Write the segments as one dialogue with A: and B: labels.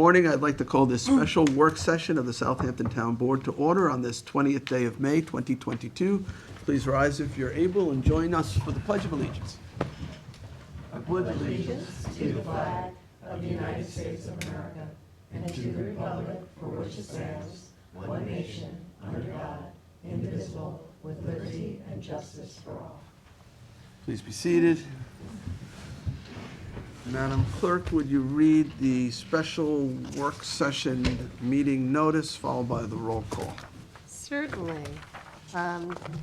A: morning. I'd like to call this special work session of the Southampton Town Board to order on this 20th day of May, 2022. Please rise if you're able and join us for the Pledge of Allegiance. I pledge allegiance
B: to the flag of the United States of America and to the republic for which it stands, one nation, under God, indivisible, with liberty and justice for all.
A: Please be seated. Madam Clerk, would you read the special work session meeting notice followed by the roll call?
C: Certainly.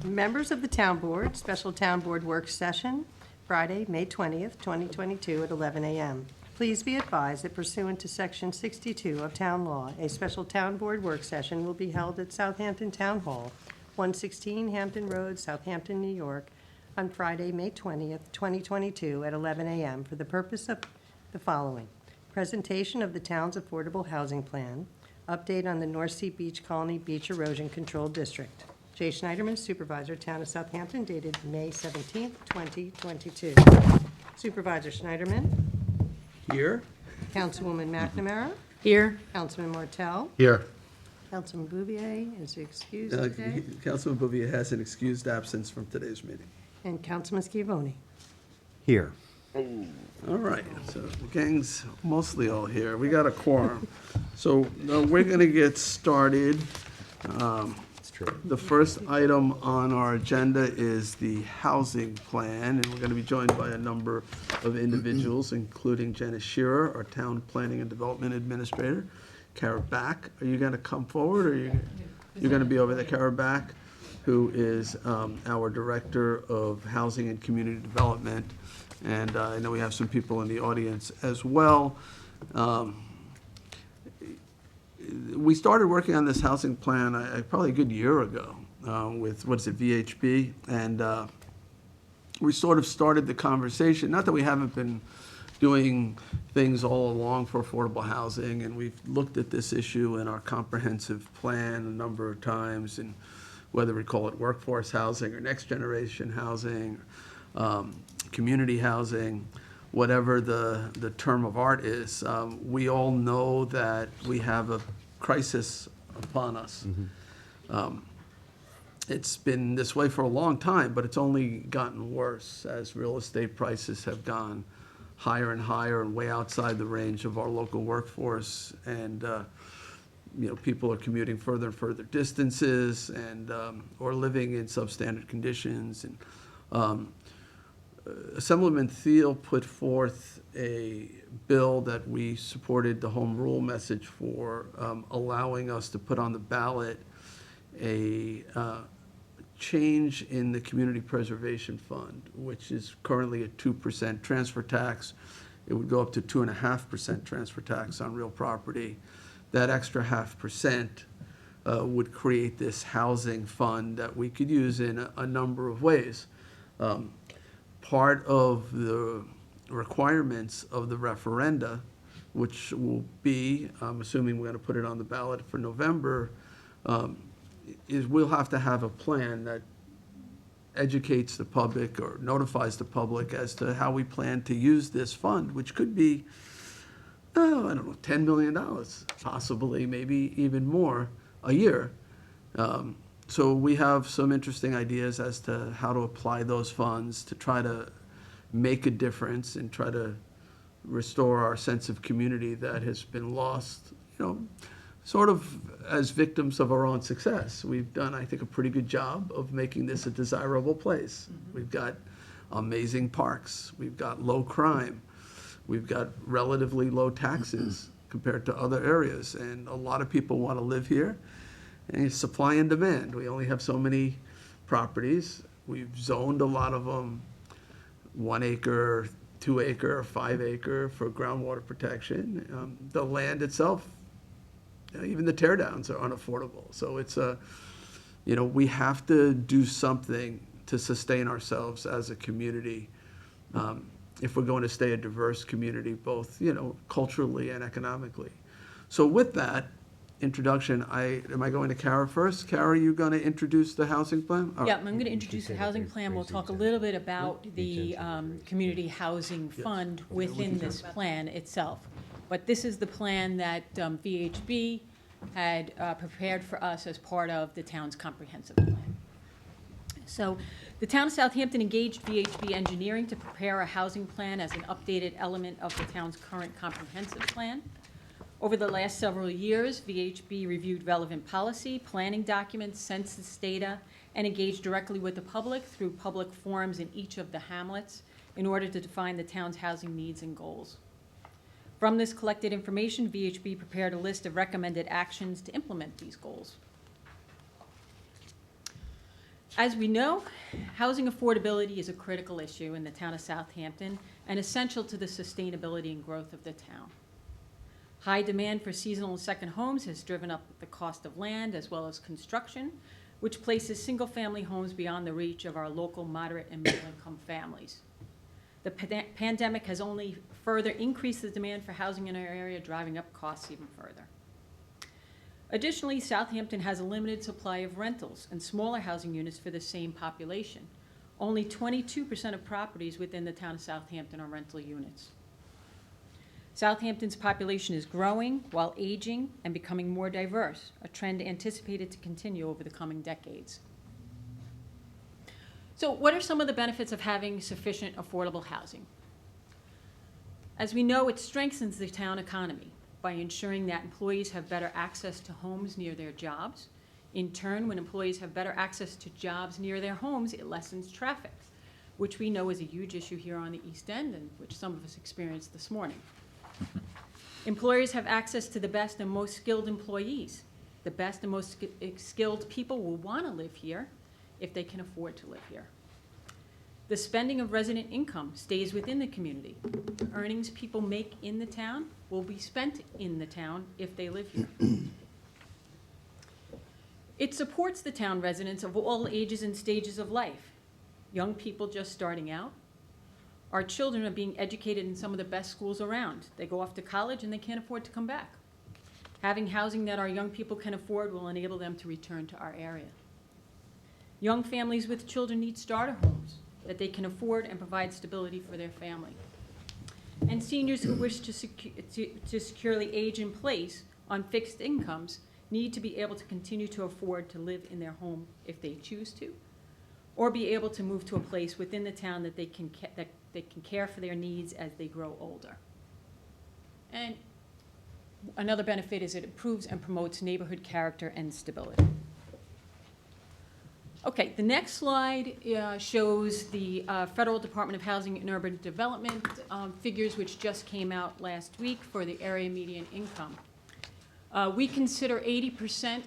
C: Members of the Town Board, special Town Board work session, Friday, May 20th, 2022 at 11 a.m. Please be advised that pursuant to Section 62 of Town Law, a special Town Board work session will be held at Southampton Town Hall, 116 Hampton Road, Southampton, New York, on Friday, May 20th, 2022 at 11 a.m. for the purpose of the following: presentation of the town's affordable housing plan, update on the North Sea Beach Colony Beach Erosion Control District. Jay Schneiderman, Supervisor, Town of Southampton, dated May 17th, 2022. Supervisor Schneiderman.
A: Here.
C: Councilwoman McNamara.
D: Here.
C: Councilman Martell.
E: Here.
C: Councilman Bouvier is excused today.
A: Councilman Bouvier has an excused absence from today's meeting.
C: And Councilman Scavone.
E: Here.
A: All right, so the gang's mostly all here. We got a quorum. So we're going to get started.
E: It's true.
A: The first item on our agenda is the housing plan, and we're going to be joined by a number of individuals, including Janice Shearer, our Town Planning and Development Administrator. Kara Back, are you going to come forward, or you're going to be over there? Kara Back, who is our Director of Housing and Community Development. And I know we have some people in the audience as well. We started working on this housing plan probably a good year ago with, VHB? And we sort of started the conversation, not that we haven't been doing things all along for affordable housing, and we've looked at this issue in our comprehensive plan a number of times, and whether we call it workforce housing or next generation housing, community housing, whatever the term of art is, we all know that we have a crisis upon us. It's been this way for a long time, but it's only gotten worse as real estate prices have gone higher and higher and way outside the range of our local workforce, and people are commuting further and further distances, and or living in substandard conditions. And Assemblyman Thiel put forth a bill that we supported the home rule message for, allowing us to put on the ballot a change in the Community Preservation Fund, which is currently a 2% transfer tax. It would go up to 2.5% transfer tax on real property. That extra 0.5% would create this housing fund that we could use in a number of ways. Part of the requirements of the referenda, which will be, I'm assuming we're going to put it on the ballot for November, is we'll have to have a plan that educates the public or notifies the public as to how we plan to use this fund, which could be, I don't know, $10 million, possibly, maybe even more a year. So we have some interesting ideas as to how to apply those funds to try to make a difference and try to restore our sense of community that has been lost, sort of as victims of our own success. We've done, I think, a pretty good job of making this a desirable place. We've got amazing parks. We've got low crime. We've got relatively low taxes compared to other areas. And a lot of people want to live here. And it's supply and demand. We only have so many properties. We've zoned a lot of them 1 acre, 2 acre, 5 acre for groundwater protection. The land itself, even the tear downs are unaffordable. So it's we have to do something to sustain ourselves as a community if we're going to stay a diverse community, both, culturally and economically. So with that introduction, am I going to Kara first? Kara, you going to introduce the housing plan?
D: Yeah, I'm going to introduce the housing plan. We'll talk a little bit about the community housing fund within this plan itself. But this is the plan that VHB had prepared for us as part of the town's comprehensive plan. So the town of Southampton engaged VHB Engineering to prepare a housing plan as an updated element of the town's current comprehensive plan. Over the last several years, VHB reviewed relevant policy, planning documents, census data, and engaged directly with the public through public forums in each of the hamlets in order to define the town's housing needs and goals. From this collected information, VHB prepared a list of recommended actions to implement these goals. As we know, housing affordability is a critical issue in the town of Southampton and essential to the sustainability and growth of the town. High demand for seasonal and second homes has driven up the cost of land as well as construction, which places single-family homes beyond the reach of our local moderate and middle-income families. The pandemic has only further increased the demand for housing in our area, driving up costs even further. Additionally, Southampton has a limited supply of rentals and smaller housing units for the same population. Only 22% of properties within the town of Southampton are rental units. Southampton's population is growing while aging and becoming more diverse, a trend anticipated to continue over the coming decades. So what are some of the benefits of having sufficient affordable housing? As we know, it strengthens the town economy by ensuring that employees have better access to homes near their jobs. In turn, when employees have better access to jobs near their homes, it lessens traffic, which we know is a huge issue here on the East End and which some of us experienced this morning. Employers have access to the best and most skilled employees. The best and most skilled people will want to live here if they can afford to live here. The spending of resident income stays within the community. Earnings people make in the town will be spent in the town if they live here. It supports the town residents of all ages and stages of life. Young people just starting out. Our children are being educated in some of the best schools around. They go off to college and they can't afford to come back. Having housing that our young people can afford will enable them to return to our area. Young families with children need starter homes that they can afford and provide stability for their family. And seniors who wish to securely age in place on fixed incomes need to be able to continue to afford to live in their home if they choose to, or be able to move to a place within the town that they can care for their needs as they grow older. And another benefit is it improves and promotes neighborhood character and stability. Okay, the next slide shows the Federal Department of Housing and Urban Development figures which just came out last week for the area median income. We consider 80%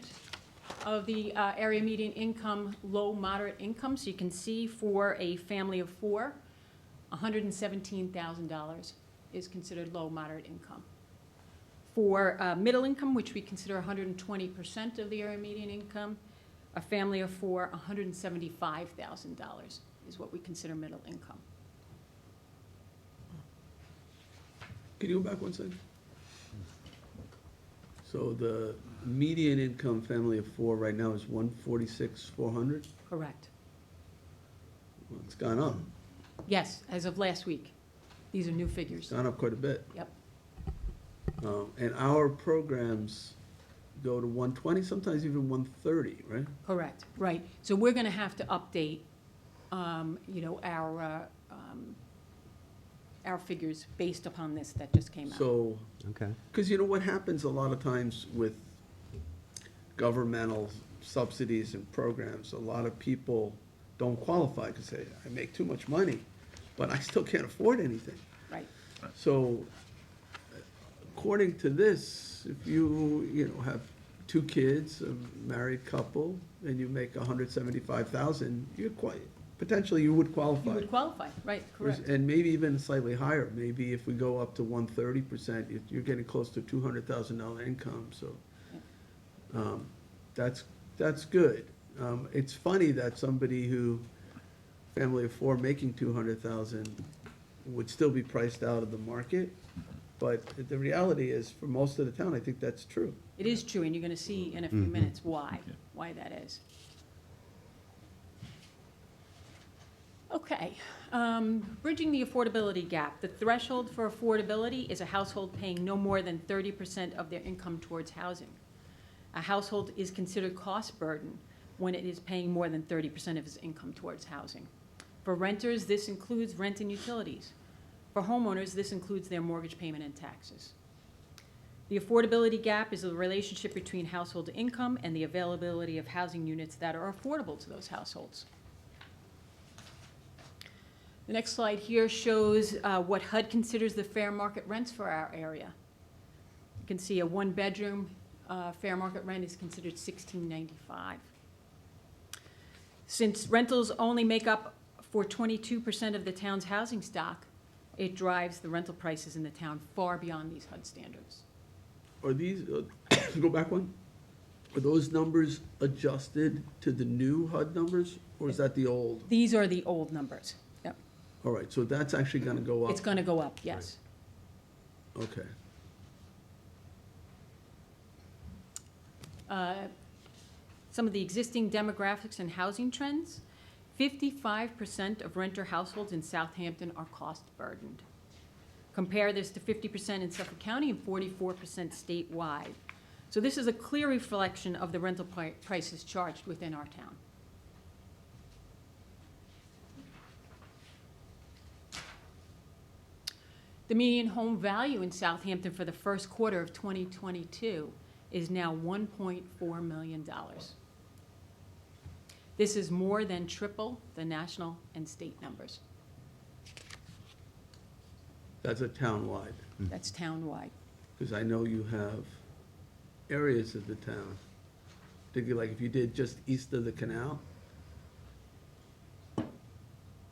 D: of the area median income low moderate income. So you can see for a family of four, $117,000 is considered low moderate income. For middle income, which we consider 120% of the area median income, a family of four, $175,000 is what we consider middle income.
A: Can you go back one second? So the median income family of four right now is 146,400?
D: Correct.
A: Well, it's gone up.
D: Yes, as of last week. These are new figures.
A: It's gone up quite a bit.
D: Yep.
A: And our programs go to 120, sometimes even 130, right?
D: Correct, right. So we're going to have to update, our figures based upon this that just came out.
A: So,
E: Okay.
A: because you know what happens a lot of times with governmental subsidies and programs, a lot of people don't qualify because they, I make too much money, but I still can't afford anything.
D: Right.
A: So, according to this, if you have two kids, a married couple, and you make $175,000, potentially you would qualify.
D: You would qualify, right, correct.
A: And maybe even slightly higher. Maybe if we go up to 130%, you're getting close to $200,000 income. So that's good. It's funny that somebody family of four making $200,000 would still be priced out of the market. But the reality is, for most of the town, I think that's true.
D: It is true, and you're going to see in a few minutes why that is. Okay, bridging the affordability gap. The threshold for affordability is a household paying no more than 30% of their income towards housing. A household is considered cost burden when it is paying more than 30% of its income towards housing. For renters, this includes rent and utilities. For homeowners, this includes their mortgage payment and taxes. The affordability gap is the relationship between household income and the availability of housing units that are affordable to those households. The next slide here shows what HUD considers the fair market rents for our area. You can see a one-bedroom fair market rent is considered $16.95. Since rentals only make up for 22% of the town's housing stock, it drives the rental prices in the town far beyond these HUD standards.
A: Are these, go back one, are those numbers adjusted to the new HUD numbers, or is that the old?
D: These are the old numbers. Yep.
A: All right, so that's actually gonna go up?
D: It's going to go up, yes.
A: Okay.
D: Some of the existing demographics and housing trends. 55% of renter households in Southampton are cost burdened. Compare this to 50% in Suffolk County and 44% statewide. So this is a clear reflection of the rental prices charged within our town. The median home value in Southampton for the first quarter of 2022 is now $1.4 million. This is more than triple the national and state numbers.
A: That's a townwide,
D: That's townwide.
A: because I know you have areas of the town, particularly like if you did just east of the canal,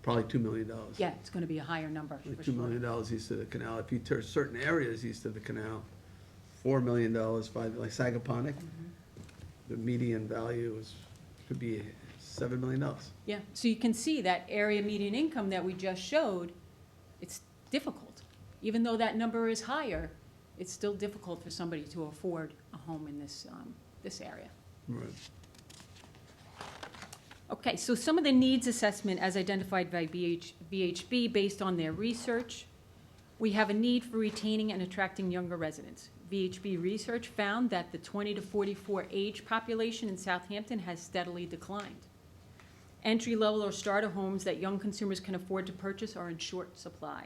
A: probably $2 million.
D: Yeah, it's going to be a higher number,
A: Like
D: for
A: $2
D: sure.
A: million east of the canal. If you turn certain areas east of the canal, $4 million, like Sagaponic, the median value could be $7 million.
D: Yeah, so you can see that area median income that we just showed, it's difficult. Even though that number is higher, it's still difficult for somebody to afford a home in this area.
A: Right.
D: Okay, so some of the needs assessment as identified by VHB based on their research. We have a need for retaining and attracting younger residents. VHB research found that the 20 to 44 age population in Southampton has steadily declined. Entry-level or starter homes that young consumers can afford to purchase are in short supply.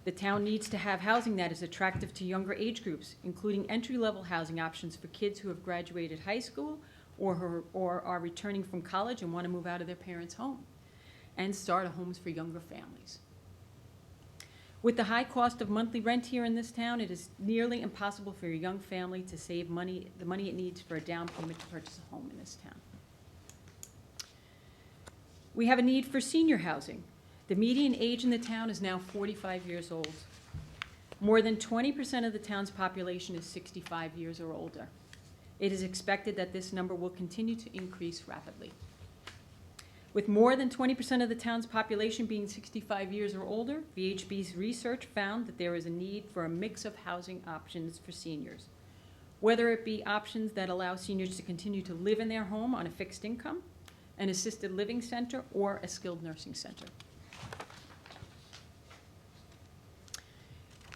D: The town needs to have housing that is attractive to younger age groups, including entry-level housing options for kids who have graduated high school or are returning from college and want to move out of their parents' home, and starter homes for younger families. With the high cost of monthly rent here in this town, it is nearly impossible for a young family to save the money it needs for a down payment to purchase a home in this town. We have a need for senior housing. The median age in the town is now 45 years old. More than 20% of the town's population is 65 years or older. It is expected that this number will continue to increase rapidly. With more than 20% of the town's population being 65 years or older, VHB's research found that there is a need for a mix of housing options for seniors, whether it be options that allow seniors to continue to live in their home on a fixed income, an assisted living center, or a skilled nursing center.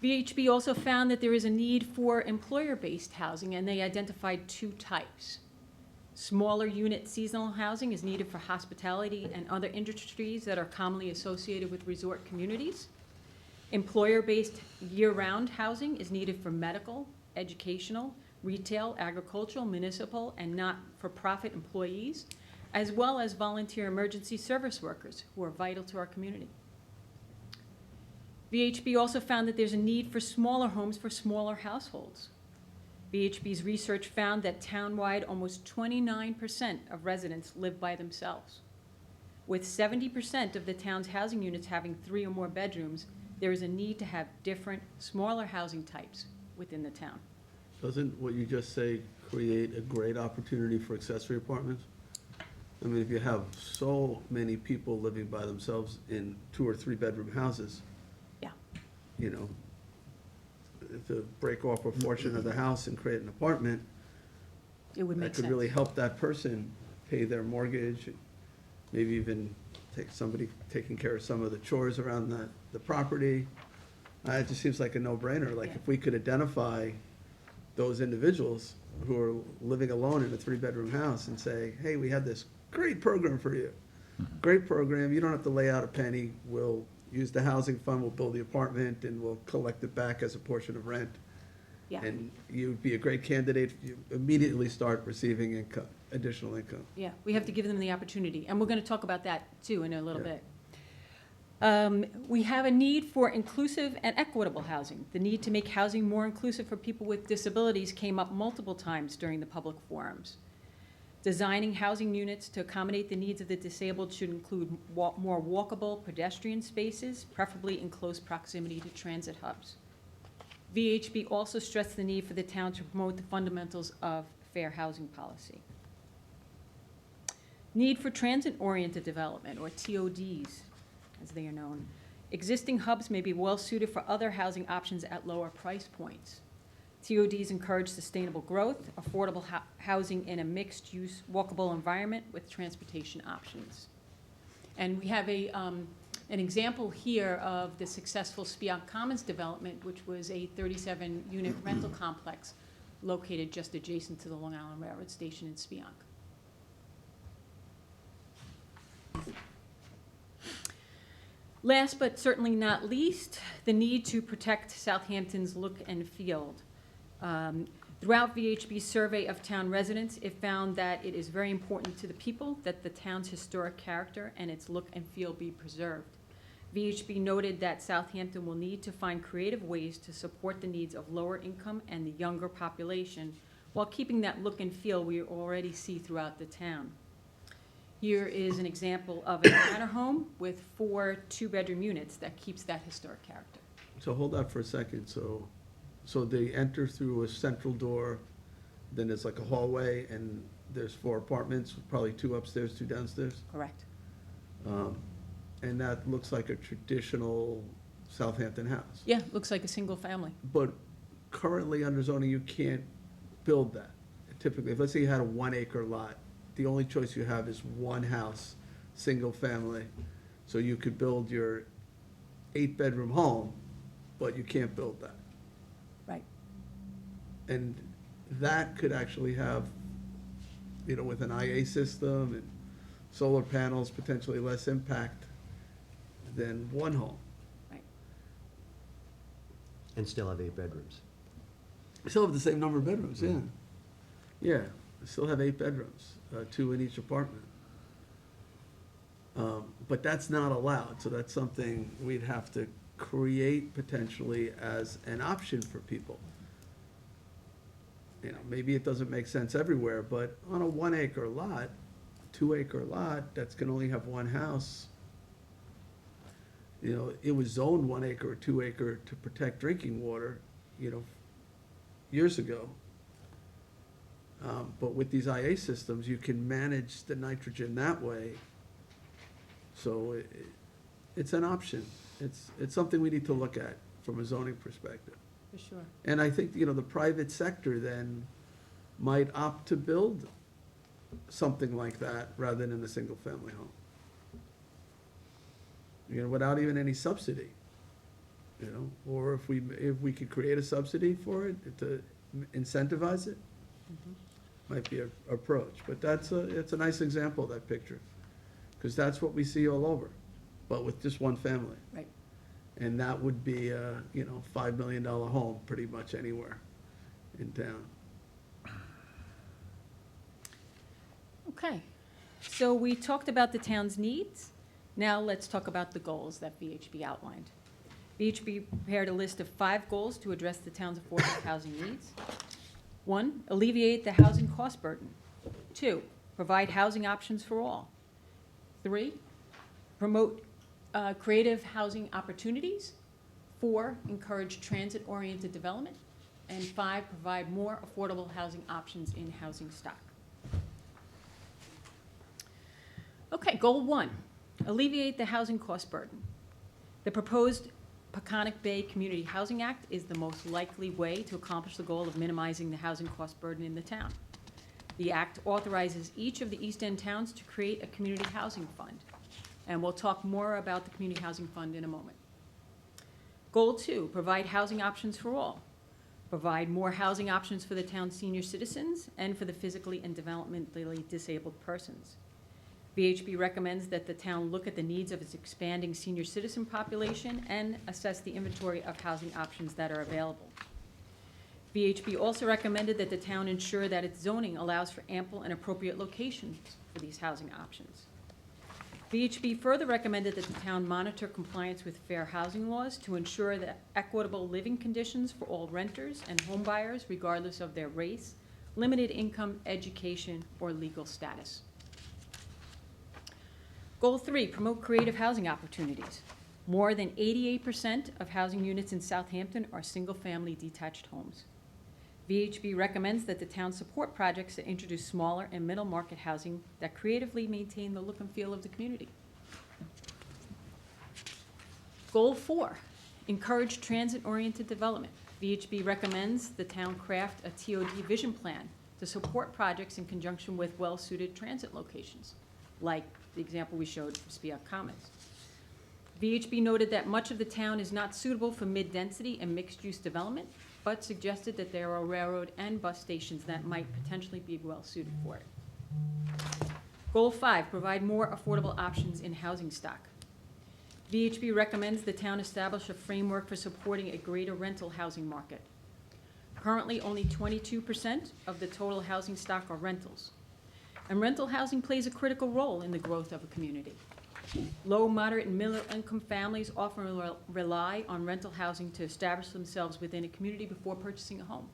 D: VHB also found that there is a need for employer-based housing, and they identified two types. Smaller unit seasonal housing is needed for hospitality and other industries that are commonly associated with resort communities. Employer-based year-round housing is needed for medical, educational, retail, agricultural, municipal, and not-for-profit employees, as well as volunteer emergency service workers who are vital to our community. VHB also found that there's a need for smaller homes for smaller households. VHB's research found that townwide, almost 29% of residents live by themselves. With 70% of the town's housing units having 3 or more bedrooms, there is a need to have different, smaller housing types within the town.
A: Doesn't what you just say create a great opportunity for accessory apartments? I mean, if you have so many people living by themselves in 2 or 3 bedroom houses,
D: Yeah.
A: you know, to break off a portion of the house and create an apartment,
D: It would
A: that
D: make
A: could
D: sense.
A: really help that person pay their mortgage, maybe even somebody taking care of some of the chores around the property. It just seems like a no-brainer. Like,
D: Yeah.
A: if we could identify those individuals who are living alone in a 3-bedroom house and say, hey, we have this great program for you. Great program, you don't have to lay out a penny. We'll use the housing fund, we'll build the apartment, and we'll collect it back as a portion of rent.
D: Yeah.
A: And you'd be a great candidate, you immediately start receiving income, additional income.
D: Yeah, we have to give them the opportunity, and we're gonna talk about that too in a little
A: Yeah.
D: bit. We have a need for inclusive and equitable housing. The need to make housing more inclusive for people with disabilities came up multiple times during the public forums. Designing housing units to accommodate the needs of the disabled should include more walkable pedestrian spaces, preferably in close proximity to transit hubs. VHB also stressed the need for the town to promote the fundamentals of fair housing policy. Need for transit-oriented development, or TODs, as they are known. Existing hubs may be well-suited for other housing options at lower price points. TODs encourage sustainable growth, affordable housing in a mixed-use, walkable environment with transportation options. And we have an example here of the successful Spionk Commons development, which was a 37-unit rental complex located just adjacent to the Long Island Railroad Station in Spionk. Last but certainly not least, the need to protect Southampton's look and feel. Throughout VHB's survey of town residents, it found that it is very important to the people that the town's historic character and its look and feel be preserved. VHB noted that Southampton will need to find creative ways to support the needs of lower income and the younger population while keeping that look and feel we already see throughout the town. Here is an example of a manor home with 4 2-bedroom units that keeps that historic character.
A: So hold that for a second. So they enter through a central door, then there's like a hallway, and there's 4 apartments, probably 2 upstairs, 2 downstairs.
D: Correct.
A: And that looks like a traditional Southampton house.
D: Yeah, looks like a single family.
A: But currently under zoning, you can't build that. Typically, if let's say you had a 1-acre lot, the only choice you have is 1 house, single family. So you could build your 8-bedroom home, but you can't build that.
D: Right.
A: And that could actually have, with an IA system and solar panels, potentially less impact than 1 home.
D: Right.
E: And still have 8 bedrooms.
A: Still have the same number of bedrooms, yeah. Yeah, still have 8 bedrooms, 2 in each apartment. But that's not allowed, so that's something we'd have to create potentially as an option for people. Maybe it doesn't make sense everywhere, but on a 1-acre lot, 2-acre lot, that's gonna only have 1 house. It was zoned 1 acre or 2 acre to protect drinking water, years ago. But with these IA systems, you can manage the nitrogen that way. So it's an option. It's something we need to look at from a zoning perspective.
D: For sure.
A: And I think, the private sector then might opt to build something like that rather than a single-family home. Without even any subsidy, or if we could create a subsidy for it to incentivize it, might be an approach. But it's a nice example of that picture, because that's what we see all over, but with just 1 family.
D: Right.
A: And that would be a, $5 million home pretty much anywhere in town.
D: Okay, so we talked about the town's needs. Now let's talk about the goals that VHB outlined. VHB prepared a list of 5 goals to address the town's affordable housing needs. 1, alleviate the housing cost burden. 2, provide housing options for all. 3, promote creative housing opportunities. 4, encourage transit-oriented development. And 5, provide more affordable housing options in housing stock. Okay, goal 1, alleviate the housing cost burden. The proposed Peconic Bay Community Housing Act is the most likely way to accomplish the goal of minimizing the housing cost burden in the town. The act authorizes each of the East End towns to create a community housing fund. And we'll talk more about the Community Housing Fund in a moment. Goal 2, provide housing options for all. Provide more housing options for the town's senior citizens and for the physically and developmentally disabled persons. VHB recommends that the town look at the needs of its expanding senior citizen population and assess the inventory of housing options that are available. VHB also recommended that the town ensure that its zoning allows for ample and appropriate locations for these housing options. VHB further recommended that the town monitor compliance with fair housing laws to ensure that equitable living conditions for all renters and home buyers, regardless of their race, limited income, education, or legal status. Goal 3, promote creative housing opportunities. More than 88% of housing units in Southampton are single-family detached homes. VHB recommends that the town support projects that introduce smaller and middle-market housing that creatively maintain the look and feel of the community. Goal 4, encourage transit-oriented development. VHB recommends the town craft a TOD vision plan to support projects in conjunction with well-suited transit locations, like the example we showed for Spiak Commons. VHB noted that much of the town is not suitable for mid-density and mixed-use development, but suggested that there are railroad and bus stations that might potentially be well-suited for it. Goal 5, provide more affordable options in housing stock. VHB recommends the town establish a framework for supporting a greater rental housing market. Currently, only 22% of the total housing stock are rentals. And rental housing plays a critical role in the growth of a community. Low, moderate, and middle-income families often rely on rental housing to establish themselves within a community before purchasing a home.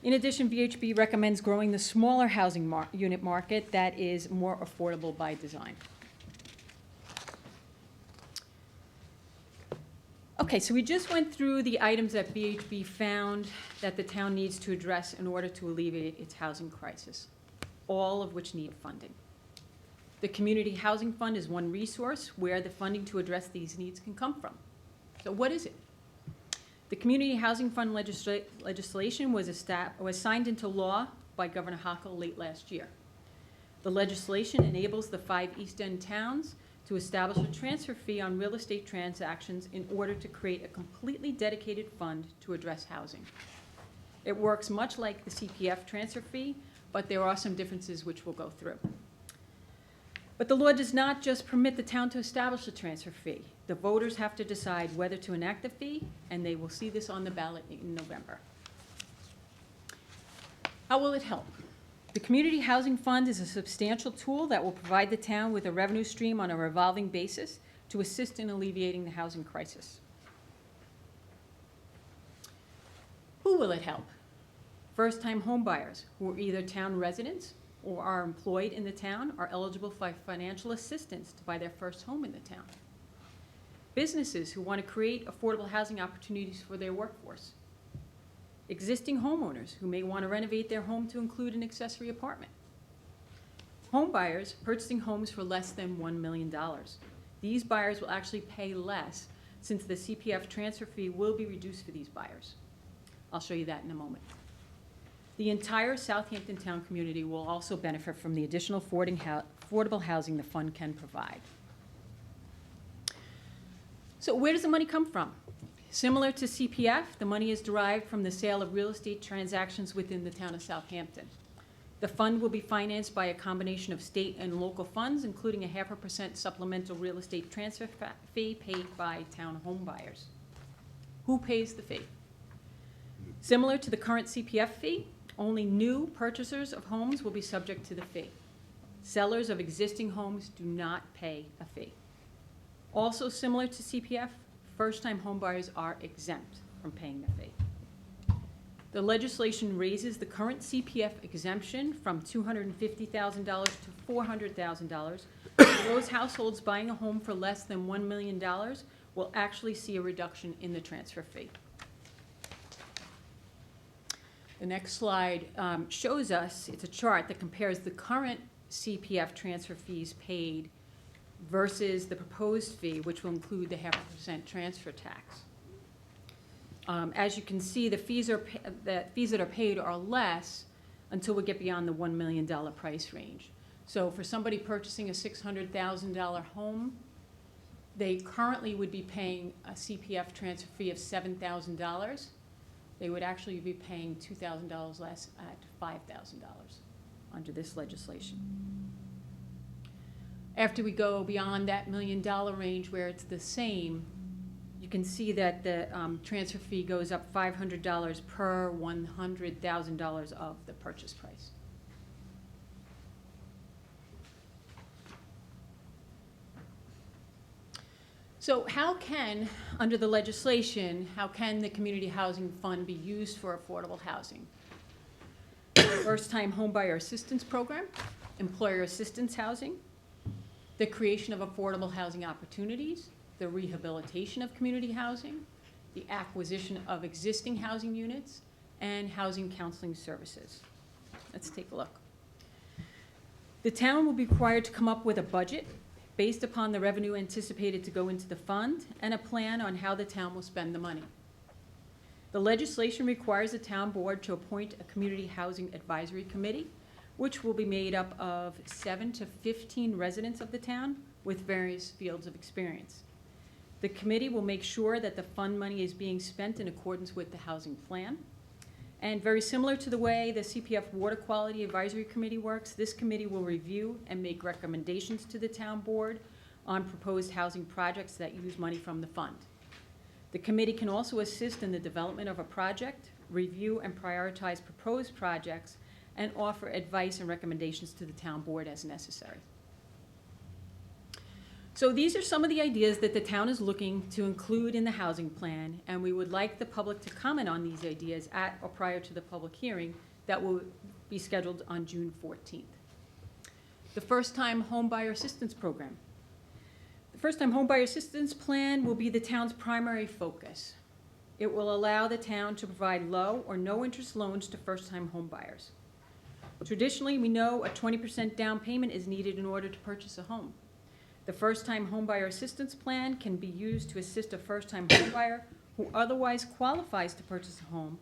D: In addition, VHB recommends growing the smaller housing unit market that is more affordable by design. Okay, so we just went through the items that VHB found that the town needs to address in order to alleviate its housing crisis, all of which need funding. The Community Housing Fund is one resource where the funding to address these needs can come from. So what is it? The Community Housing Fund legislation was signed into law by Governor Hochul late last year. The legislation enables the 5 East End towns to establish a transfer fee on real estate transactions in order to create a completely dedicated fund to address housing. It works much like the CPF transfer fee, but there are some differences which we'll go through. But the law does not just permit the town to establish a transfer fee. The voters have to decide whether to enact the fee, and they will see this on the ballot in November. How will it help? The Community Housing Fund is a substantial tool that will provide the town with a revenue stream on a revolving basis to assist in alleviating the housing crisis. Who will it help? First-time homebuyers who are either town residents or are employed in the town are eligible for financial assistance to buy their first home in the town. Businesses who want to create affordable housing opportunities for their workforce. Existing homeowners who may want to renovate their home to include an accessory apartment. Home buyers purchasing homes for less than $1 million. These buyers will actually pay less since the CPF transfer fee will be reduced for these buyers. I'll show you that in a moment. The entire Southampton town community will also benefit from the additional affordable housing the fund can provide. So where does the money come from? Similar to CPF, the money is derived from the sale of real estate transactions within the town of Southampton. The fund will be financed by a combination of state and local funds, including a 0.5% supplemental real estate transfer fee paid by town home buyers. Who pays the fee? Similar to the current CPF fee, only new purchasers of homes will be subject to the fee. Sellers of existing homes do not pay a fee. Also similar to CPF, first-time homebuyers are exempt from paying the fee. The legislation raises the current CPF exemption from $250,000 to $400,000. Those households buying a home for less than $1 million will actually see a reduction in the transfer fee. The next slide shows us, it's a chart that compares the current CPF transfer fees paid versus the proposed fee, which will include the 0.5% transfer tax. As you can see, the fees that are paid are less until we get beyond the $1 million price range. So for somebody purchasing a $600,000 home, they currently would be paying a CPF transfer fee of $7,000. They would actually be paying $2,000 less at $5,000 under this legislation. After we go beyond that $1 million range where it's the same, you can see that the transfer fee goes up $500 per $100,000 of the purchase price. So how can, under the legislation, how can the Community Housing Fund be used for affordable housing? First-time homebuyer assistance program, employer assistance housing, the creation of affordable housing opportunities, the rehabilitation of community housing, the acquisition of existing housing units, and housing counseling services. Let's take a look. The town will be required to come up with a budget based upon the revenue anticipated to go into the fund and a plan on how the town will spend the money. The legislation requires the town board to appoint a community housing advisory committee, which will be made up of 7 to 15 residents of the town with various fields of experience. The committee will make sure that the fund money is being spent in accordance with the housing plan. And very similar to the way the CPF Water Quality Advisory Committee works, this committee will review and make recommendations to the town board on proposed housing projects that use money from the fund. The committee can also assist in the development of a project, review and prioritize proposed projects, and offer advice and recommendations to the town board as necessary. So these are some of the ideas that the town is looking to include in the housing plan, and we would like the public to comment on these ideas at or prior to the public hearing that will be scheduled on June 14th. The First-Time Homebuyer Assistance Program. The First-Time Homebuyer Assistance Plan will be the town's primary focus. It will allow the town to provide low or no interest loans to first-time homebuyers. Traditionally, we know a 20% down payment is needed in order to purchase a home. The First-Time Homebuyer Assistance Plan can be used to assist a first-time homebuyer who otherwise qualifies to purchase a home,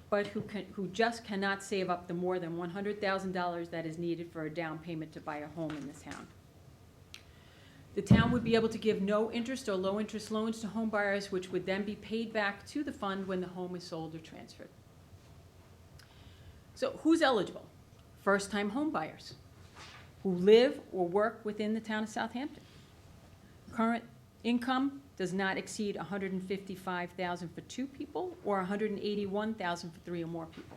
D: but who just cannot save up the more than $100,000 that is needed for a down payment to buy a home in this town. The town would be able to give no interest or low interest loans to homebuyers, which would then be paid back to the fund when the home is sold or transferred. So who's eligible? First-time homebuyers who live or work within the town of Southampton. Current income does not exceed $155,000 for 2 people or $181,000 for 3 or more people.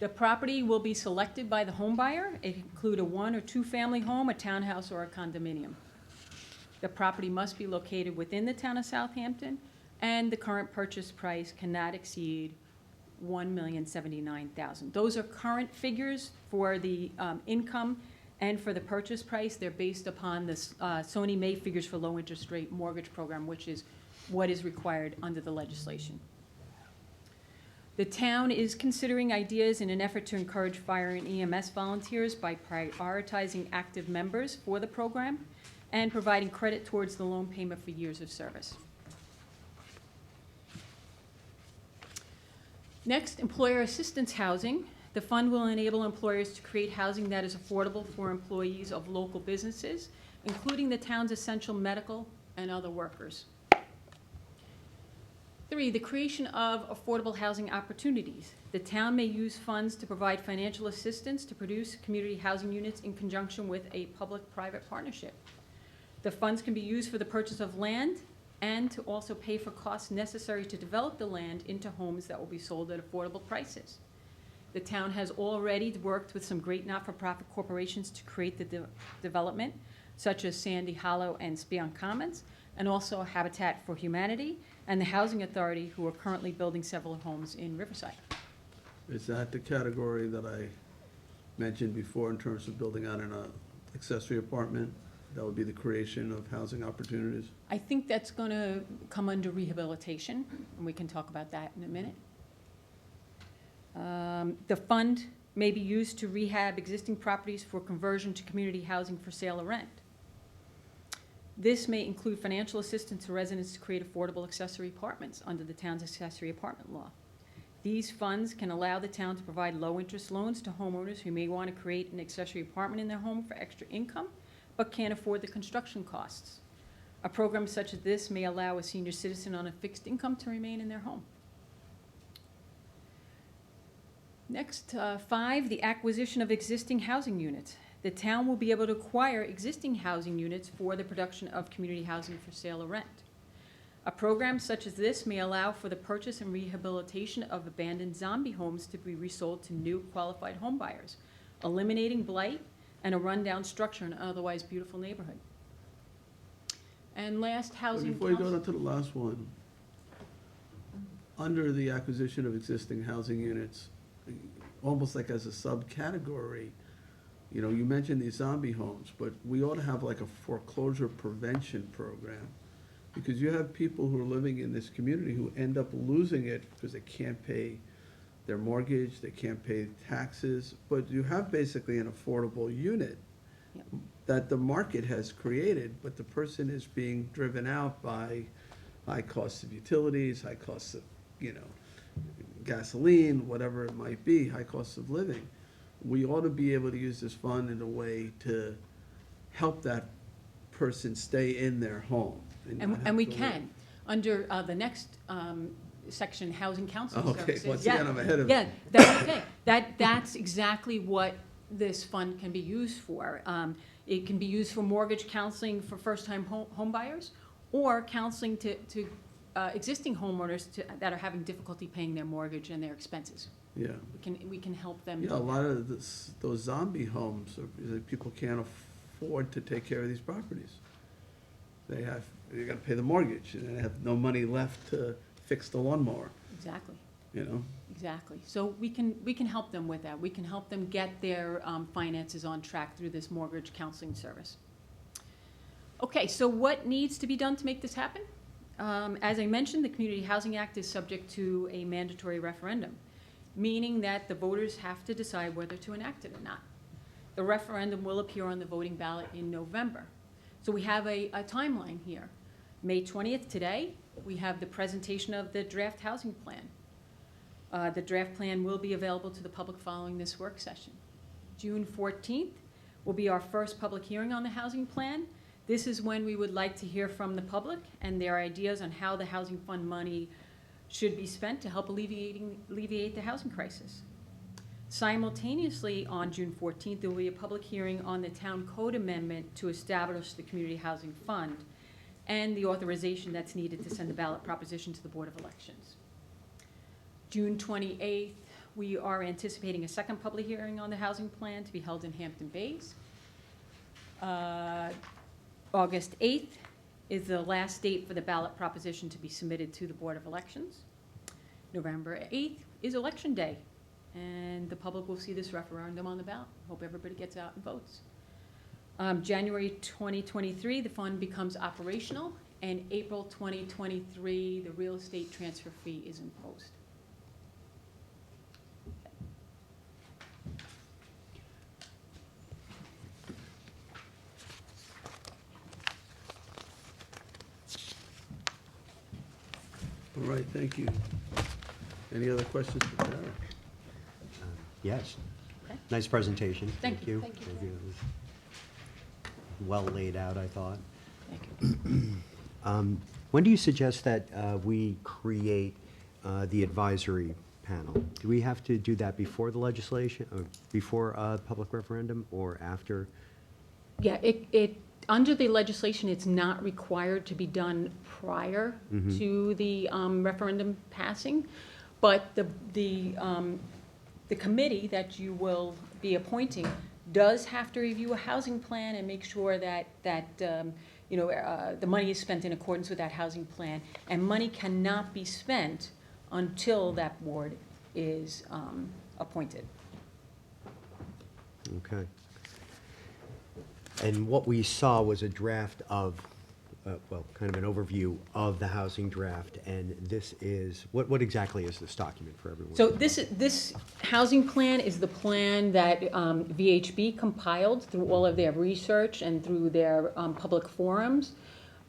D: The property will be selected by the home buyer. It can include a 1 or 2 family home, a townhouse, or a condominium. The property must be located within the town of Southampton, and the current purchase price cannot exceed $1,079,000. Those are current figures for the income and for the purchase price. They're based upon the Sony May figures for low interest rate mortgage program, which is what is required under the legislation. The town is considering ideas in an effort to encourage fire and EMS volunteers by prioritizing active members for the program and providing credit towards the loan payment for years of service. Next, employer assistance housing. The fund will enable employers to create housing that is affordable for employees of local businesses, including the town's essential medical and other workers. 3, the creation of affordable housing opportunities. The town may use funds to provide financial assistance to produce community housing units in conjunction with a public-private partnership. The funds can be used for the purchase of land and to also pay for costs necessary to develop the land into homes that will be sold at affordable prices. The town has already worked with some great not-for-profit corporations to create the development, such as Sandy Hollow and Spion Commons, and also Habitat for Humanity and the Housing Authority, who are currently building several homes in Riverside.
A: Is that the category that I mentioned before in terms of building out an accessory apartment? That would be the creation of housing opportunities?
D: I think that's going to come under rehabilitation, and we can talk about that in a minute. The fund may be used to rehab existing properties for conversion to community housing for sale or rent. This may include financial assistance to residents to create affordable accessory apartments under the town's accessory apartment law. These funds can allow the town to provide low-interest loans to homeowners who may want to create an accessory apartment in their home for extra income, but can't afford the construction costs. A program such as this may allow a senior citizen on a fixed income to remain in their home. Next, 5, the acquisition of existing housing units. The town will be able to acquire existing housing units for the production of community housing for sale or rent. A program such as this may allow for the purchase and rehabilitation of abandoned zombie homes to be resold to new qualified home buyers, eliminating blight and a rundown structure in an otherwise beautiful neighborhood. And last, housing
A: Before you go
D: council.
A: on to the last one, under the acquisition of existing housing units, almost like as a subcategory, you know, you mentioned these zombie homes, but we ought to have like a foreclosure prevention program. Because you have people who are living in this community who end up losing it because they can't pay their mortgage, they can't pay taxes, but you have basically an affordable unit
D: Yep.
A: that the market has created, but the person is being driven out by high costs of utilities, high costs of, you know, gasoline, whatever it might be, high costs of living. We ought to be able to use this fund in a way to help that person stay in their home. not have
D: And we
A: to
D: can, under the next section, housing counseling
A: Okay,
D: services.
A: once
D: Yeah,
A: again, I'm ahead of.
D: Yeah, that's okay. That's exactly what this fund can be used for. It can be used for mortgage counseling for first-time home buyers, or counseling to existing homeowners that are having difficulty paying their mortgage and their expenses.
A: Yeah.
D: We can help them.
A: Yeah,
D: do
A: a
D: that.
A: lot of those zombie homes, people can't afford to take care of these properties. They gotta pay the mortgage, and they have no money left to fix the lawnmower,
D: Exactly.
A: you know?
D: Exactly. So we can help them with that. We can help them get their finances on track through this mortgage counseling service. Okay, so what needs to be done to make this happen? As I mentioned, the Community Housing Act is subject to a mandatory referendum, meaning that the voters have to decide whether to enact it or not. The referendum will appear on the voting ballot in November. So we have a timeline here. May 20th, today, we have the presentation of the draft housing plan. The draft plan will be available to the public following this work session. June 14th will be our first public hearing on the housing plan. This is when we would like to hear from the public and their ideas on how the housing fund money should be spent to help alleviate the housing crisis. Simultaneously, on June 14th, there will be a public hearing on the town code amendment to establish the community housing fund and the authorization that's needed to send the ballot proposition to the Board of Elections. June 28th, we are anticipating a second public hearing on the housing plan to be held in Hampton Bays. August 8th is the last date for the ballot proposition to be submitted to the Board of Elections. November 8th is Election Day, and the public will see this referendum on the ballot. Hope everybody gets out and votes. January 2023, the fund becomes operational, and April 2023, the real estate transfer fee is imposed.
A: All right, thank you. Any other questions for Tara?
E: Yes.
D: Okay.
E: Nice presentation.
D: Thank you.
E: Thank you. It was well laid out, I thought.
D: Thank you.
E: When do you suggest that we create the advisory panel? Do we have to do that before the legislation, or before a public referendum, or after?
D: Yeah, under the legislation, it's not required to be done prior to the referendum passing, but the committee that you will be appointing does have to review a housing plan and make sure that the money is spent in accordance with that housing plan, and money cannot be spent until that board is appointed.
E: Okay. And what we saw was a draft of, kind of an overview of the housing draft, and this is, what exactly is this document for everyone?
D: So this housing plan is the plan that VHB compiled through all of their research and through their public forums.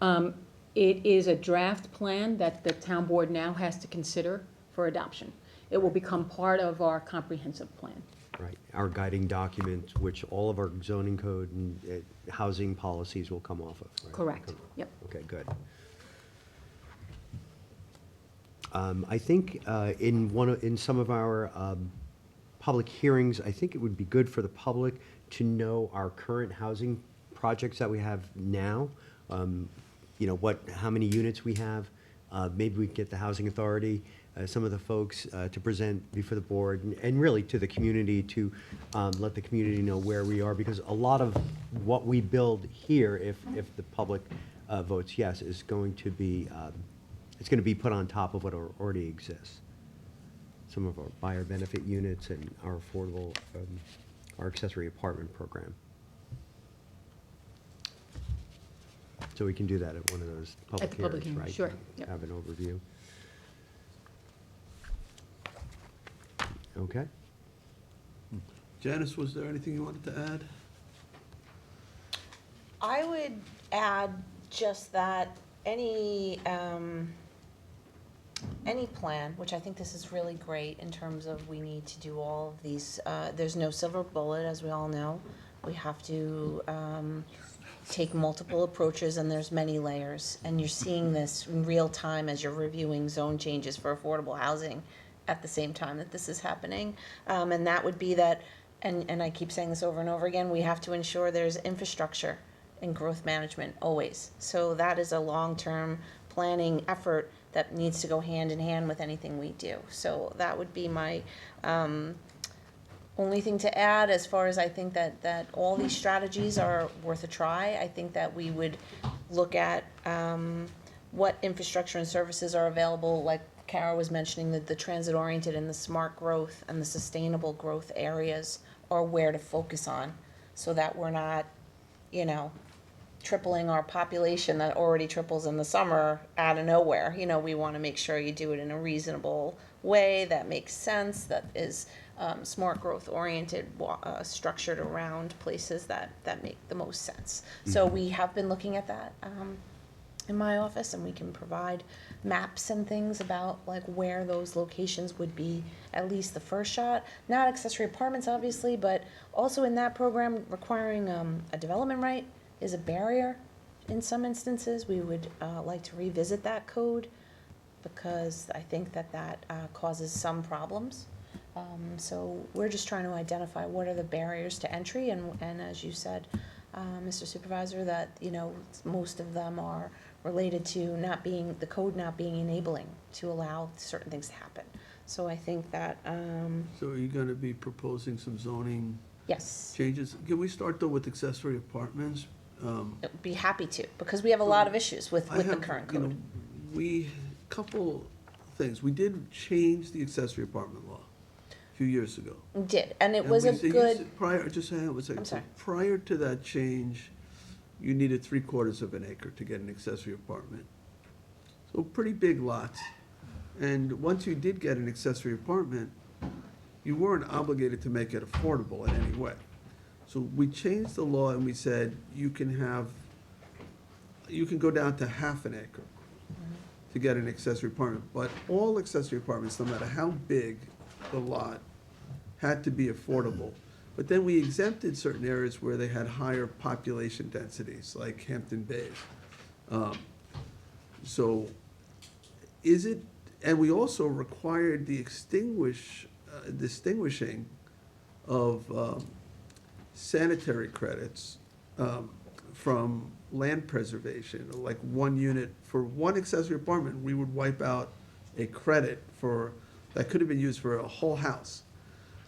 D: It is a draft plan that the town board now has to consider for adoption. it will become part of our comprehensive plan.
E: Right, our guiding document, which all of our zoning code and housing policies will come off of, right?
D: Correct, yep.
E: Okay, good. I think in some of our public hearings, I think it would be good for the public to know our current housing projects that we have now. You know, how many units we have. Maybe we could get the Housing Authority, some of the folks to present before the board, and really to the community to let the community know where we are, because a lot of what we build here, if the public votes yes, is going to be, it's going to be put on top of what already exists. Some of our buyer benefit units and our affordable, our accessory apartment program. So we can do that at one of those public
D: the public
E: hearings,
D: hearing,
E: right?
D: sure, yep.
E: Have an overview. Okay.
A: Janice, was there anything you wanted to add?
B: I would add just that any plan, which I think this is really great in terms of we need to do all of these, there's no silver bullet, as we all know. We have to take multiple approaches, and there's many layers. And you're seeing this in real time as you're reviewing zone changes for affordable housing at the same time that this is happening. And that would be that, and I keep saying this over and over again, we have to ensure there's infrastructure and growth management always. So that is a long-term planning effort that needs to go hand in hand with anything we do. So that would be my only thing to add, as far as I think that all these strategies are worth a try. I think that we would look at what infrastructure and services are available, like Kara was mentioning, that the transit-oriented and the smart growth and the sustainable growth areas are where to focus on, so that we're not, you know, tripling our population that already triples in the summer out of nowhere. You know, we want to make sure you do it in a reasonable way that makes sense, that is smart growth oriented, structured around places that make the most sense. So we have been looking at that in my office, and we can provide maps and things about like where those locations would be at least the first shot. Not accessory apartments, obviously, but also in that program, requiring a development right is a barrier in some instances. We would like to revisit that code, because I think that causes some problems. So we're just trying to identify what are the barriers to entry, and as you said, Mr. Supervisor, that, you know, most of them are related to the code not being enabling to allow certain things to happen. So I think that,
A: So are you gonna be proposing some zoning
B: yes,
A: changes? Can we start though with accessory apartments?
B: I'd be happy to, because we have a lot of issues with
A: I
B: the
A: have,
B: current
A: you know,
B: code.
A: couple things. We did change the accessory apartment law a few years ago.
B: We did, and it
A: And
B: was a
A: they used
B: good,
A: to- Prior, just hang on one second.
B: I'm sorry.
A: So prior to that change, you needed 3/4 of an acre to get an accessory apartment. So pretty big lots. And once you did get an accessory apartment, you weren't obligated to make it affordable in any way. So we changed the law and we said, you can go down to half an acre to get an accessory apartment. But all accessory apartments, no matter how big the lot, had to be affordable. But then we exempted certain areas where they had higher population densities, like Hampton Bays. So is it, and we also required the distinguishing of sanitary credits from land preservation. Like 1 unit, for 1 accessory apartment, we would wipe out a credit that could have been used for a whole house.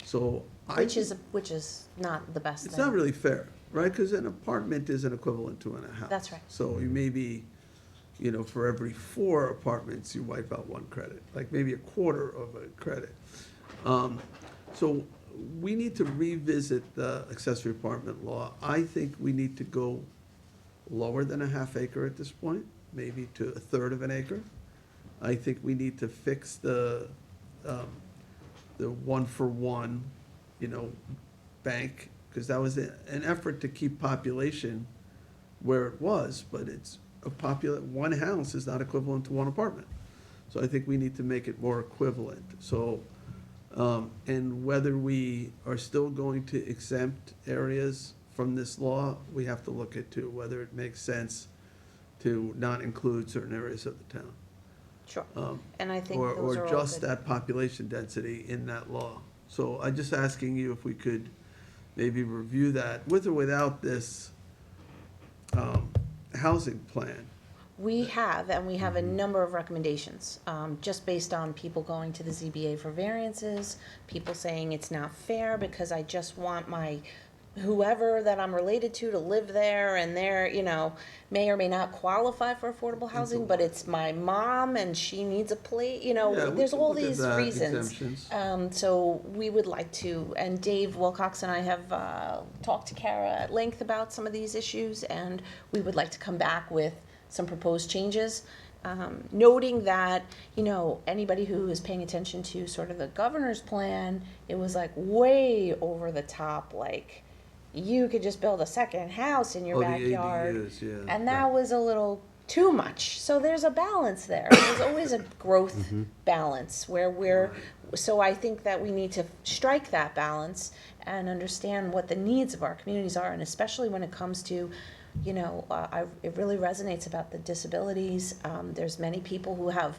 A: So
B: which is not the best thing.
A: it's not really fair, right? Because an apartment is an equivalent to a house.
B: That's right.
A: So you maybe, you know, for every 4 apartments, you wipe out 1 credit, like maybe a quarter of a credit. So we need to revisit the accessory apartment law. I think we need to go lower than a half acre at this point, maybe to 1/3 of an acre. I think we need to fix the 1-for-1, you know, bank, because that was an effort to keep population where it was, but it's one house is not equivalent to 1 apartment. So I think we need to make it more equivalent. So And whether we are still going to exempt areas from this law, we have to look at too, whether it makes sense to not include certain areas of the town.
B: Sure. And I think
A: Or
B: those are all
A: just
B: good.
A: that population density in that law. So I'm just asking you if we could maybe review that with or without this housing plan.
B: We have, and we have a number of recommendations, just based on people going to the ZBA for variances, people saying it's not fair because I just want my, whoever that I'm related to live there, and they're, may or may not qualify for affordable housing, but it's my mom and she needs a place,
A: Yeah, we
B: there's
A: can
B: all
A: look at
B: these
A: that,
B: reasons.
A: exemptions.
B: So we would like to, and Dave Wilcox and I have talked to Kara at length about some of these issues, and we would like to come back with some proposed changes, noting that, anybody who is paying attention to sort of the governor's plan, it was like way over the top, like, you could just build a second house in your
A: Oh, the
B: backyard.
A: ADUs, yeah.
B: And that was a little too much. So there's a balance there. There's always a growth balance where so I think that we need to strike that balance and understand what the needs of our communities are, and especially when it comes to, it really resonates about the disabilities. There's many people who have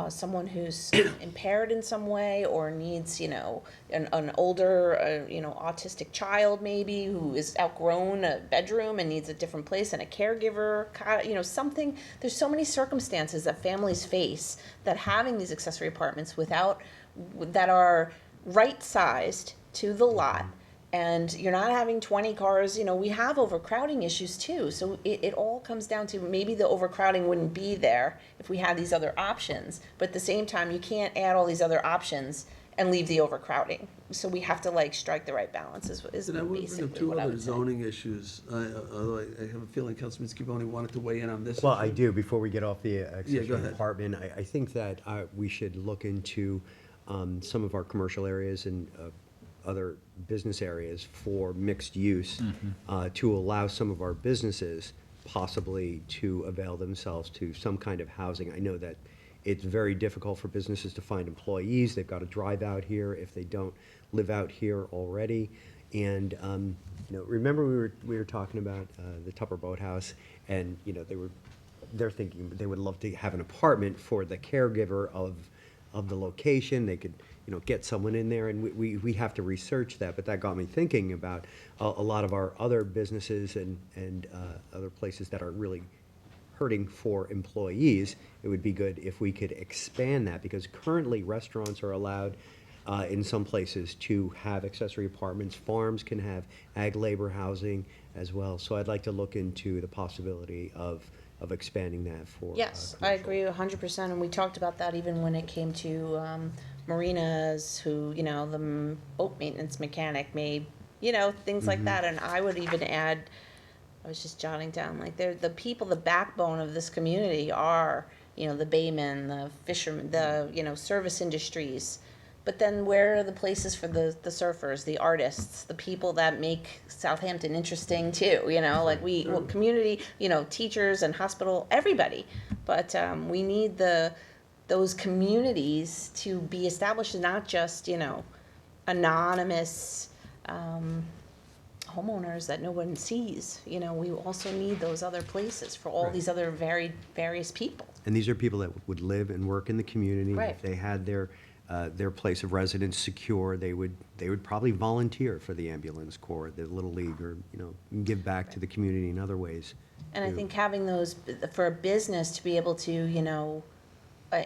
B: someone who's impaired in some way, or needs, an older, autistic child maybe, who is outgrown a bedroom and needs a different place, and a caregiver, something. There's so many circumstances that families face, that having these accessory apartments that are right-sized to the lot, and you're not having 20 cars, we have overcrowding issues too. So it all comes down to, maybe the overcrowding wouldn't be there if we had these other options. But at the same time, you can't add all these other options and leave the overcrowding. So we have to strike the right balance is
A: And I would bring
B: basically
A: up two
B: what I
A: other
B: would say.
A: zoning issues, although I have a feeling Councilman Scavone wanted to weigh in on this.
E: Well,
A: issue.
E: I do, before we get off the
A: go
E: accessory
A: ahead.
E: apartment, I think that we should look into some of our commercial areas and other business areas for mixed use, to allow some of our businesses possibly to avail themselves to some kind of housing. I know that it's very difficult for businesses to find employees. They've got to drive out here if they don't live out here already. And remember we were talking about the Tupper Boathouse, and they're thinking they would love to have an apartment for the caregiver of the location. They could get someone in there, and we have to research that. But that got me thinking about a lot of our other businesses and other places that are really hurting for employees. It would be good if we could expand that, because currently restaurants are allowed in some places to have accessory apartments. Farms can have ag labor housing as well. So I'd like to look into the possibility of expanding that for
B: Yes, I
E: commercial.
B: agree 100%, and we talked about that even when it came to marinas, who, the boat maintenance mechanic may, things like that. And I would even add, I was just jotting down, they're the people, the backbone of this community are, the baymen, the fishermen, the, service industries. But then where are the places for the surfers, the artists, the people that make Southampton interesting too, community, teachers and hospital, everybody. But we need those communities to be established, not just, anonymous homeowners that no one sees. We also need those other places for all
E: Right.
B: these other various people.
E: And these are people that would live and work in the community.
B: Right.
E: If they had their place of residence secure, they would probably volunteer for the ambulance corps, the Little League, or give back to the community in other ways.
B: And I
E: too.
B: think having those, for a business to be able to,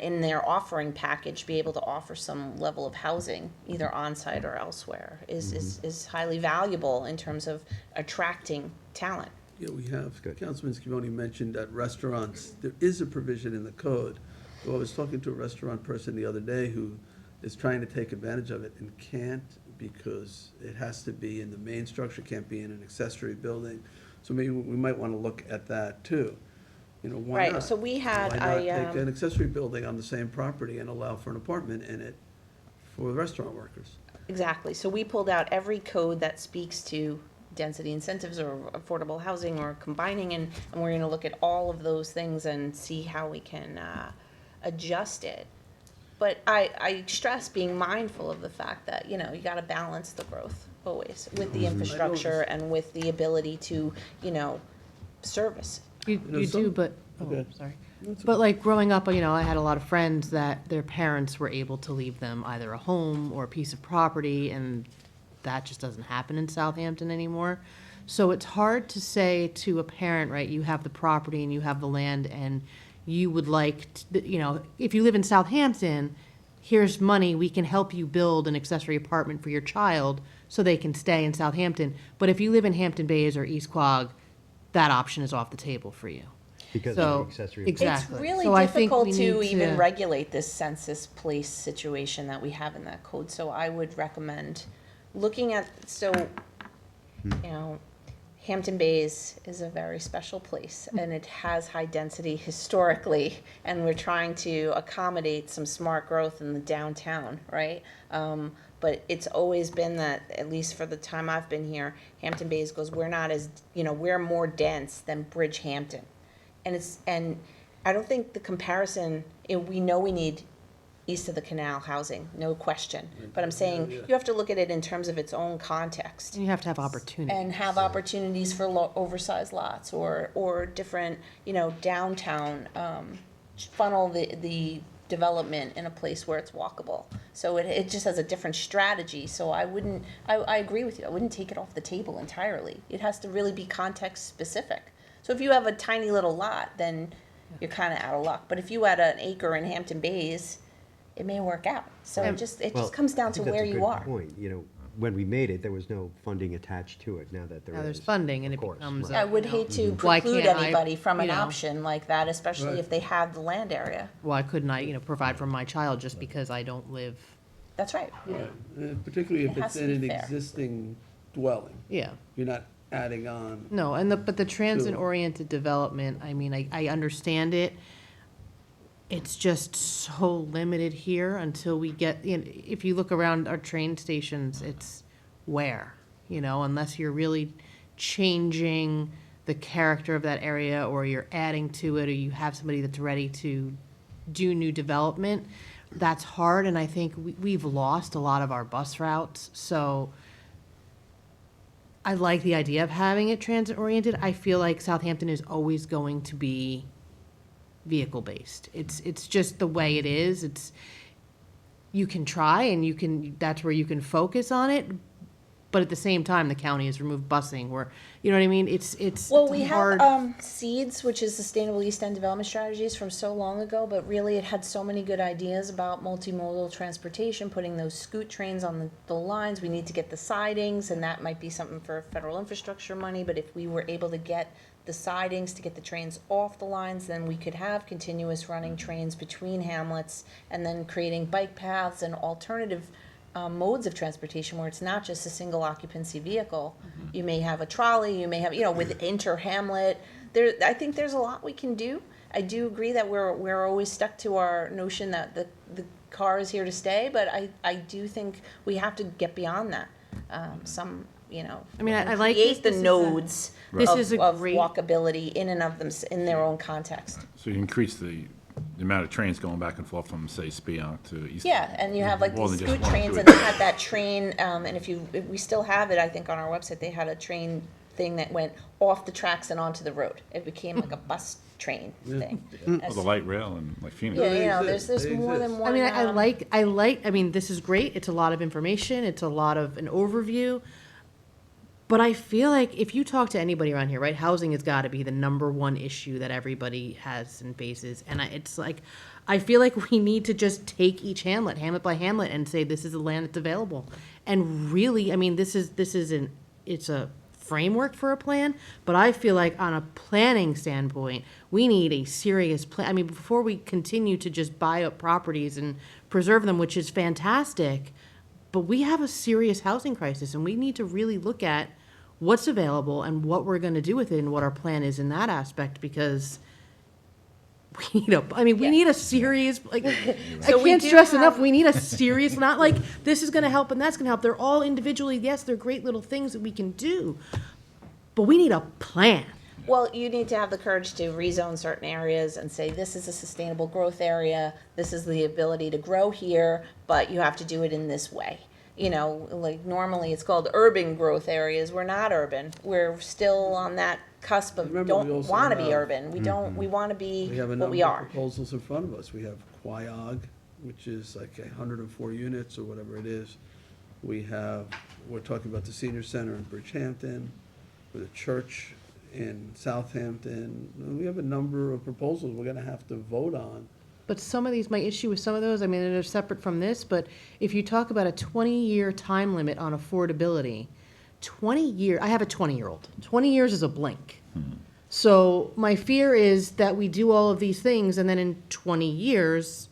B: in their offering package, be able to offer some level of housing, either on-site or elsewhere, is highly valuable in terms of attracting talent.
A: Yeah, we have.
E: Good.
A: Councilman Scavone mentioned that restaurants, there is a provision in the code. So I was talking to a restaurant person the other day who is trying to take advantage of it and can't, because it has to be in the main structure, can't be in an accessory building. So maybe we might want to look at that too. Why
B: Right,
A: not?
B: so we had,
A: Why not take an accessory building on the same property and allow for an apartment in it for restaurant workers?
B: exactly, so we pulled out every code that speaks to density incentives or affordable housing or combining, and we're gonna look at all of those things and see how we can adjust it. But I stress being mindful of the fact that, you know, you gotta balance the growth always with the infrastructure and with the ability to, you know, service.
F: You
A: know,
F: do,
A: some-
F: but, oh,
A: Okay.
F: sorry. But like growing up, you know, I had a lot of friends that their parents were able to leave them either a home or a piece of property, and that just doesn't happen in Southampton anymore. So it's hard to say to a parent, right, you have the property and you have the land and you would like, you know, if you live in Southampton, here's money, we can help you build an accessory apartment for your child so they can stay in Southampton. But if you live in Hampton Bays or East Quogue, that option is off the table for you.
E: Because
F: So,
E: of the accessory. apartment.
F: exactly.
B: It's really
F: So I think
B: difficult
F: we
B: to
F: need
B: even
F: to-
B: regulate this census place situation that we have in that code, so I would recommend looking at, so, you know, Hampton Bays is a very special place, and it has high density historically, and we're trying to accommodate some smart growth in the downtown, right? But it's always been that, at least for the time I've been here, Hampton Bays goes, we're not as, you know, we're more dense than Bridgehampton. And I don't think the comparison, we know we need east of the canal housing, no question. But I'm saying, you have to look at it in terms of its own context.
F: And you have to have opportunity.
B: And have opportunities for oversized lots or different, you know, downtown, funnel the development in a place where it's walkable. So it just has a different strategy. So I agree with you. I wouldn't take it off the table entirely. It has to really be context specific. So if you have a tiny little lot, then you're kind of out of luck. But if you had an acre in Hampton Bays, it may work out. So it
E: Well,
B: just comes
E: I
B: down to
E: think that's
B: where
E: a
B: you
E: good
B: are.
E: point. You know, when we made it, there was no funding attached to it. Now that there is.
F: Now there's funding and
E: of
F: it
E: course,
F: becomes
E: right.
B: I would
F: you know,
B: hate to
F: Why
B: preclude
F: can't I,
B: anybody from an
F: you know,
B: option like that, especially
A: Right.
B: if they have the land area.
F: why couldn't I, you know, provide for my child just because I don't live,
B: That's right.
A: Right. Particularly if
B: It has
A: it's
B: to
A: in an
B: be fair.
A: existing dwelling.
F: yeah.
A: You're not adding on.
F: No, but the transit-oriented development, I mean, I understand it. It's just so limited here until we get, you know, if you look around our train stations, it's where, you know, unless you're really changing the character of that area or you're adding to it or you have somebody that's ready to do new development, that's hard, and I think we've lost a lot of our bus routes, so I like the idea of having it transit-oriented. I feel like Southampton is always going to be vehicle-based. It's just the way it is. You can try and that's where you can focus on it, but at the same time, the county has removed busing where, you know what I mean? It's
B: Well, we
F: hard.
B: have SEEDS, which is Sustainable East End Development Strategies from so long ago, but really it had so many good ideas about multimodal transportation, putting those scoot trains on the lines. We need to get the sidings, and that might be something for federal infrastructure money, but if we were able to get the sidings to get the trains off the lines, then we could have continuous running trains between hamlets, and then creating bike paths and alternative modes of transportation where it's not just a single occupancy vehicle. You may have a trolley, you may have, you know, with inter-hamlet. I think there's a lot we can do. I do agree that we're always stuck to our notion that the car is here to stay, but I do think we have to get beyond that. You know,
F: I mean, I like
B: create the
F: this is a-
B: nodes
F: This is a
B: of
F: great-
B: walkability in and of them, in their own context.
G: So you increase the amount of trains going back and forth from, say, Speonk to East.
B: Yeah, and you have like
G: More
B: these
G: than just
B: scoot
G: one,
B: trains,
G: two.
B: and they had that train, and if we still have it, I think on our website, they had a train thing that went off the tracks and onto the road. It became like a bus train thing.
G: Oh, the light rail and like Phoenix.
B: Yeah, you know,
A: They exist.
B: there's
A: They
B: more than
A: exist.
B: one.
F: I mean, I like, I mean, this is great. It's a lot of information. It's a lot of an overview. But I feel like if you talk to anybody around here, right, housing has got to be the number one issue that everybody has and faces. And it's like, I feel like we need to just take each hamlet by hamlet, and say this is the land that's available. And really, I mean, it's a framework for a plan, but I feel like on a planning standpoint, we need a serious plan. I mean, before we continue to just buy up properties and preserve them, which is fantastic, but we have a serious housing crisis, and we need to really look at what's available and what we're going to do with it and what our plan is in that aspect, because we need a serious, like,
B: So
F: I
B: we
F: can't
B: do
F: stress
B: have-
F: enough, we need a serious, not like, this is going to help and that's going to help. They're all individually, yes, they're great little things that we can do, but we need a plan.
B: Well, you need to have the courage to rezone certain areas and say, this is a sustainable growth area, this is the ability to grow here, but you have to do it in this way. You know, like normally it's called urban growth areas, we're not urban, we're still on that cusp of
A: Remember, we
B: don't
A: also
B: wanna be
A: have-
B: urban, we don't, we wanna be
A: We have a
B: what
A: number
B: we
A: of
B: are.
A: proposals in front of us. We have Quiog, which is like 104 units or whatever it is. We're talking about the senior center in Bridgehampton, with a church in Southampton. We have a number of proposals we're gonna have to vote on.
F: But some of these, my issue with some of those, I mean, they're separate from this, but if you talk about a 20-year time limit on affordability, 20 year, I have a 20-year-old. 20 years is a blink. So my fear is that we do all of these things and then in 20 years,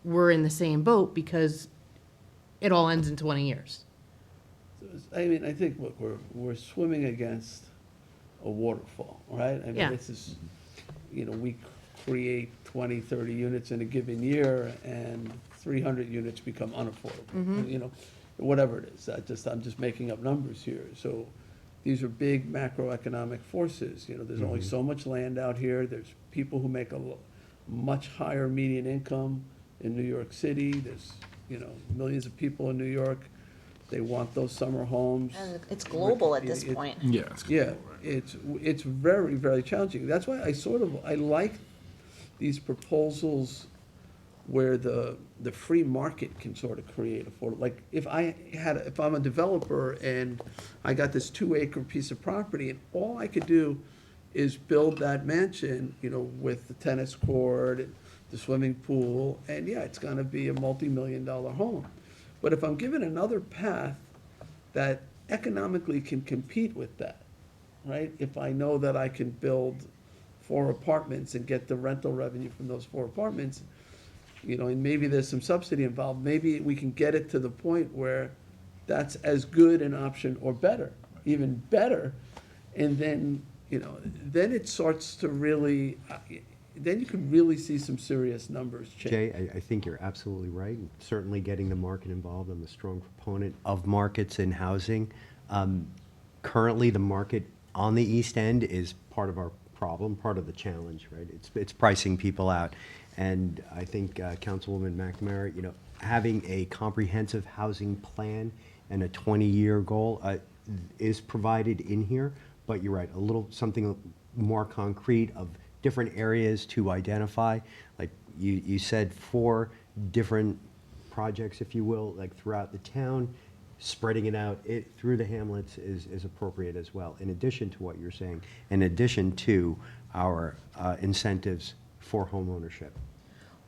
F: we're in the same boat because it all ends in 20 years.
A: I mean, I think, look, we're swimming against a waterfall, right? I mean,
F: Yeah.
A: this is, we create 20, 30 units in a given year, and 300 units become unaffordable. Whatever it is, I'm just making up numbers here. So these are big macroeconomic forces. There's only so much land out here. There's people who make a much higher median income in New York City. There's, millions of people in New York. They want those summer homes.
B: And it's global at this
A: It-
B: point.
G: Yeah. It's
A: Yeah,
G: cool, right.
A: it's very, very challenging. That's why I like these proposals where the free market can sort of create affordable. Like, if I'm a developer and I got this 2-acre piece of property, and all I could do is build that mansion, with the tennis court, the swimming pool, and yeah, it's gonna be a multi-million-dollar home. But if I'm given another path that economically can compete with that, right? If I know that I can build 4 apartments and get the rental revenue from those 4 apartments, and maybe there's some subsidy involved, maybe we can get it to the point where that's as good an option or better, even better. And then, then it starts to really, then you can really see some serious numbers change.
E: Jay, I think you're absolutely right. Certainly getting the market involved. I'm a strong proponent of markets in housing. Currently, the market on the East End is part of our problem, part of the challenge, right? It's pricing people out. And I think Councilwoman McNamara, having a comprehensive housing plan and a 20-year goal is provided in here. But you're right, something more concrete of different areas to identify. Like you said, 4 different projects, if you will, like throughout the town. Spreading it out through the hamlets is appropriate as well, in addition to what you're saying, in addition to our incentives for home ownership,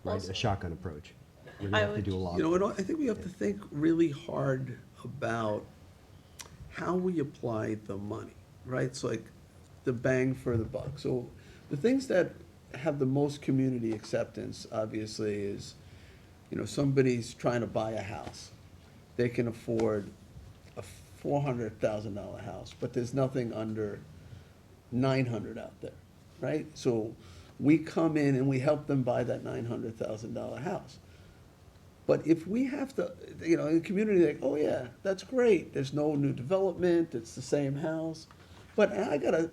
E: right?
B: Also-
E: A shotgun approach. We're gonna have to do a lot.
A: I think we have to think really hard about how we apply the money, right? It's like the bang for the buck. So the things that have the most community acceptance, obviously, is, somebody's trying to buy a house. They can afford a $400,000 house, but there's nothing under 900 out there, right? So we come in and we help them buy that $900,000 house. But if we have to, in the community, like, oh yeah, that's great, there's no new development, it's the same house. But I gotta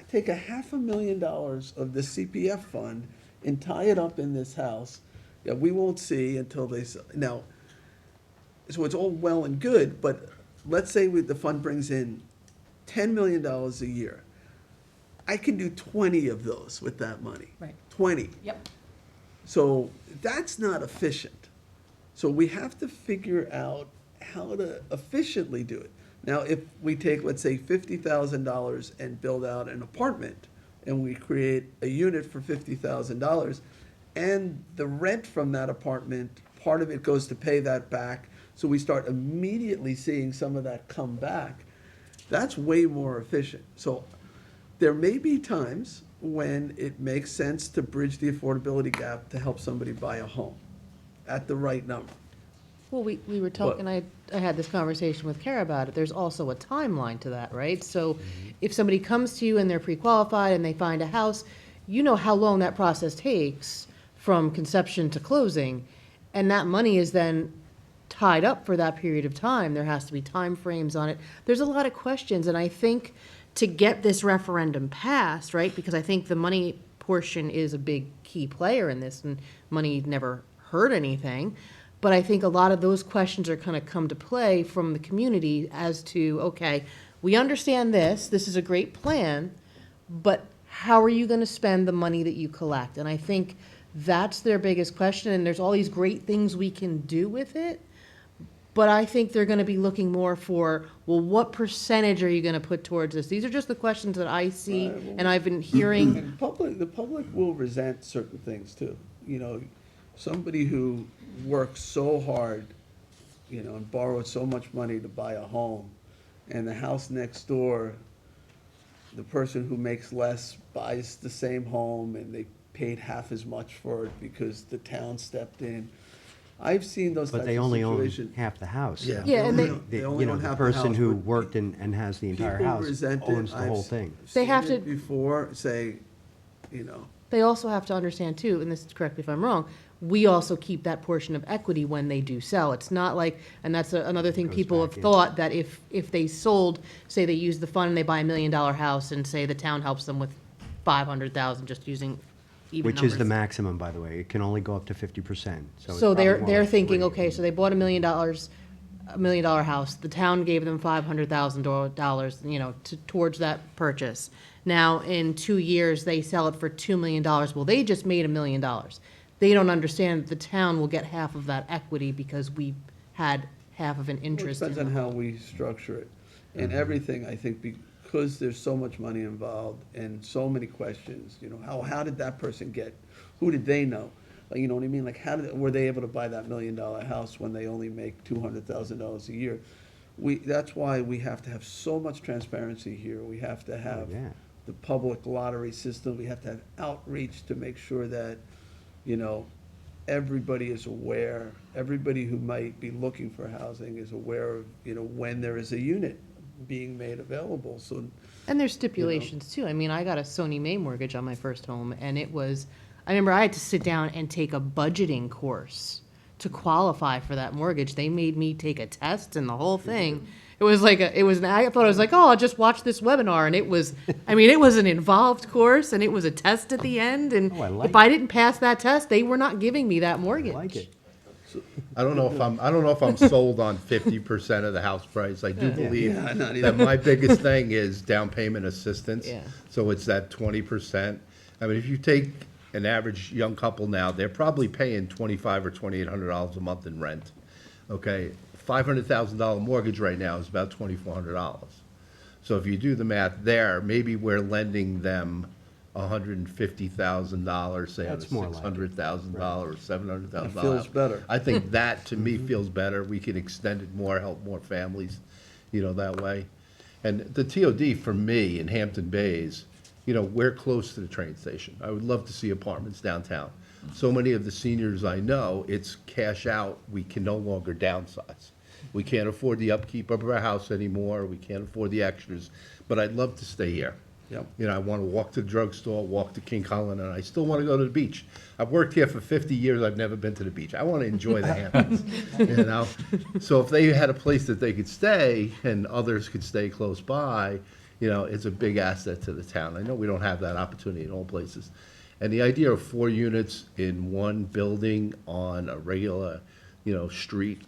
A: take $500,000 of the CPF fund and tie it up in this house that we won't see until they sell. Now, so it's all well and good, but let's say the fund brings in $10 million a year. I can do 20 of those with that money.
D: Right.
A: 20.
D: Yep.
A: So that's not efficient. So we have to figure out how to efficiently do it. Now, if we take, let's say, $50,000 and build out an apartment, and we create a unit for $50,000, and the rent from that apartment, part of it goes to pay that back, so we start immediately seeing some of that come back, that's way more efficient. So there may be times when it makes sense to bridge the affordability gap to help somebody buy a home at the right number.
F: Well, we were talking, I had this conversation with Kara about it, there's also a timeline to that, right? So if somebody comes to you and they're pre-qualified and they find a house, you know how long that process takes from conception to closing, and that money is then tied up for that period of time. There has to be time frames on it. There's a lot of questions, and I think to get this referendum passed, right? Because I think the money portion is a big key player in this, and money never hurt anything. But I think a lot of those questions are kind of come to play from the community as to, okay, we understand this is a great plan, but how are you gonna spend the money that you collect? And I think that's their biggest question, and there's all these great things we can do with it. But I think they're gonna be looking more for, well, what percentage are you gonna put towards this? These are just the questions that I see,
A: Right, well-
F: and I've been hearing.
A: And the public will resent certain things too. You know, somebody who works so hard, you know, and borrowed so much money to buy a home, and the house next door, the person who makes less buys the same home, and they paid half as much for it because the town stepped in. I've seen those types
E: But
A: of
E: they only own
A: situations.
E: half the house.
A: Yeah.
F: Yeah, and
E: The-
A: only
E: You know,
A: own
E: the
A: half
E: person
A: house,
E: who
A: but
E: worked and has the entire
A: people
E: house
A: resent it.
E: owns the
A: I've
E: whole thing.
F: They have
A: seen it
F: to-
A: before, say, you know,
F: They also have to understand too, and this is correct me if I'm wrong, we also keep that portion of equity when they do sell. It's not like, and that's another thing
E: Goes
F: people have
E: back in.
F: thought, that if they sold, say they use the fund and they buy $1 million house and say the town helps them with 500,000, just using even
E: Which is the
F: numbers.
E: maximum, by the way. It can only go up to 50%. it's
F: So
E: probably more
F: they're
E: like
F: thinking,
E: 3.
F: okay, so they bought $1 million house, the town gave them $500,000, you know, towards that purchase. Now, in 2 years, they sell it for $2 million. Well, they just made $1 million. They don't understand that the town will get half of that equity because we had half of an
A: Well,
F: interest
A: it
F: in
A: depends on
F: it.
A: how we structure it. And everything, I think, because there's so much money involved and so many questions, you know, how did that person get, who did they know? Like, you know what I mean? Like, were they able to buy that $1 million house when they only make $200,000 a year? That's why we have to have so much transparency here. We have to have
E: yeah.
A: the public lottery system. We have to have outreach to make sure that, you know, everybody is aware, everybody who might be looking for housing is aware of, you know, when there is a unit being made available, so.
F: And there's stipulations too. I mean, I got a Sony May mortgage on my first home, and it was, I remember I had to sit down and take a budgeting course to qualify for that mortgage. They made me take a test and the whole thing. It was like I thought I was like, oh, I'll just watch this webinar, and it was, I mean, it was an involved course, and it was a test at the end, and
E: Oh, I like
F: if I didn't pass that test, they were not giving me that
E: I
F: mortgage.
E: like it.
H: I don't know if I'm sold on 50% of the house price. I do believe
A: Yeah, not either.
H: that my biggest thing is down payment assistance.
F: Yeah.
H: So it's that 20%. I mean, if you take an average young couple now, they're probably paying $2,500 or $2,800 a month in rent. Okay, $500,000 mortgage right now is about $2,400. So if you do the math there, maybe we're lending them $150,000, say on a
E: That's more like it.
H: $600,000 or $700,000.
A: That feels better.
H: I think that, to me, feels better. We can extend it more, help more families, you know, that way. And the TOD, for me, in Hampton Bays, you know, we're close to the train station. I would love to see apartments downtown. So many of the seniors I know, it's cash out. We can no longer downsize. We can't afford the upkeep of our house anymore. We can't afford the extras. But I'd love to stay here.
A: Yep.
H: You know, I want to walk to the drugstore, walk to King Cullen, and I still want to go to the beach. I've worked here for 50 years. I've never been to the beach. I want to enjoy the Hamptons, you know? So if they had a place that they could stay and others could stay close by, you know, it's a big asset to the town. I know we don't have that opportunity in all places. And the idea of 4 units in one building on a regular, you know, street,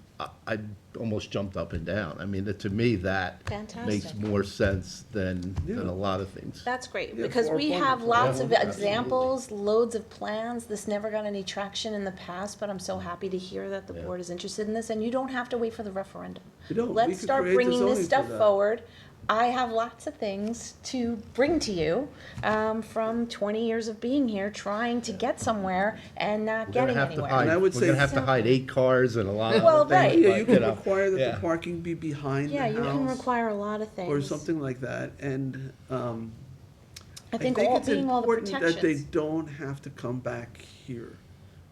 H: I almost jumped up and down. I mean, to me, that makes
B: Fantastic.
H: more sense than a lot of things.
B: That's great,
A: Yeah,
B: because
A: for
B: we have
A: apartments,
B: lots of
A: yeah,
B: examples, loads of plans. This never got any traction in the past, but I'm so happy to hear that the board is interested in this, and you don't have to wait for the referendum.
A: We don't. We
B: Let's
A: could
B: start
A: create the
B: bringing
A: zoning
B: this
A: for
B: stuff
A: that.
B: forward. I have lots of things to bring to you, from 20 years of being here, trying to get somewhere and not
H: We're gonna
B: getting
H: have to
B: anywhere.
H: hide,
A: And I would
H: we're
A: say-
H: gonna have to hide 8 cars and a lot of
B: Well,
H: other things.
B: right.
A: Yeah,
H: but,
A: you can
H: know,
A: require that
H: yeah.
A: the parking be behind the
B: Yeah,
A: house.
B: you can require a lot of things.
A: Or something like that, and,
B: I think all
A: it's
B: being all the
A: important that they
B: protections.
A: don't have to come back here,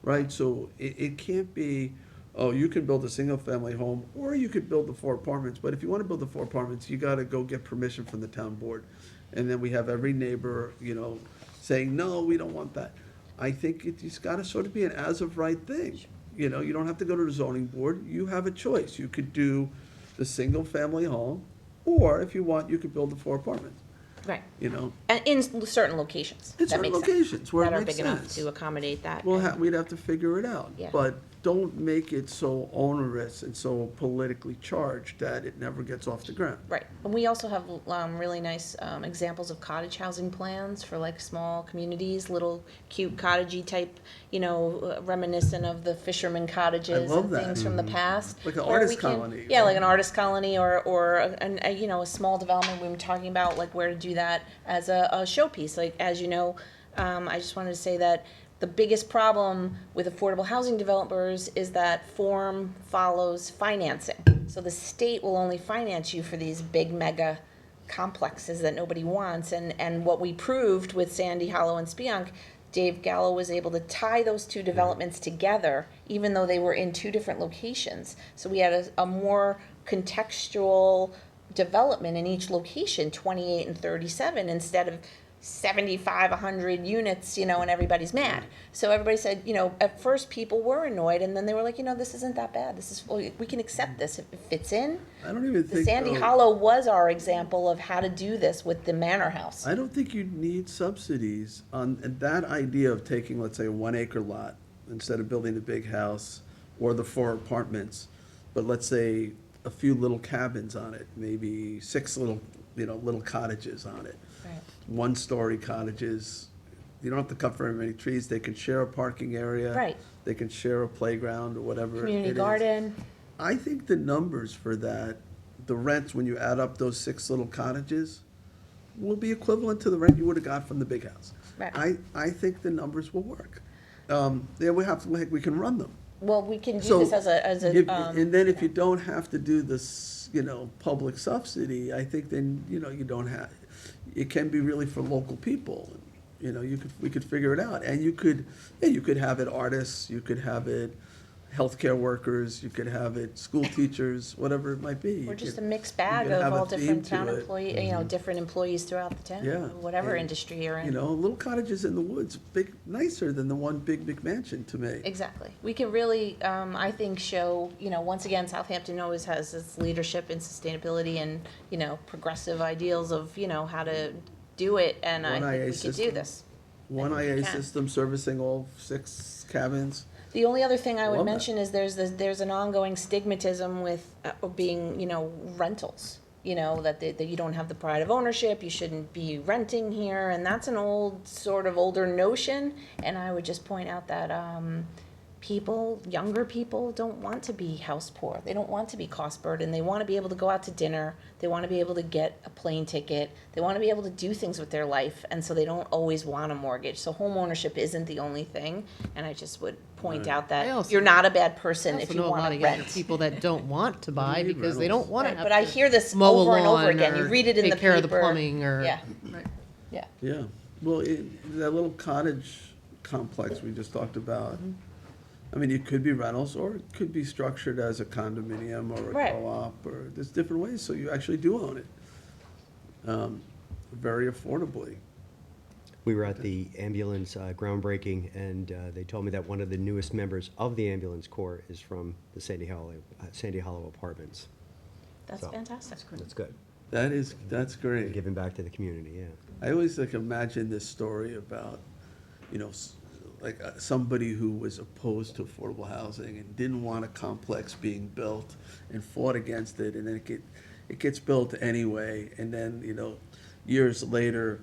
A: right? So it can't be, oh, you can build a single-family home, or you could build the 4 apartments, but if you wanna build the 4 apartments, you gotta go get permission from the town board. And then we have every neighbor, you know, saying, no, we don't want that. I think it's gotta sort of be an as-of-right thing. You know, you don't have to go to the zoning board, you have a choice. You could do the single-family home, or if you want, you could build the 4 apartments.
B: Right.
A: you know?
B: And in certain locations.
A: In
B: that
A: certain
B: makes sense,
A: locations where it
B: that are
A: makes
B: big enough
A: sense.
B: to accommodate that.
A: Well, we'd have to figure it out.
B: Yeah.
A: But don't make it so onerous and so politically charged that it never gets off the ground.
B: Right, and we also have really nice examples of cottage housing plans for like small communities, little cute cottagey type, reminiscent of the fisherman cottages
A: love
B: and
A: that.
B: things from the past.
A: Like an
B: where
A: artist
B: we can-
A: colony,
B: Yeah,
A: right?
B: like an artist colony or a small development. We were talking about like where to do that as a showpiece. Like, as you know, I just wanted to say that the biggest problem with affordable housing developers is that form follows financing. So the state will only finance you for these big mega complexes that nobody wants. And what we proved with Sandy Hollow and Spionk, Dave Gallo was able to tie those two developments together, even though they were in two different locations. So we had a more contextual development in each location, 28 and 37, instead of 75, 100 units, and everybody's mad. So everybody said, at first people were annoyed, and then they were like, this isn't that bad. We can accept this if it fits in.
A: I don't even
B: The
A: think.
B: Sandy
A: though-
B: Hollow was our example of how to do this with the Manor House.
A: I don't think you need subsidies on and that idea of taking, let's say, a 1 acre lot instead of building the big house or the 4 apartments, but let's say a few little cabins on it, maybe 6 little cottages on it.
B: Right.
A: 1-story cottages. You don't have to cut very many trees. They can share a parking area.
B: Right.
A: They can share a playground or whatever
B: Community
A: it is.
B: garden.
A: I think the numbers for that, the rents, when you add up those 6 little cottages, will be equivalent to the rent you would have got from the big house.
B: Right.
A: I think the numbers will work. We can run them.
B: Well, we can do
A: So,
B: this as a.
A: And then if you don't have to do this, public subsidy, I think then, you don't have, it can be really for local people. We could figure it out. And you could have it artists, you could have it healthcare workers, you could have it school teachers, whatever it might be.
B: We're
A: You
B: just a
A: could-
B: mixed bag
A: could
B: of
A: have a
B: all
A: theme
B: different
A: to
B: town
A: it.
B: employee, different employees throughout the town.
A: Yeah.
B: Whatever
A: And,
B: industry you're in.
A: Little cottages in the woods, nicer than the one big McMansion to me.
B: Exactly. We can really, I think, show, once again, Southampton always has its leadership in sustainability and, progressive ideals of, how to do it, and I
A: One IA
B: think we could do
A: system.
B: this.
A: One
B: I think we
A: IA
B: can.
A: system servicing all 6 cabins.
B: The only other thing I would
A: Love that.
B: mention is there's an ongoing stigmatism with being, rentals. That you don't have the pride of ownership, you shouldn't be renting here, and that's an older notion. And I would just point out that younger people don't want to be house poor. They don't want to be cost burdened. They want to be able to go out to dinner. They want to be able to get a plane ticket. They want to be able to do things with their life, and so they don't always want a mortgage. So home ownership isn't the only thing, and I just would point out
F: I
B: that
F: also-
B: you're not a bad
F: I
B: person
F: also
B: if you
F: know a lot
B: want
F: of
B: to
F: younger
B: rent.
F: people that don't want to buy
A: need
F: because they
A: rentals.
F: don't want to
B: Right,
F: have
B: but I
F: to
B: hear this
F: mow a
B: over and over
F: lawn
B: again. You
F: or
B: read it in the
F: take care of the
B: paper.
F: plumbing or.
B: Yeah,
F: Right.
B: yeah.
A: Yeah, well, that little cottage complex we just talked about, I mean, it could be rentals, or it could be structured as a condominium or a
B: Right.
A: co-op, or there's different ways, so you actually do own it. Very affordably.
E: We were at the ambulance groundbreaking, and they told me that one of the newest members of the ambulance corps is from the Sandy Hollow Apartments.
B: That's
E: So,
B: fantastic.
E: That's good.
A: That's great.
E: Giving back to the community, yeah.
A: I always imagine this story about, somebody who was opposed to affordable housing and didn't want a complex being built and fought against it, and then it gets built anyway, and then, years later,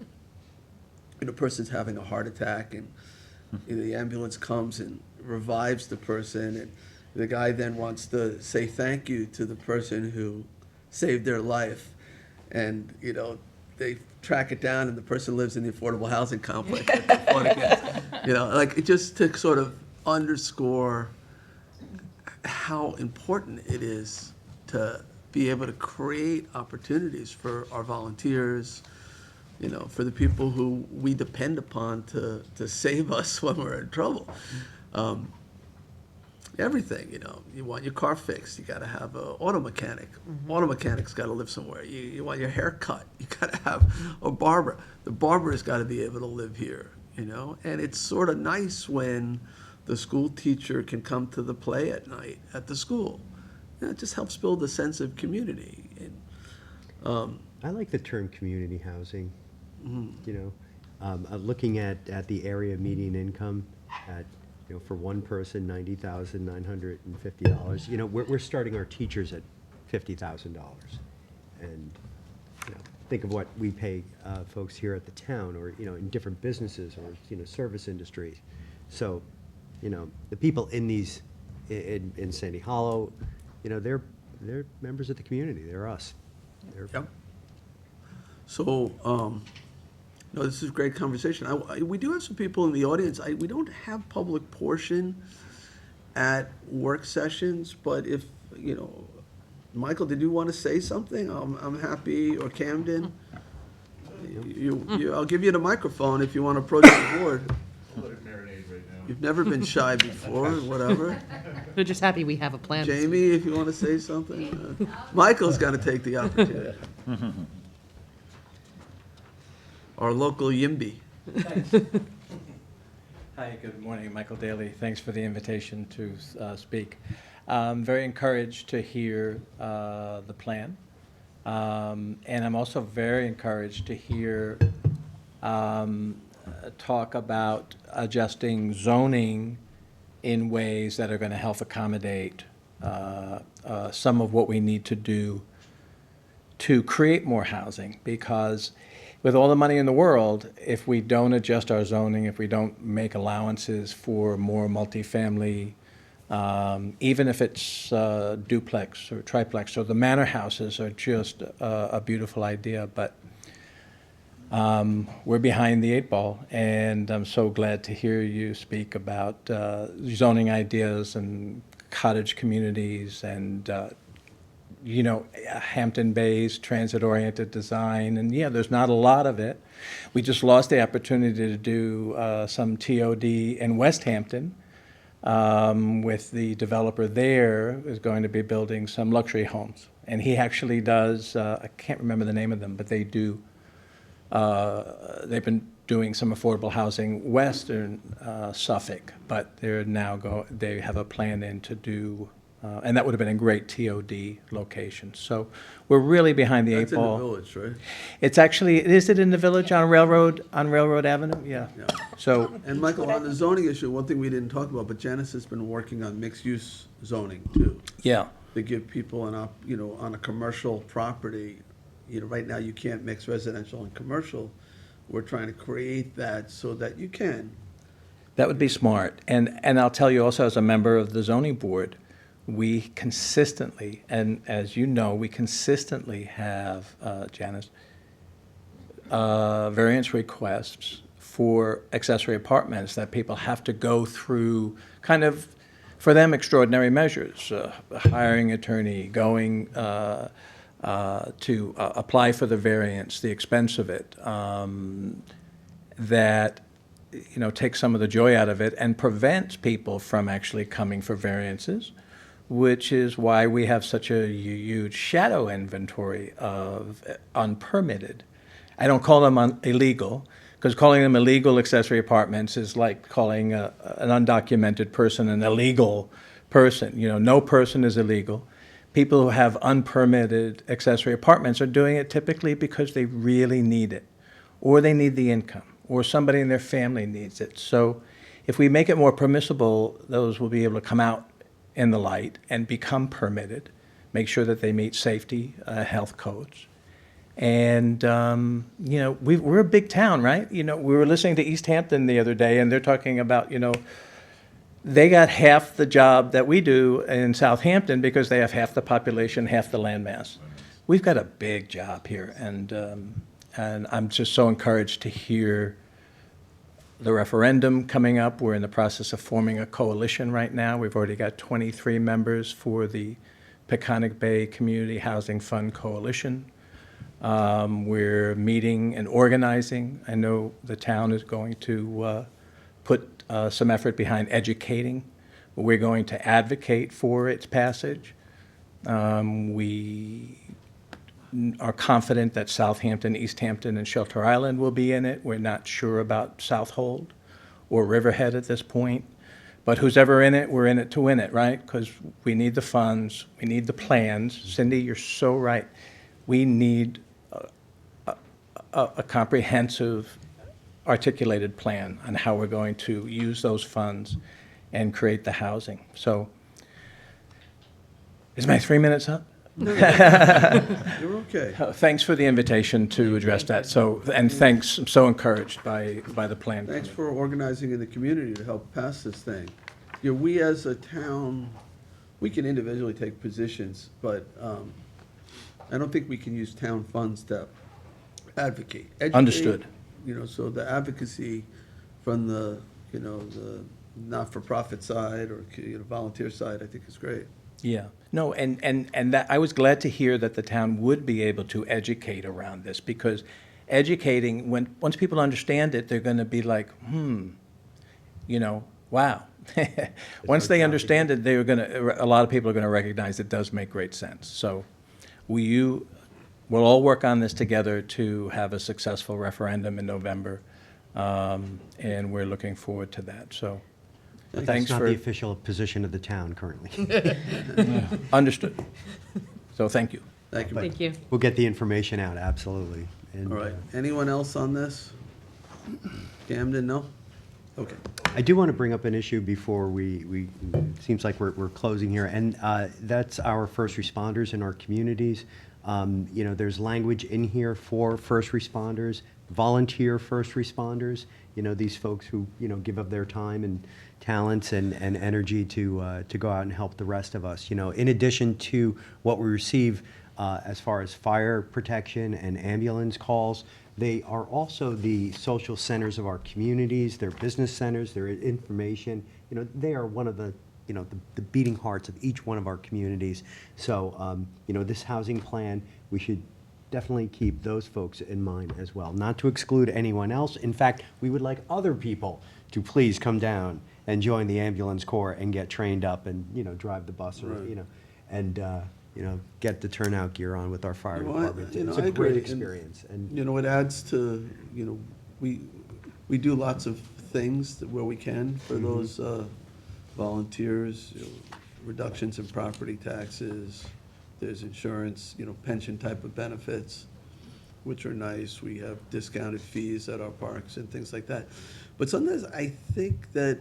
A: a person's having a heart attack, and the ambulance comes and revives the person, and the guy then wants to say thank you to the person who saved their life, and they track it down, and the person lives in the affordable housing complex that they fought against. It just to sort of underscore how important it is to be able to create opportunities for our volunteers, for the people who we depend upon to save us when we're in trouble. Everything, you want your car fixed, you gotta have an auto mechanic. Auto mechanic's gotta live somewhere. You want your hair cut, you gotta have a barber. The barber's gotta be able to live here, And it's sort of nice when the school teacher can come to the play at night at the school. It just helps build a sense of community. And,
E: I like the term community housing. You know, looking at the area median income at, you know, for one person, $90,950. You know, we're starting our teachers at $50,000. And, you know, think of what we pay folks here at the town, or, you know, in different businesses, or, you know, service industries. So, you know, the people in these, in Sandy Hollow, you know, they're members of the community. They're us. They're,
A: Yep. So, no, this is a great conversation. We do have some people in the audience. We don't have public portion at work sessions, but if, you know, Michael, did you want to say something? I'm happy, or Camden? I'll give you the microphone if you want to approach the board. You've never been shy before, whatever.
F: We're just happy we have a plan.
A: Jamie, if you want to say something. Michael's got to take the opportunity. Our local YIMBY.
I: Hi, good morning, Michael Daly. Thanks for the invitation to speak. I'm very encouraged to hear the plan. And I'm also very encouraged to hear talk about adjusting zoning in ways that are going to help accommodate some of what we need to do to create more housing. Because with all the money in the world, if we don't adjust our zoning, if we don't make allowances for more multifamily, even if it's duplex or triplex, so the manor houses are just a beautiful idea, but we're behind the 8 ball, and I'm so glad to hear you speak about zoning ideas and cottage communities and you know, Hampton Bay's transit-oriented design, and yeah, there's not a lot of it. We just lost the opportunity to do some TOD in West Hampton with the developer there is going to be building some luxury homes. And he actually does, I can't remember the name of them, but they do, they've been doing some affordable housing western Suffolk, but they're now they have a plan in to do and that would have been a great TOD location. So we're really behind the 8 ball.
A: That's in the village, right?
I: It's actually, is it in the village on Railroad Avenue? Yeah.
A: Yeah.
I: So,
A: And Michael, on the zoning issue, one thing we didn't talk about, but Janice has been working on mixed-use zoning too,
I: yeah,
A: to give people you know, on a commercial property, you know, right now you can't mix residential and commercial. We're trying to create that so that you can.
I: that would be smart. And I'll tell you also, as a member of the zoning board, we consistently, and as you know, we consistently have, Janice, variance requests for accessory apartments that people have to go through kind of, for them, extraordinary measures, hiring attorney, going to apply for the variance, the expense of it, that, you know, takes some of the joy out of it and prevents people from actually coming for variances, which is why we have such a huge shadow inventory of unpermitted. I don't call them illegal, because calling them illegal accessory apartments is like calling an undocumented person an illegal person. You know, no person is illegal. People who have unpermitted accessory apartments are doing it typically because they really need it, or they need the income, or somebody in their family needs it. So if we make it more permissible, those will be able to come out in the light and become permitted, make sure that they meet safety, health codes. And, you know, we're a big town, right? You know, we were listening to East Hampton the other day, and they're talking about, you know, they got half the job that we do in Southampton because they have half the population, half the land mass. We've got a big job here, and I'm just so encouraged to hear the referendum coming up. We're in the process of forming a coalition right now. We've already got 23 members for the Peconic Bay Community Housing Fund Coalition. We're meeting and organizing. I know the town is going to put some effort behind educating. We're going to advocate for its passage. We are confident that Southampton, East Hampton, and Shelter Island will be in it. We're not sure about Southold or Riverhead at this point. But who's ever in it, we're in it to win it, right? Because we need the funds, we need the plans. Cindy, you're so right. We need a comprehensive, articulated plan on how we're going to use those funds and create the housing. So, is my 3 minutes up?
A: You're okay.
I: Thanks for the invitation to address that. So, and thanks, I'm so encouraged by the plan.
A: Thanks for organizing in the community to help pass this thing. You know, we as a town, we can individually take positions, but I don't think we can use town funds to advocate. Educate,
I: Understood.
A: You know, so the advocacy from the, you know, the not-for-profit side or, you know, volunteer side, I think is great.
I: Yeah, no, and that, I was glad to hear that the town would be able to educate around this, because educating, once people understand it, they're gonna be like, you know, wow. Once they understand it, a lot of people are gonna recognize it does make great sense. So we'll all work on this together to have a successful referendum in November, and we're looking forward to that, so. Thanks
E: It's not
I: for,
E: the official position of the town currently.
I: understood. So thank you.
A: Thank you.
F: Thank you.
E: We'll get the information out, absolutely. And,
A: All right, anyone else on this? Camden, no? Okay.
E: I do want to bring up an issue before it seems like we're closing here, and that's our first responders in our communities. You know, there's language in here for first responders, volunteer first responders, you know, these folks who, you know, give up their time and talents and energy to go out and help the rest of us. You know, in addition to what we receive as far as fire protection and ambulance calls, they are also the social centers of our communities, they're business centers, they're information. You know, they are one of the, you know, the beating hearts of each one of our communities. So, you know, this housing plan, we should definitely keep those folks in mind as well. Not to exclude anyone else. In fact, we would like other people to please come down and join the ambulance corps and get trained up and, you know, drive the bus or,
A: Right.
E: you know, and, you know, get the turnout gear on with our fire
A: Well,
E: department.
A: you know,
E: It's
A: I
E: a great
A: agree.
E: experience. And
A: You know, it adds to, you know, we do lots of things where we can for those volunteers, you know, reductions in property taxes, there's insurance, you know, pension type of benefits, which are nice. We have discounted fees at our parks and things like that. But sometimes I think that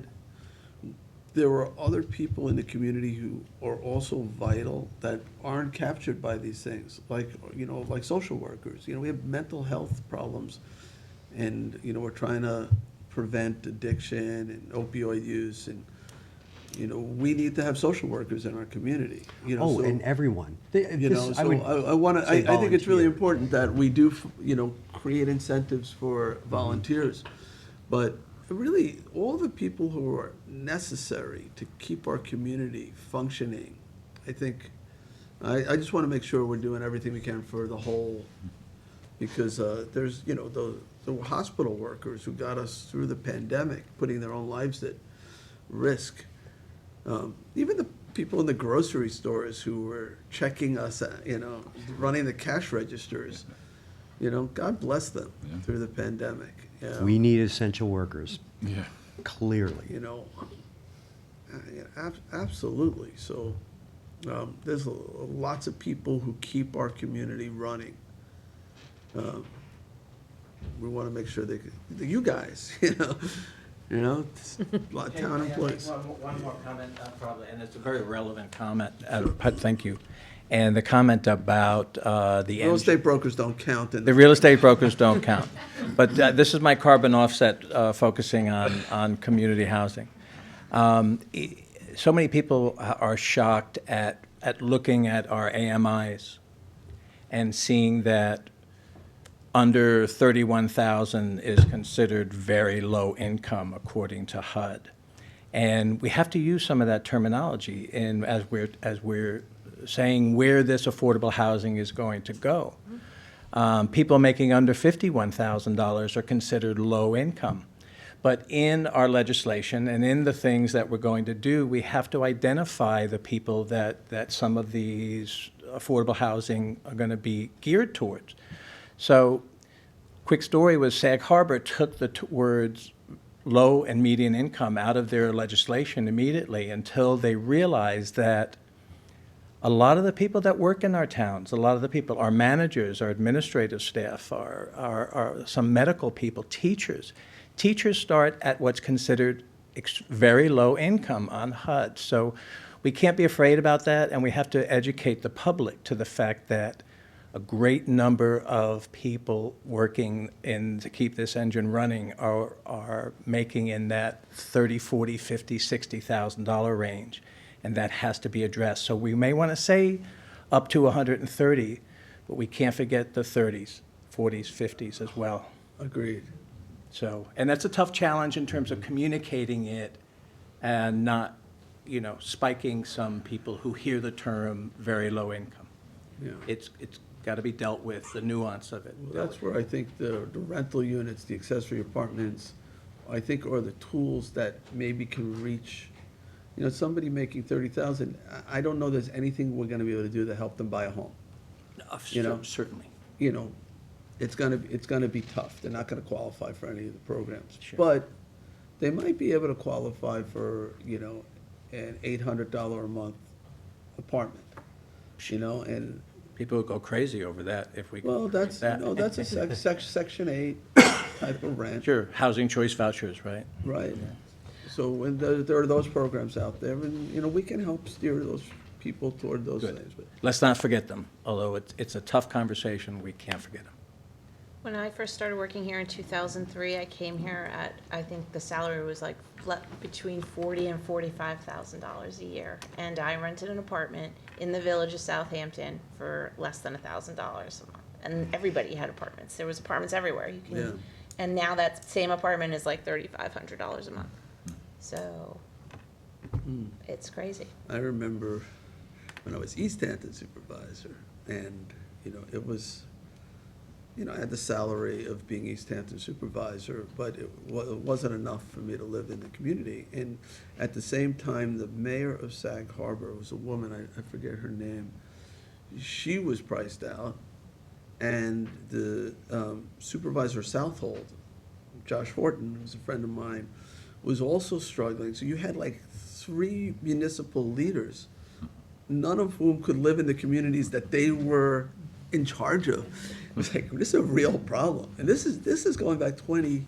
A: there are other people in the community who are also vital that aren't captured by these things, like, you know, like social workers. You know, we have mental health problems, and, you know, we're trying to prevent addiction and opioid use, and, you know, we need to have social workers in our community, you know.
E: oh,
A: so-
E: and everyone.
A: you know, so I want to, I think it's really important that we do, you know, create incentives for volunteers. But really, all the people who are necessary to keep our community functioning, I think, I just want to make sure we're doing everything we can for the whole, because there's, you know, the hospital workers who got us through the pandemic, putting their own lives at risk. Even the people in the grocery stores who were checking us, you know, running the cash registers, you know, God bless them through the pandemic. You know,
E: We need essential workers,
G: Yeah.
E: clearly.
A: you know, absolutely. So there's lots of people who keep our community running. We want to make sure you guys, you know, a lot of town employees.
I: One more comment, probably, and it's a very relevant comment, but thank you. And the comment about the
A: Real estate brokers don't count in
I: The real estate brokers don't count. But this is my carbon offset focusing on community housing. So many people are shocked at looking at our AMIs and seeing that under 31,000 is considered very low income according to HUD. And we have to use some of that terminology in as we're saying where this affordable housing is going to go. People making under $51,000 are considered low income. But in our legislation and in the things that we're going to do, we have to identify the people that some of these affordable housing are going to be geared towards. So, quick story was Sag Harbor took the words low and median income out of their legislation immediately until they realized that a lot of the people that work in our towns, a lot of the people, our managers, our administrative staff, our some medical people, teachers. Teachers start at what's considered very low income on HUD. So we can't be afraid about that, and we have to educate the public to the fact that a great number of people working to keep this engine running are making in that $30,000, $40,000, $50,000, $60,000 range, and that has to be addressed. So we may want to say up to 130, but we can't forget the 30s, 40s, 50s as well.
A: Agreed.
I: So, and that's a tough challenge in terms of communicating it and not, spiking some people who hear the term very low income.
A: Yeah.
I: It's got to be dealt with, the nuance of it.
A: Well, that's where I think the rental units, the accessory apartments, I think are the tools that maybe can reach, somebody making 30,000, I don't know there's anything we're gonna be able to do to help them buy a home.
I: Certainly.
A: It's gonna be tough. They're not gonna qualify for any of the programs.
I: Sure.
A: But they might be able to qualify for, an $800 a month apartment, and,
I: People would go crazy over that if we.
A: well,
I: could
A: that's,
I: get that.
A: that's a Section 8 type of rent.
I: Sure, housing choice vouchers, right?
A: Right. So, when there are those programs out there, and, we can help steer those people toward those
I: Good.
A: things. But
I: Let's not forget them, although it's a tough conversation, we can't forget them.
B: When I first started working here in 2003, I came here at, I think the salary was like between $40,000 and $45,000 a year. And I rented an apartment in the village of Southampton for less than $1,000 a month. And everybody had apartments. There was apartments everywhere.
A: Yeah.
B: And now that same apartment is like $3,500 a month. So it's crazy.
A: I remember when I was East Hampton supervisor, and, it was, I had the salary of being East Hampton supervisor, but it wasn't enough for me to live in the community. And at the same time, the mayor of Sag Harbor was a woman, I forget her name, she was priced out, and the supervisor of Southold, Josh Horton, who's a friend of mine, was also struggling. So you had like 3 municipal leaders, none of whom could live in the communities that they were in charge of. It was like, this is a real problem. And this is going back 20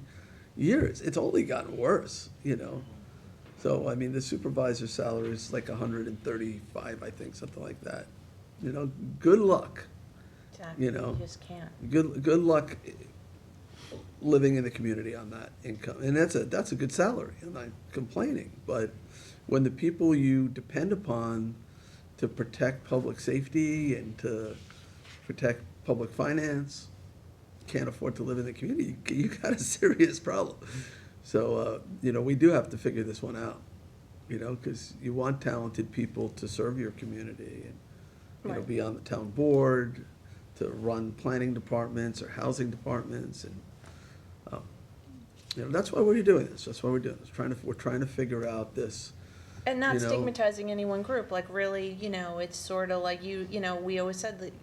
A: years. It's only gotten worse, So, I mean, the supervisor's salary is like 135, I think, something like that. Good luck.
B: Exactly.
A: You
B: just can't.
A: Good luck living in the community on that income. And that's a good salary. I'm not complaining. But when the people you depend upon to protect public safety and to protect public finance can't afford to live in the community, you got a serious problem. So, we do have to figure this one out, because you want talented people to serve your community and,
B: Right.
A: be on the town board, to run planning departments or housing departments, and, that's why we're doing this. That's why we're doing this. We're trying to figure out this.
B: And not
A: You know-
B: stigmatizing any one group, like really, it's sort of like we always said that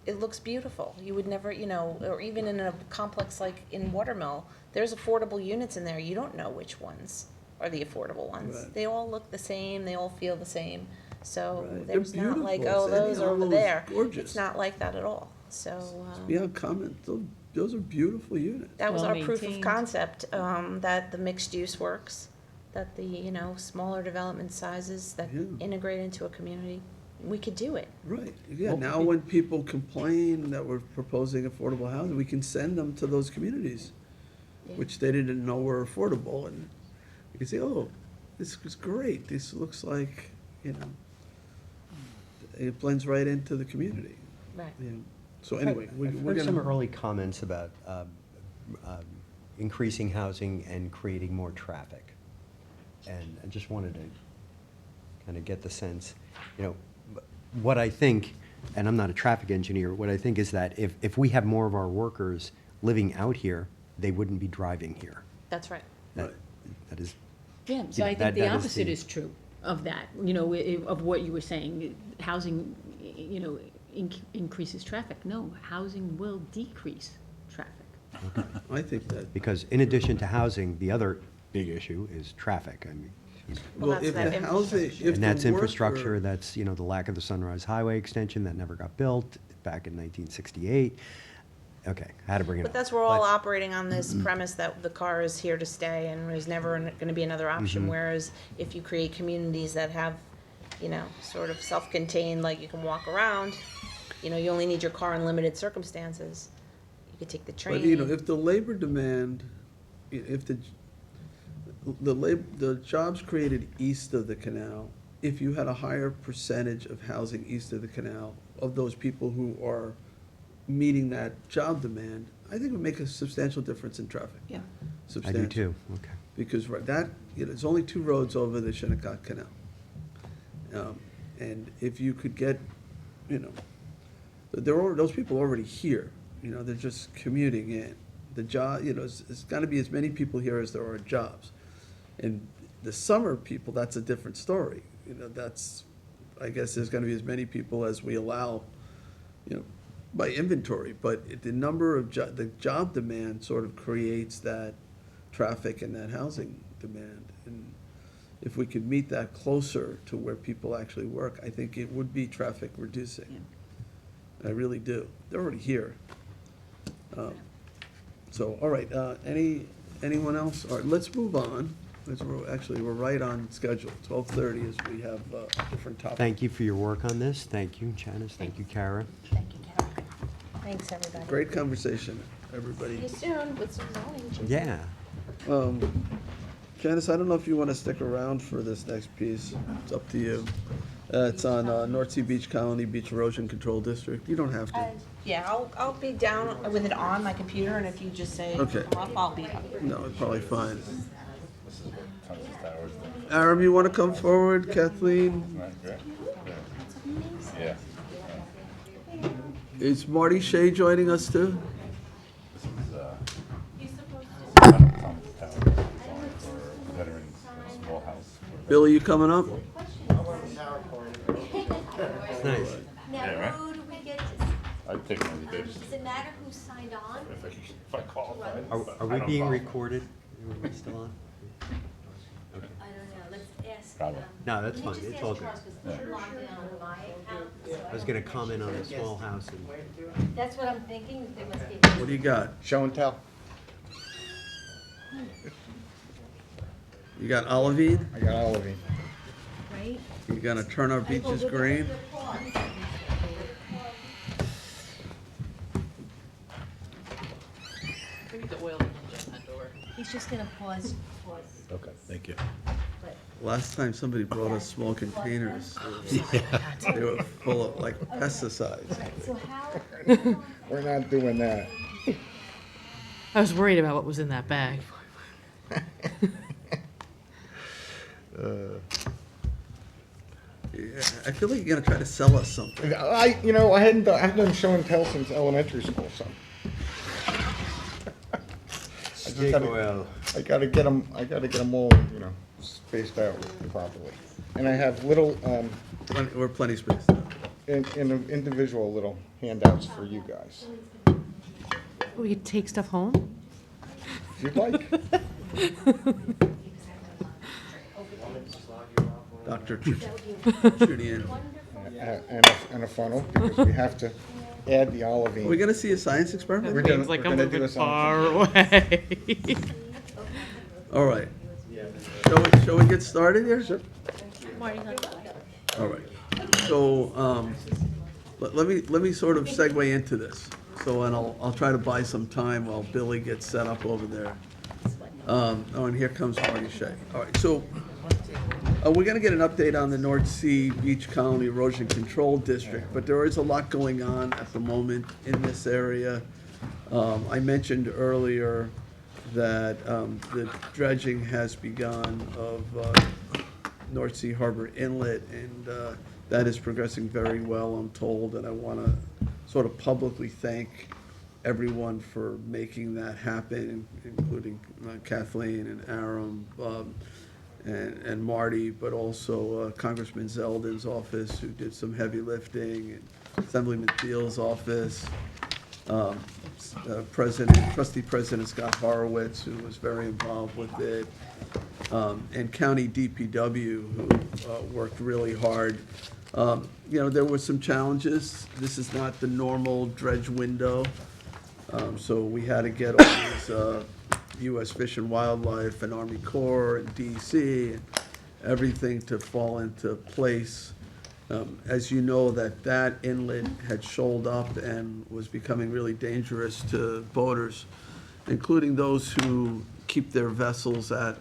B: it looks beautiful. You would never, or even in a complex like in Watermill, there's affordable units in there. You don't know which ones are the affordable ones.
A: Right.
B: They all look the same, they all feel the same. So
A: Right.
B: there's
A: They're
B: not like,
A: beautiful.
B: oh, those
A: Sandy
B: are over
A: Hollow is
B: there.
A: gorgeous.
B: It's not like that at all. So,
A: Beyond comment, those are beautiful units.
B: that was our proof of
D: Well-maintained.
B: concept, that the mixed use works, that the, smaller development sizes that
A: Yeah.
B: integrate into a community, we could do it.
A: Right, yeah, now when people complain that we're proposing affordable housing, we can send them to those communities,
B: Yeah.
A: which they didn't know were affordable, and you can say, oh, this is great, this looks like, it blends right into the community.
B: Right.
A: Yeah. So anyway, we're
E: I've heard some
A: gonna,
E: early comments about increasing housing and creating more traffic. And I just wanted to kind of get the sense, what I think, and I'm not a traffic engineer, what I think is that if we have more of our workers living out here, they wouldn't be driving here.
B: That's right.
E: That is,
D: Yeah, so I
E: That-
D: think the
E: that is
D: opposite
E: the-
D: is true of that, of what you were saying. Housing, increases traffic. No, housing will decrease traffic.
A: I think that,
E: because in addition to housing, the other big issue is traffic. I mean,
B: Well,
A: Well,
B: that's
A: if
B: that
A: the housing,
B: infrastructure.
A: if
E: And that's
A: the
E: infrastructure,
A: worker,
E: that's, the lack of the Sunrise Highway extension that never got built back in 1968. Okay, I had to bring it up.
B: But that's, we're all
E: But-
B: operating on this premise that the car is here to stay and there's never gonna be another option.
E: Mm-hmm.
B: Whereas if you create communities that have, sort of self-contained, like you can walk around, you only need your car in limited circumstances. You could take the train.
A: but if the labor demand, if the jobs created east of the canal, if you had a higher percentage of housing east of the canal, of those people who are meeting that job demand, I think it would make a substantial difference in traffic.
B: Yeah.
E: I
A: Substantial.
E: do too, okay.
A: Because there's only 2 roads over the Shinnecock Canal. And if you could get, those people are already here, they're just commuting in. The job, it's gotta be as many people here as there are jobs. And the summer people, that's a different story. I guess there's gonna be as many people as we allow, by inventory, but the number of the job demand sort of creates that traffic and that housing demand. And if we could meet that closer to where people actually work, I think it would be traffic reducing. I really do. They're already here. So, all right, anyone else? All right, let's move on. We're right on schedule. 12:30 is we have a different topic.
E: Thank you for your work on this. Thank you, Janice. Thank you, Kara.
B: Thank you, Karen. Thanks, everybody.
A: Great conversation, everybody.
B: See you soon with some zoning changes.
E: Yeah.
A: Janice, I don't know if you want to stick around for this next piece. It's up to you. It's on North Sea Beach Colony Beach Erosion Control District. You don't have to.
B: Yeah, I'll be down with it on my computer, and if you just say
A: Okay.
B: come up, I'll be up.
A: No, it's probably fine.
G: This is Thompson Towers.
A: Aram, you want to come forward? Kathleen?
G: Right, great. Yeah.
A: Is Marty Shea joining us too?
G: This is, Thompson Towers, for veterans, a small house.
A: Billy, you coming up?
E: Nice.
G: Yeah,
J: Now,
G: right.
J: who do we get to,
G: I'd take one of the
J: does it matter who signed on?
G: if I qualify.
E: Are we being recorded? Are we still on?
J: I don't know, let's ask.
G: Probably.
E: No, that's
J: let me
E: fine.
J: just
E: It's
J: ask
E: all good.
J: Charles, 'cause I'm logged in on my account.
E: I was gonna comment on the small house and.
J: That's what I'm thinking, they must be.
A: What do you got?
H: Show and tell.
A: You got Olivine?
H: I got Olivine.
J: Right?
A: You gonna turn our beaches green?
J: He's just gonna pause.
G: Okay, thank you.
A: Last time somebody brought us small containers, they were full of like pesticides.
J: So how,
H: We're not doing that.
F: I was worried about what was in that bag.
A: Yeah, I feel like you're gonna try to sell us something.
H: I haven't done show and tell since elementary school, so. I gotta get them all, spaced out properly. And I have little,
A: We're plenty spaced.
H: individual little handouts for you guys,
F: We could take stuff home?
H: if you'd like.
A: Dr. Julian.
H: And a funnel, because we have to add the
A: Are we
H: olivine.
A: gonna see a science experiment?
H: We're gonna,
F: Seems like
H: we're
F: I'm
H: gonna do
F: moving
H: a science.
F: far away.
A: All right. Shall we get started here? Sure. All right. So, let me sort of segue into this. So, and I'll try to buy some time while Billy gets set up over there. And here comes Marty Shea. All right, so, we're gonna get an update on the North Sea Beach Colony Erosion Control District, but there is a lot going on at the moment in this area. I mentioned earlier that the dredging has begun of North Sea Harbor Inlet, and that is progressing very well, I'm told, and I want to sort of publicly thank everyone for making that happen, including Kathleen and Aram, and Marty, but also Congressman Zeldin's office, who did some heavy lifting, and Assemblyman Thiel's office, Trustee President Scott Horowitz, who was very involved with it, and County DPW, who worked really hard. There were some challenges. This is not the normal dredge window. So we had to get all these U.S. Fish and Wildlife and Army Corps and DEC, and everything to fall into place. As you know, that inlet had shoaled up and was becoming really dangerous to boaters, including those who keep their vessels at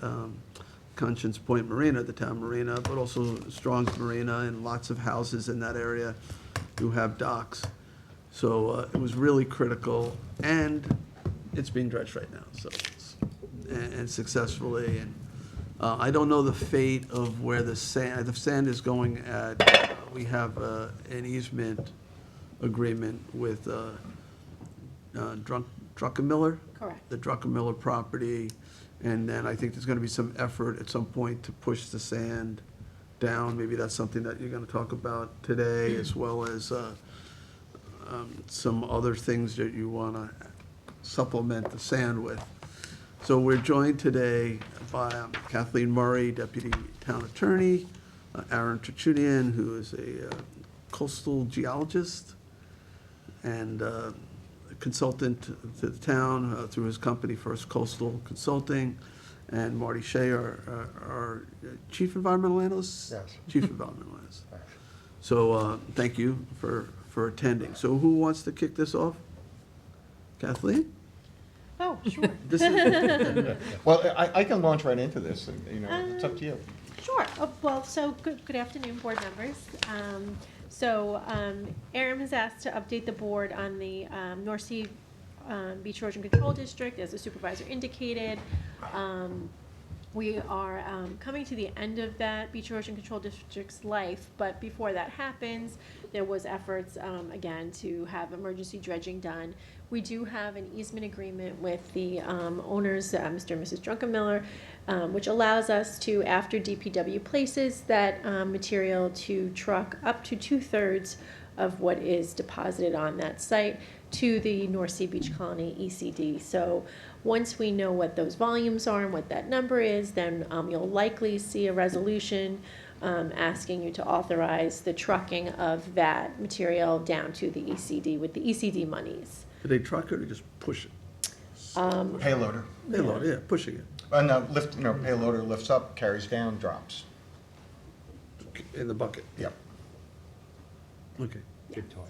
A: Conscience Point Marina, the town marina, but also Strong's Marina and lots of houses in that area who have docks. So it was really critical, and it's being dredged right now, so and successfully. And I don't know the fate of where the sand is going at. We have an easement agreement with Druckenmiller.
B: Correct.
A: The Druckenmiller property, and then I think there's gonna be some effort at some point to push the sand down. Maybe that's something that you're gonna talk about today, as well as some other things that you wanna supplement the sand with. So we're joined today by Kathleen Murray, Deputy Town Attorney, Aaron Tertullian, who is a coastal geologist and a consultant to the town through his company, First Coastal Consulting, and Marty Shea, our Chief Environmental Analyst?
K: Yes.
A: Chief Environmental Analyst. So thank you for attending. So who wants to kick this off? Kathleen?
F: Oh, sure.
A: This is,
K: Well, I can launch right into this, and, it's up to you.
J: Sure. Well, so good afternoon, board members. Aaron has asked to update the board on the North Sea Beach Erosion Control District, as the supervisor indicated. We are coming to the end of that Beach Erosion Control District's life, but before that happens, there was efforts, again, to have emergency dredging done. We do have an easement agreement with the owners, Mr. and Mrs. Druckenmiller, which allows us to, after DPW places that material, to truck up to 2/3 of what is deposited on that site to the North Sea Beach Colony ECD. So once we know what those volumes are and what that number is, then you'll likely see a resolution asking you to authorize the trucking of that material down to the ECD with the ECD monies.
A: do they truck it or just push it?
K: Payloader.
A: Payload, yeah, pushing it
K: Payloader lifts up, carries down, drops.
A: in the bucket.
K: Yep.
A: Okay.
E: Good toy.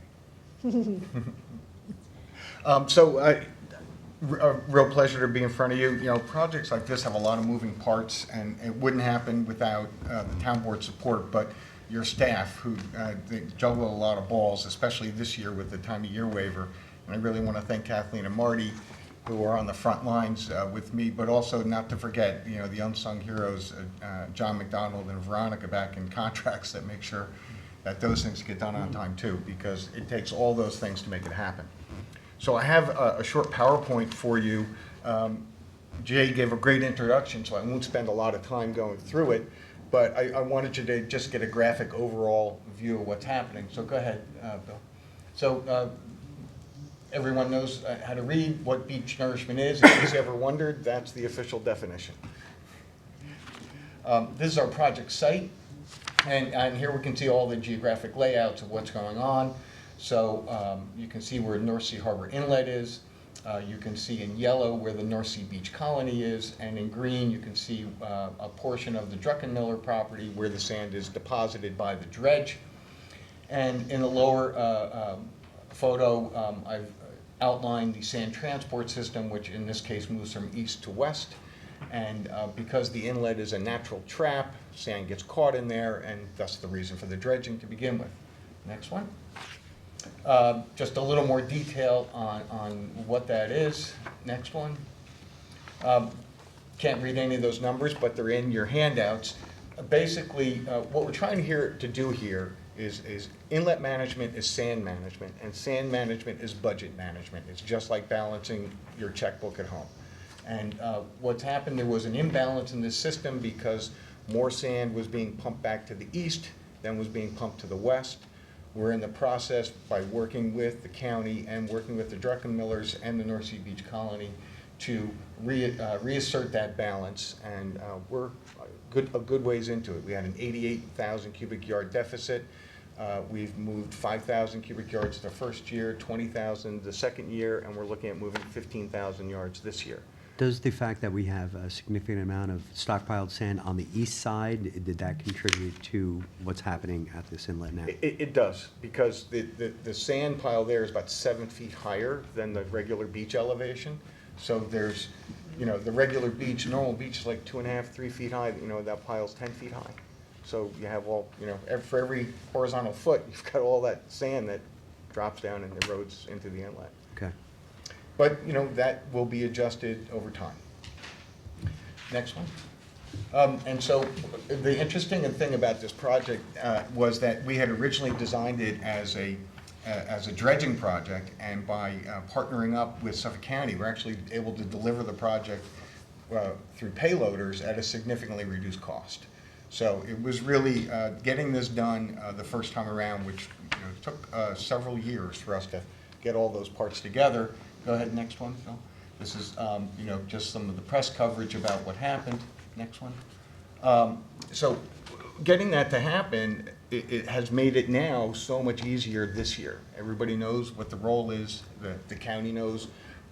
K: A real pleasure to be in front of you. Projects like this have a lot of moving parts, and it wouldn't happen without the town board support, but your staff, who they juggle a lot of balls, especially this year with the time of year waiver. And I really want to thank Kathleen and Marty, who are on the front lines with me, but also not to forget, the unsung heroes, John McDonald and Veronica back in contracts, that make sure that those things get done on time too, because it takes all those things to make it happen. So I have a short PowerPoint for you. Jay gave a great introduction, so I won't spend a lot of time going through it, but I wanted you to just get a graphic overall view of what's happening. So go ahead, Bill. So everyone knows how to read what beach nourishment is. If you've ever wondered, that's the official definition. This is our project site, and here we can see all the geographic layouts of what's going on. So you can see where North Sea Harbor Inlet is. You can see in yellow where the North Sea Beach Colony is, and in green you can see a portion of the Druckenmiller property where the sand is deposited by the dredge. And in the lower photo, I've outlined the sand transport system, which in this case moves from east to west. And because the inlet is a natural trap, sand gets caught in there, and that's the reason for the dredging to begin with. Next one. Just a little more detail on what that is. Next one. Can't read any of those numbers, but they're in your handouts. Basically, what we're trying to do here is inlet management is sand management, and sand management is budget management. It's just like balancing your checkbook at home. And what's happened, there was an imbalance in this system because more sand was being pumped back to the east than was being pumped to the west. We're in the process, by working with the county and working with the Druckenmillers and the North Sea Beach Colony, to reassert that balance, and we're a good ways into it. We had an 88,000 cubic yard deficit. We've moved 5,000 cubic yards the first year, 20,000 the second year, and we're looking at moving 15,000 yards this year.
E: Does the fact that we have a significant amount of stockpiled sand on the east side, did that contribute to what's happening at this inlet now?
K: It does, because the sand pile there is about 7 feet higher than the regular beach elevation. So there's, the regular beach, normal beach is like 2.5, 3 feet high, that pile's 10 feet high. So you have all, for every horizontal foot, you've got all that sand that drops down and erodes into the inlet.
E: Okay.
K: But, that will be adjusted over time. Next one. And so the interesting thing about this project was that we had originally designed it as a dredging project, and by partnering up with Suffolk County, we're actually able to deliver the project through payloaders at a significantly reduced cost. So it was really getting this done the first time around, which took several years for us to get all those parts together. Go ahead, next one, Phil. This is just some of the press coverage about what happened. Next one. So getting that to happen, it has made it now so much easier this year. Everybody knows what the role is. The county knows,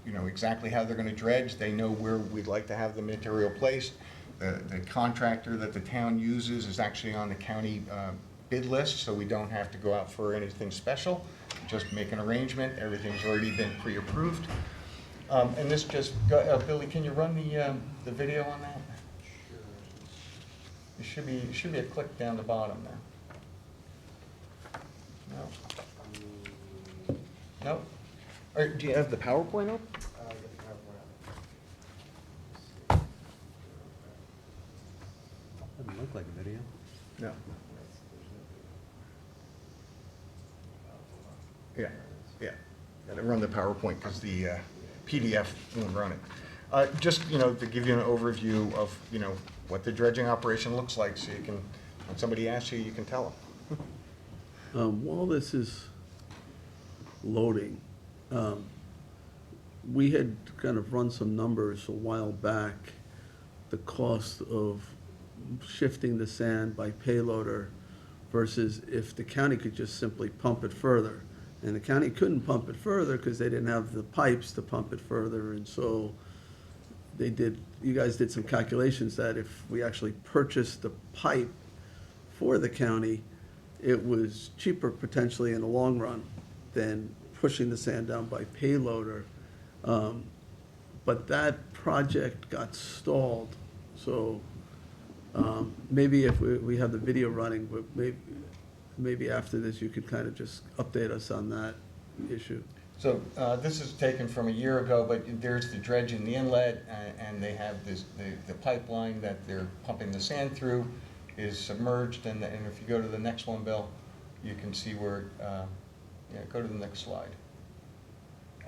K: exactly how they're going to dredge. They know where we'd like to have the material placed. The contractor that the town uses is actually on the county bid list, so we don't have to go out for anything special. Just make an arrangement. Everything's already been pre-approved. And this just, Billy, can you run the video on that? Sure. It should be a click down the bottom there. No. No? Or do you have the PowerPoint up?
E: Doesn't look like a video.
K: No. Yeah, yeah. Gotta run the PowerPoint because the PDF won't run it. Just, to give you an overview of, what the dredging operation looks like, so you can, when somebody asks you, you can tell them.
A: While this is loading, we had kind of run some numbers a while back, the cost of shifting the sand by payloader versus if the county could just simply pump it further. And the county couldn't pump it further because they didn't have the pipes to pump it further, and so you guys did some calculations that if we actually purchased the pipe for the county, it was cheaper potentially in the long run than pushing the sand down by payloader. But that project got stalled, so maybe if we have the video running, but maybe after this you could kind of just update us on that issue.
K: So this is taken from a year ago, but there's the dredge in the inlet, and they have the pipeline that they're pumping the sand through is submerged, and if you go to the next one, Bill, you can see where, go to the next slide.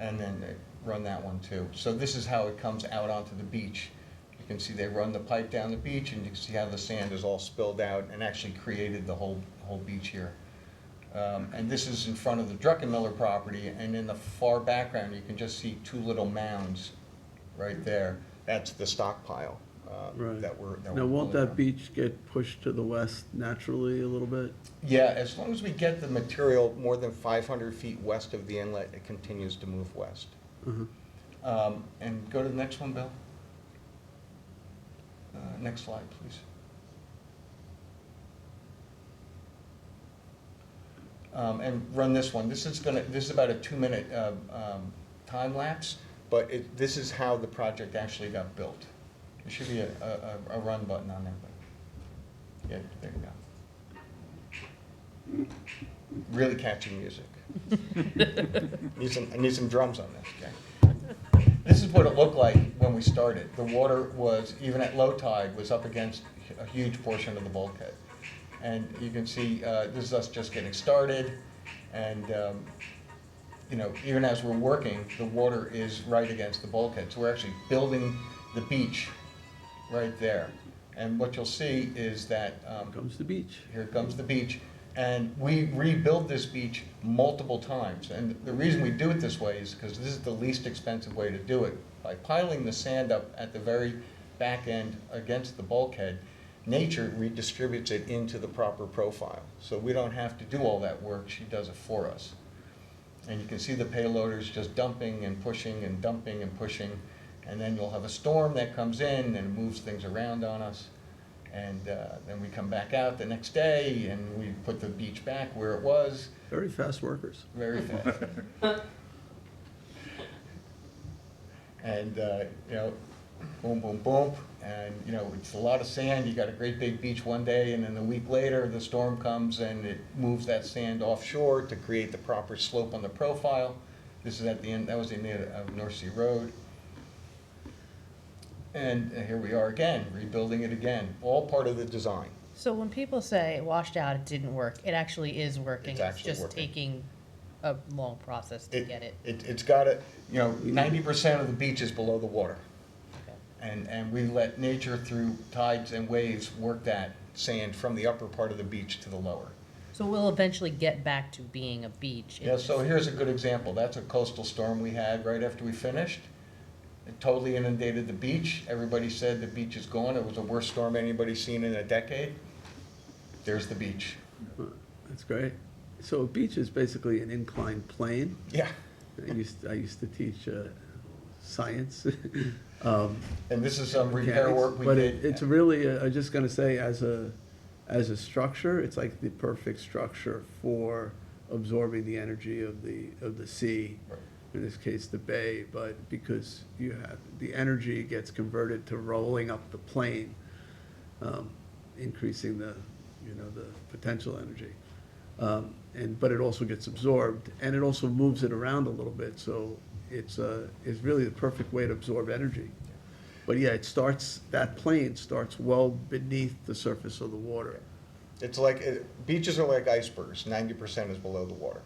K: And then they run that one too. So this is how it comes out onto the beach. You can see they run the pipe down the beach, and you can see how the sand is all spilled out and actually created the whole beach here. And this is in front of the Druckenmiller property, and in the far background, you can just see two little mounds right there. That's the stockpile
A: Right.
K: that we're
A: Now, won't
K: pulling
A: that
K: from.
A: beach get pushed to the west naturally a little bit?
K: Yeah, as long as we get the material more than 500 feet west of the inlet, it continues to move west. And go to the next one, Bill. Next slide, please. And run this one. This is about a 2-minute time lapse, but this is how the project actually got built. There should be a run button on there, but yeah, there you go. Really catchy music. I need some drums on this, okay? This is what it looked like when we started. The water was, even at low tide, was up against a huge portion of the bulkhead. And you can see this is us just getting started, and even as we're working, the water is right against the bulkhead. So we're actually building the beach right there. And what you'll see is that
A: Comes the beach.
K: here comes the beach, And we rebuild this beach multiple times. And the reason we do it this way is because this is the least expensive way to do it. By piling the sand up at the very back end against the bulkhead, nature redistributes it into the proper profile. So we don't have to do all that work, she does it for us. And you can see the payloaders just dumping and pushing and dumping and pushing. And then you'll have a storm that comes in and it moves things around on us. And then we come back out the next day and we put the beach back where it was.
A: Very fast workers.
K: Very fast. And, you know, boom, boom, boom. And, you know, it's a lot of sand. You got a great big beach one day, and then a week later, the storm comes and it moves that sand offshore to create the proper slope on the profile. This is at the end, that was the end of North Sea Road. And here we are again, rebuilding it again, all part of the design.
F: So when people say washed out, it didn't work, it actually is working.
K: It's actually
F: just
K: working.
F: taking a long process to get it.
K: It's got it, you know, 90% of the beach is below the water. And we let nature through tides and waves work that sand from the upper part of the beach to the lower.
F: So we'll eventually get back to being a beach.
K: Yeah, so here's a good example. That's a coastal storm we had right after we finished. It totally inundated the beach. Everybody said the beach is gone. It was the worst storm anybody's seen in a decade. There's the beach.
A: That's great. So a beach is basically an inclined plane.
K: Yeah.
A: I used to teach science.
K: And this is some repair work we
A: But
K: did.
A: it's really, I'm just gonna say, as a structure, it's like the perfect structure for absorbing the energy of the sea,
K: Right.
A: in this case, the bay, but because you have, the energy gets converted to rolling up the plane, increasing the, you know, the potential energy. But it also gets absorbed, and it also moves it around a little bit, so it's really the perfect way to absorb energy. But yeah, that plane starts well beneath the surface of the water.
K: It's like, beaches are like icebergs, 90% is below the water.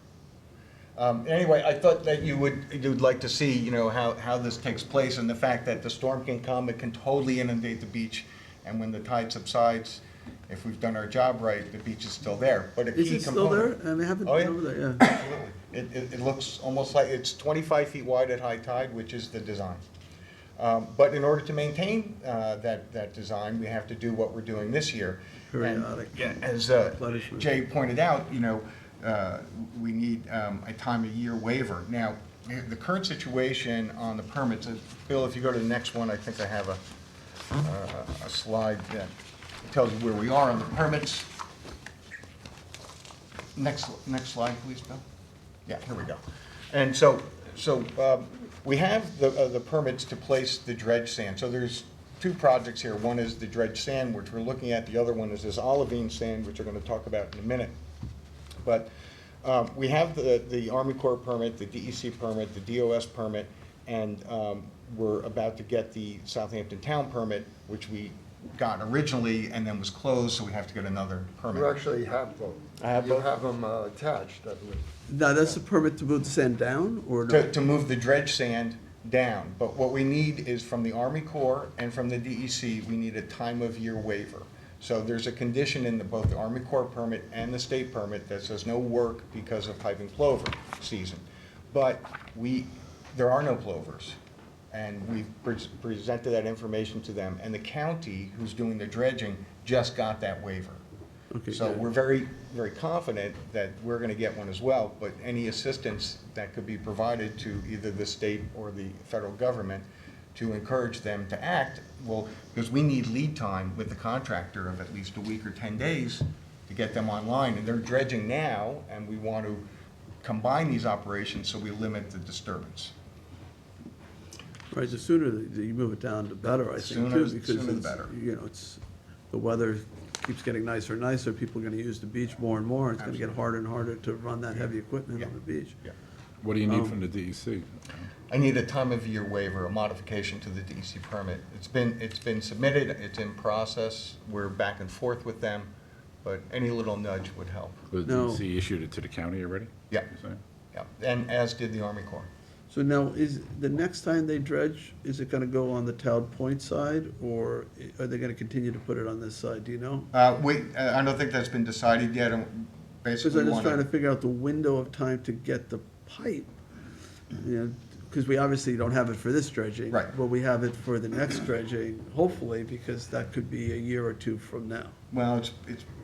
K: Anyway, I thought that you'd like to see, you know, how this takes place, and the fact that the storm can come, it can totally inundate the beach, and when the tide subsides, if we've done our job right, the beach is still there. But a
A: Is
K: key
A: it still
K: component.
A: there? I mean, I haven't
K: Oh,
A: been
K: yeah.
A: over there, yeah.
K: Absolutely. It looks almost like, it's 25 feet wide at high tide, which is the design. But in order to maintain that design, we have to do what we're doing this year. And,
A: Periodic.
K: yeah, as
A: replenishment.
K: Jay pointed out, you know, we need a time of year waiver. Now, the current situation on the permits, Bill, if you go to the next one, I think I have a slide that tells you where we are on the permits. Next slide, please, Bill. Yeah, here we go. And so we have the permits to place the dredge sand. So there's two projects here. One is the dredge sand, which we're looking at. The other one is this Olivine sand, which we're going to talk about in a minute. But we have the Army Corps permit, the DEC permit, the DOS permit, and we're about to get the Southampton Town permit, which we got originally and then was closed, so we have to get another permit.
L: You actually have them.
K: I have
L: You
K: both?
L: have them attached, I believe.
A: Now, that's a permit to move the sand down, or no?
K: To move the dredge sand down. But what we need is from the Army Corps and from the DEC, we need a time of year waiver. So there's a condition in both the Army Corps permit and the state permit that says no work because of piping plover season. But there are no plovers. And we've presented that information to them. And the county, who's doing the dredging, just got that waiver.
A: Okay,
K: So
A: good.
K: we're very, very confident that we're gonna get one as well, but any assistance that could be provided to either the state or the federal government to encourage them to act, well, because we need lead time with the contractor of at least a week or 10 days to get them online, and they're dredging now, and we want to combine these operations so we limit the disturbance.
A: Right, the sooner that you move it down, the better, I think,
K: Sooner-
A: too, because
K: sooner the
A: it's,
K: better.
A: you know, the weather keeps getting nicer and nicer, people are gonna use the beach more and more, it's gonna get harder and harder to run that heavy equipment
K: Yeah.
A: on the beach.
K: Yeah.
G: What do you need from the DEC?
K: I need a time of year waiver, a modification to the DEC permit. It's been submitted, it's in process, we're back and forth with them, but any little nudge would help.
G: The
A: No.
G: DEC issued it to the county already?
K: Yeah,
G: You're saying?
K: yeah, and as did the Army Corps.
A: So now, is, the next time they dredge, is it gonna go on the Towed Point side, or are they gonna continue to put it on this side, do you know?
K: I don't think that's been decided yet.
A: Because
K: basically
A: I'm just
K: want
A: trying to
K: to,
A: figure out the window of time to get the pipe. You know, because we obviously don't have it for this dredging.
K: Right.
A: But we have it for the next dredging, hopefully, because that could be a year or two from now.
K: well,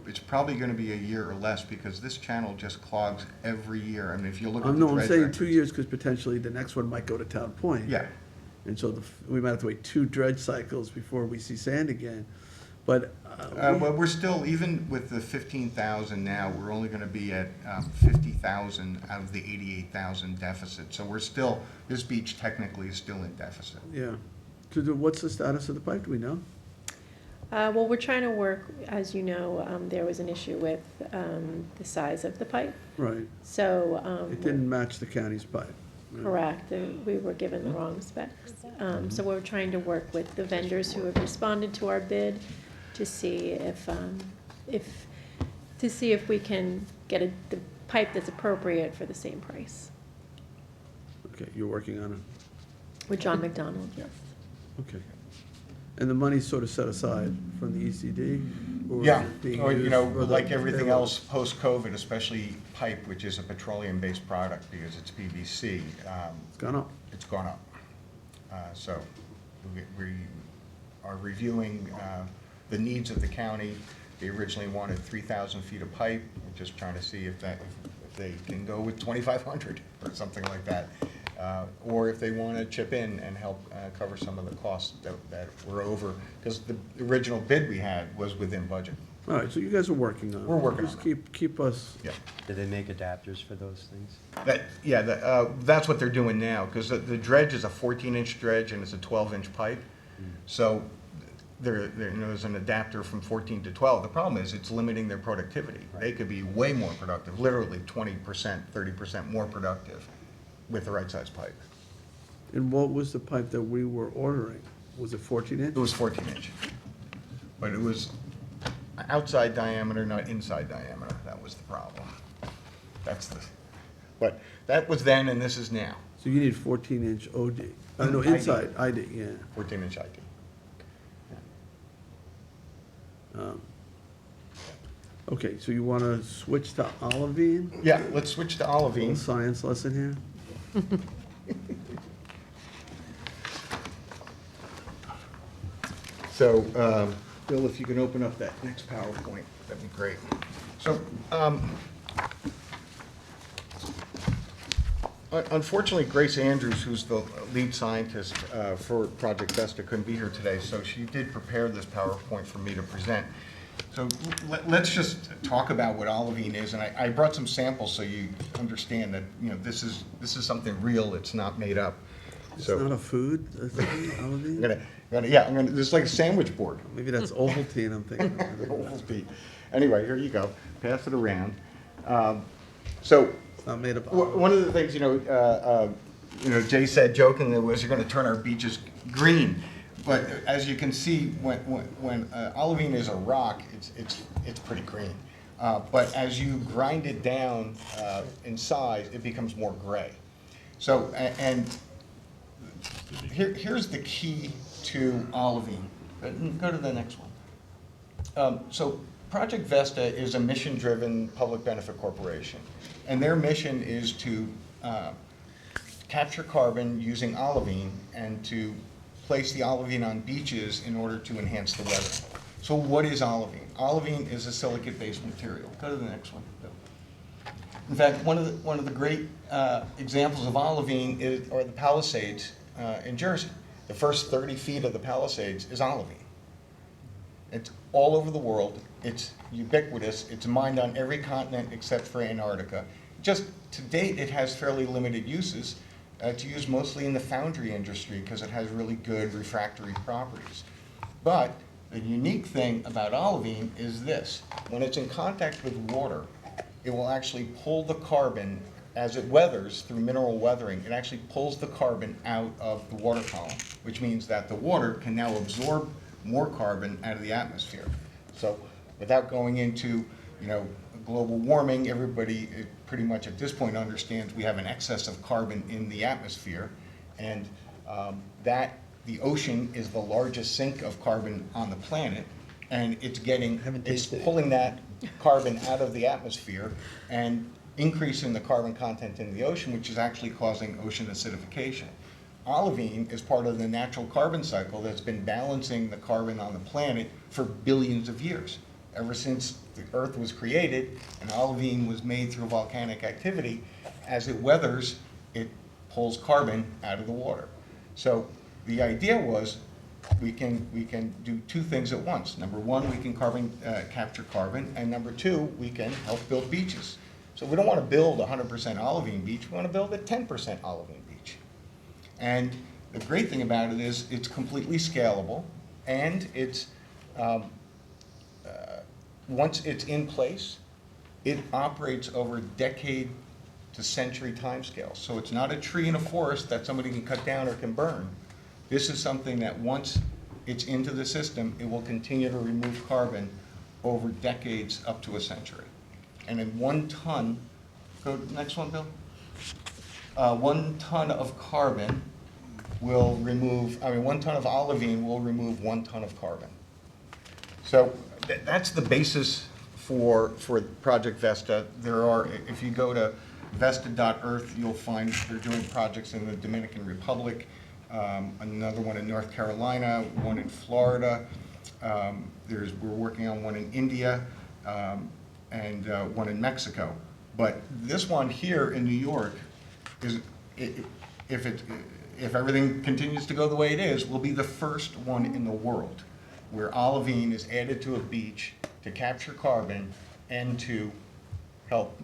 K: it's probably going to be a year or less because this channel just clogs every year. I mean, if you look at the
A: No, I'm
K: dredge
A: saying
K: records-
A: 2 years, because potentially the next one might go to Town Point.
K: Yeah.
A: And so we might have to wait 2 dredge cycles before we see sand again. But,
K: But we're still, even with the 15,000 now, we're only gonna be at 50,000 out of the 88,000 deficit. So we're still, this beach technically is still in deficit.
A: yeah. What's the status of the pipe, do we know?
J: Well, we're trying to work, as you know, there was an issue with the size of the pipe.
A: Right.
J: So.
A: It didn't match the county's pipe. right?
J: Correct, we were given the wrong specs. So we're trying to work with the vendors who have responded to our bid to see if we can get the pipe that's appropriate for the same price.
A: Okay, you're working on it,
J: With John McDonald, yes.
A: okay. And the money's sort of set aside from the ECD? or is
K: Yeah,
A: it being
K: or, you
A: used
K: know,
A: for the
K: like everything
A: payroll?
K: else post-COVID, especially pipe, which is a petroleum-based product because it's PVC,
A: It's gone up.
K: it's gone up. So we are reviewing the needs of the county. They originally wanted 3,000 feet of pipe. We're just trying to see if they can go with 2,500 or something like that. Or if they want to chip in and help cover some of the costs that were over, because the original bid we had was within budget.
A: All right, so you guys are working on it.
K: We're working
A: Just
K: on
A: keep us,
K: Yeah.
E: Do they make adapters for those things?
K: That's what they're doing now, because the dredge is a 14-inch dredge and it's a 12-inch pipe. So there's an adapter from 14 to 12. The problem is it's limiting their productivity. They could be way more productive, literally 20%, 30% more productive with the right size pipe.
A: and what was the pipe that we were ordering? Was it 14 inch?
K: It was 14-inch, but it was outside diameter, not inside diameter. That was the problem. But that was then and this is now,
A: So you need 14 inch OD. No,
K: ID.
A: inside, ID, yeah.
K: 14-inch ID.
A: Okay, so you want to switch to Olivine?
K: Yeah, let's switch to
A: Little
K: Olivine.
A: science lesson here.
K: So, Bill, if you can open up that next PowerPoint, that'd be great. So, unfortunately, Grace Andrews, who's the lead scientist for Project Vesta, couldn't be here today, so she did prepare this PowerPoint for me to present. So let's just talk about what Olivine is, and I brought some samples so you understand that, you know, this is something real, it's not made up.
A: It's
K: So
A: not a food, a thing, Olivine?
K: this is like a sandwich board.
A: Maybe that's Ovaltine I'm thinking of.
K: Ovaltine. Anyway, here you go, pass it around. So,
A: It's not made of
K: one of the things, Jay said jokingly was you're gonna turn our beaches green. But as you can see, when olivine is a rock, it's pretty green. But as you grind it down in size, it becomes more gray. So, and here's the key to olivine. Go to the next one. So Project Vesta is a mission-driven public benefit corporation. And their mission is to capture carbon using olivine and to place the olivine on beaches in order to enhance the weather. So what is olivine? Olivine is a silicate-based material. Go to the next one, Bill. In fact, one of the great examples of olivine are the Palisades in Jersey. The first 30 feet of the Palisades is olivine. It's all over the world. It's ubiquitous. It's mined on every continent except for Antarctica. Just to date, it has fairly limited uses. It's used mostly in the foundry industry because it has really good refractory properties. But the unique thing about olivine is this. When it's in contact with water, it will actually pull the carbon as it weathers through mineral weathering. It actually pulls the carbon out of the water column, which means that the water can now absorb more carbon out of the atmosphere. So without going into, global warming, everybody pretty much at this point understands we have an excess of carbon in the atmosphere, and the ocean is the largest sink of carbon on the planet, and it's pulling that carbon out of the atmosphere and increasing the carbon content in the ocean, which is actually causing ocean acidification. Olivine is part of the natural carbon cycle that's been balancing the carbon on the planet for billions of years. Ever since the Earth was created and olivine was made through volcanic activity, as it weathers, it pulls carbon out of the water. So the idea was we can do two things at once. Number one, we can capture carbon, and number two, we can help build beaches. So we don't want to build 100% olivine beach, we want to build a 10% olivine beach. And the great thing about it is it's completely scalable, and it's once it's in place, it operates over decade to century timescales. So it's not a tree in a forest that somebody can cut down or can burn. This is something that once it's into the system, it will continue to remove carbon over decades up to a century. And in 1 ton, go to the next one, Bill. 1 ton of carbon will remove, 1 ton of olivine will remove 1 ton of carbon. So that's the basis for Project Vesta. There are, if you go to vesta.earth, you'll find they're doing projects in the Dominican Republic, another one in North Carolina, one in Florida. We're working on one in India, and one in Mexico. But this one here in New York is, if everything continues to go the way it is, will be the first one in the world where olivine is added to a beach to capture carbon and to help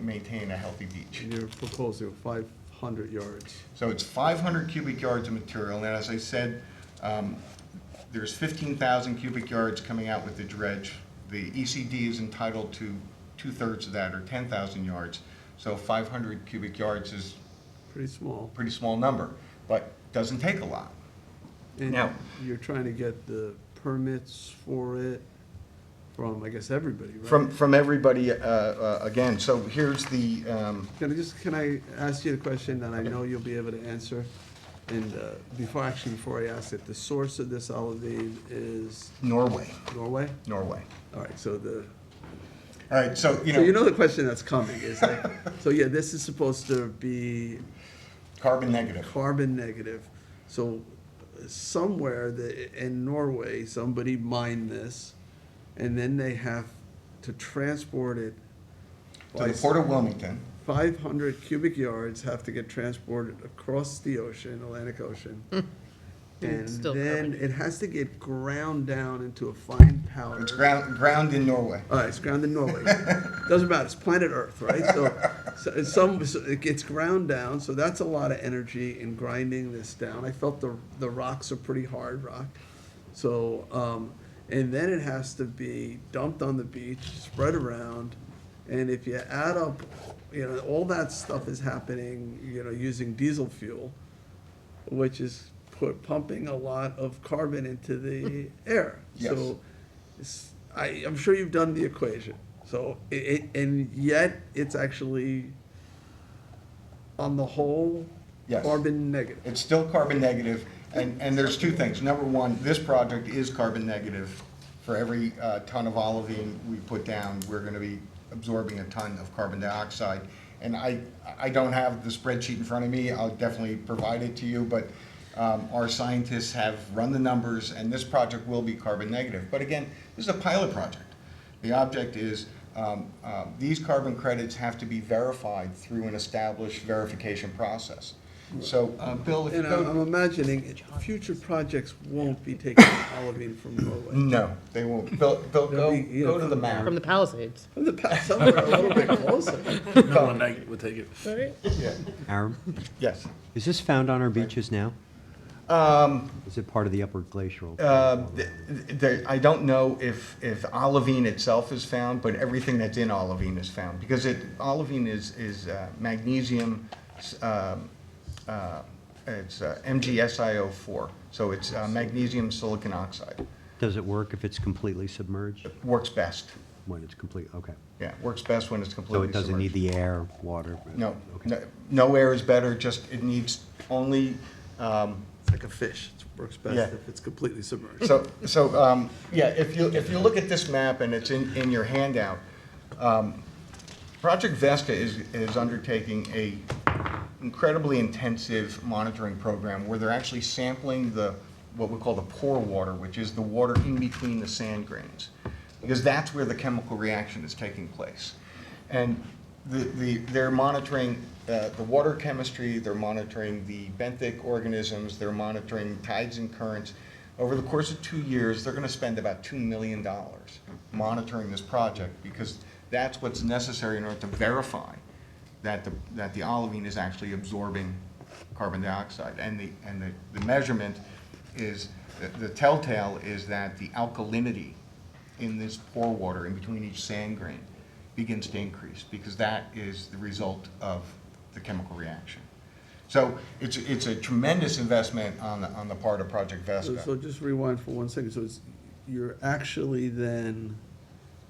K: maintain a healthy beach.
A: And you're proposing 500 yards.
K: So it's 500 cubic yards of material, and as I said, there's 15,000 cubic yards coming out with the dredge. The ECD is entitled to 2/3 of that, or 10,000 yards. So 500 cubic yards is
A: Pretty small.
K: pretty small number, but doesn't take a lot.
A: And
K: Now-
A: you're trying to get the permits for it from, I guess, everybody, right?
K: From everybody, again, so here's the,
A: Can I ask you a question that I know you'll be able to answer? And before I ask it, the source of this olivine is
K: Norway,
A: Norway?
K: Norway.
A: All right, so
K: All right, so,
A: so you know the question that's coming is like, so yeah, this is supposed to be
K: carbon negative.
A: carbon negative. So somewhere in Norway, somebody mined this, and then they have to transport it.
K: To the Port of Wilmington.
A: 500 cubic yards have to get transported across the ocean, Atlantic Ocean. And
F: Still
A: then
F: carbon.
A: it has to get ground down into a fine powder.
K: It's ground in Norway.
A: All right, it's ground in Norway. Doesn't matter, it's planet Earth, right? So it gets ground down, so that's a lot of energy in grinding this down. I felt the rocks are pretty hard rock. So, and then it has to be dumped on the beach, spread around, and if you add up, all that stuff is happening, using diesel fuel, which is pumping a lot of carbon into the air.
K: Yes.
A: So I'm sure you've done the equation. So and yet it's actually, on the whole,
K: Yes.
A: carbon negative.
K: It's still carbon negative, and there's two things. Number one, this project is carbon negative. For every ton of olivine we put down, we're going to be absorbing a ton of carbon dioxide. And I don't have the spreadsheet in front of me. I'll definitely provide it to you, but our scientists have run the numbers, and this project will be carbon negative. But again, this is a pilot project. The object is these carbon credits have to be verified through an established verification process. So, Bill, if you
A: And
K: go...
A: I'm imagining future projects won't be taking olivine from Norway.
K: No, they won't. Bill,
A: They'll
K: go
A: be,
K: to the map.
F: From the Palisades.
A: From the past, some are a little bit closer.
G: One night we'll take it.
E: Aaron,
K: Yes.
E: is this found on our beaches now? Is it part of the upper glacial?
K: I don't know if olivine itself is found, but everything that's in olivine is found, because olivine is magnesium, it's MgSiO4, so it's magnesium silicon oxide.
E: Does it work if it's completely submerged?
K: Works best.
E: When it's complete, okay.
K: Yeah, works best when it's
E: So
K: completely
E: it doesn't need
K: submerged.
E: the air, water?
K: No,
E: Okay.
K: no air is better, just it needs only
A: like a fish. It works best
K: Yeah.
A: if it's completely submerged.
K: Yeah, if you look at this map, and it's in your handout, Project Vesta is undertaking a incredibly intensive monitoring program where they're actually sampling what we call the pore water, which is the water in between the sand grains, because that's where the chemical reaction is taking place. And they're monitoring the water chemistry, they're monitoring the benthic organisms, they're monitoring tides and currents. Over the course of 2 years, they're going to spend about $2 million monitoring this project, because that's what's necessary in order to verify that the olivine is actually absorbing carbon dioxide. And the measurement is, the telltale is that the alkalinity in this pore water in between each sand grain begins to increase, because that is the result of the chemical reaction. So it's a tremendous investment on the part of Project Vesta.
A: So just rewind for 1 second. So you're actually then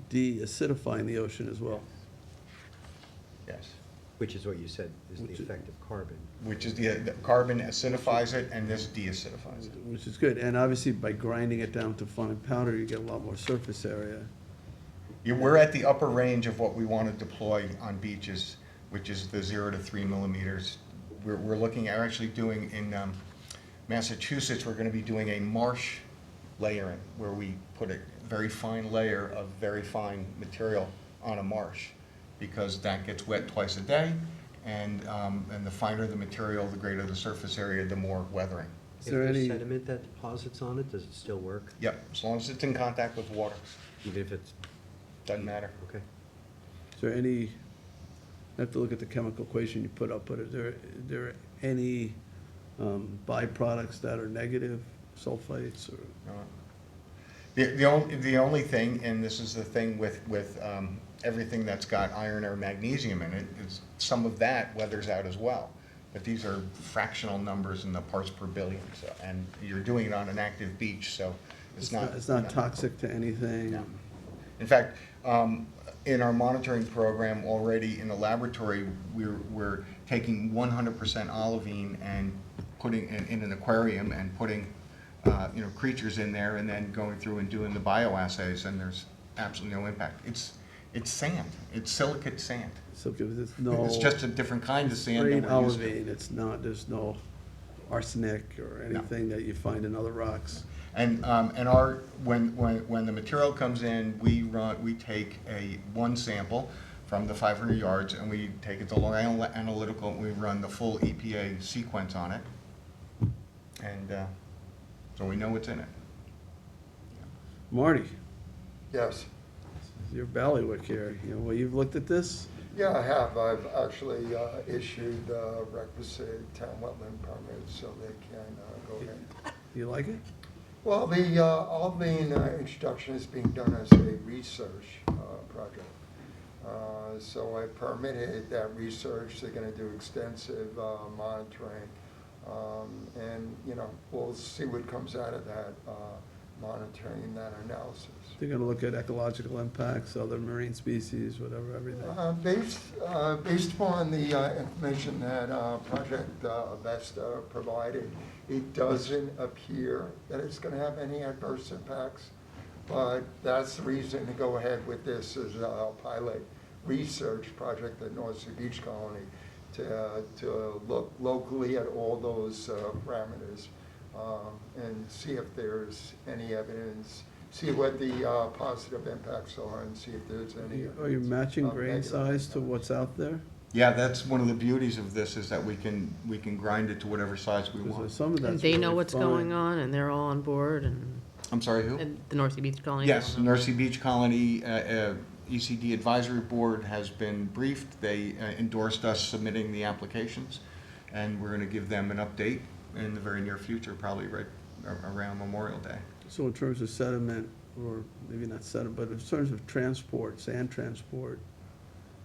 A: de-acidifying the ocean as well.
K: Yes.
E: Which is what you said is the
A: Which is-
E: effect of carbon.
K: Which is the carbon acidifies it, and this de-acidifies it.
A: Which is good. And obviously, by grinding it down to fine powder, you get a lot more surface area.
K: We're at the upper range of what we want to deploy on beaches, which is the 0 to 3 millimeters. We're looking at actually doing in Massachusetts, we're going to be doing a marsh layering, where we put a very fine layer of very fine material on a marsh, because that gets wet twice a day, and the finer the material, the greater the surface area, the more weathering.
A: Is
E: If
A: there
E: there's
A: any,
E: sediment that deposits on it, does it still work?
K: Yep, as long as it's in contact with water,
E: Even if it's,
K: doesn't matter.
E: okay.
A: is there any, I have to look at the chemical equation you put up, but is there any byproducts that are negative, sulfites or?
K: The only thing, and this is the thing with everything that's got iron or magnesium in it, is some of that weathers out as well. But these are fractional numbers in the parts per billion, so, and you're doing it on an active beach, so it's not.
A: It's not toxic to anything?
K: No. In fact, in our monitoring program already in the laboratory, we're taking 100% olivine and putting in an aquarium and putting creatures in there, and then going through and doing the bioassays, and there's absolutely no impact. It's sand. It's silicate sand.
A: So there's no.
K: It's just a different kind of sand
A: Straight
K: than we're used to.
A: olivine, it's not, there's no arsenic or anything that you find in other rocks.
K: And when the material comes in, we take one sample from the 500 yards, and we take it to long analytical, and we run the full EPA sequence on it, and so we know what's in it.
A: Marty,
L: Yes.
A: your ballywick here, well, you've looked at this?
L: Yeah, I have. I've actually issued requisite town wetland permits so they can go ahead.
A: You like it?
L: Well, the olivine introduction is being done as a research project. So I permitted that research. They're going to do extensive monitoring. And, we'll see what comes out of that monitoring and that analysis.
A: They're gonna look at ecological impacts, other marine species, whatever, everything.
L: Based upon the information that Project Vesta provided, it doesn't appear that it's going to have any adverse impacts, but that's the reason to go ahead with this as a pilot research project at North Sea Beach Colony to look locally at all those parameters and see if there's any evidence, see what the positive impacts are, and see if there's any.
A: Are you matching
L: of
A: grain
L: negative
A: size to
L: impacts.
A: what's out there?
K: Yeah, that's one of the beauties of this, is that we can grind it to whatever size we
A: Because
K: want.
A: some of that's
F: And they know
A: really
F: what's
A: fine.
F: going on, and they're all on board, and
K: I'm sorry, who?
F: the North Sea Beach Colony.
K: Yes,
F: all know.
K: North Sea Beach Colony, ECD Advisory Board has been briefed. They endorsed us submitting the applications, and we're going to give them an update in the very near future, probably right around Memorial Day.
A: So in terms of sediment, or maybe not sediment, but in terms of transport, sand transport,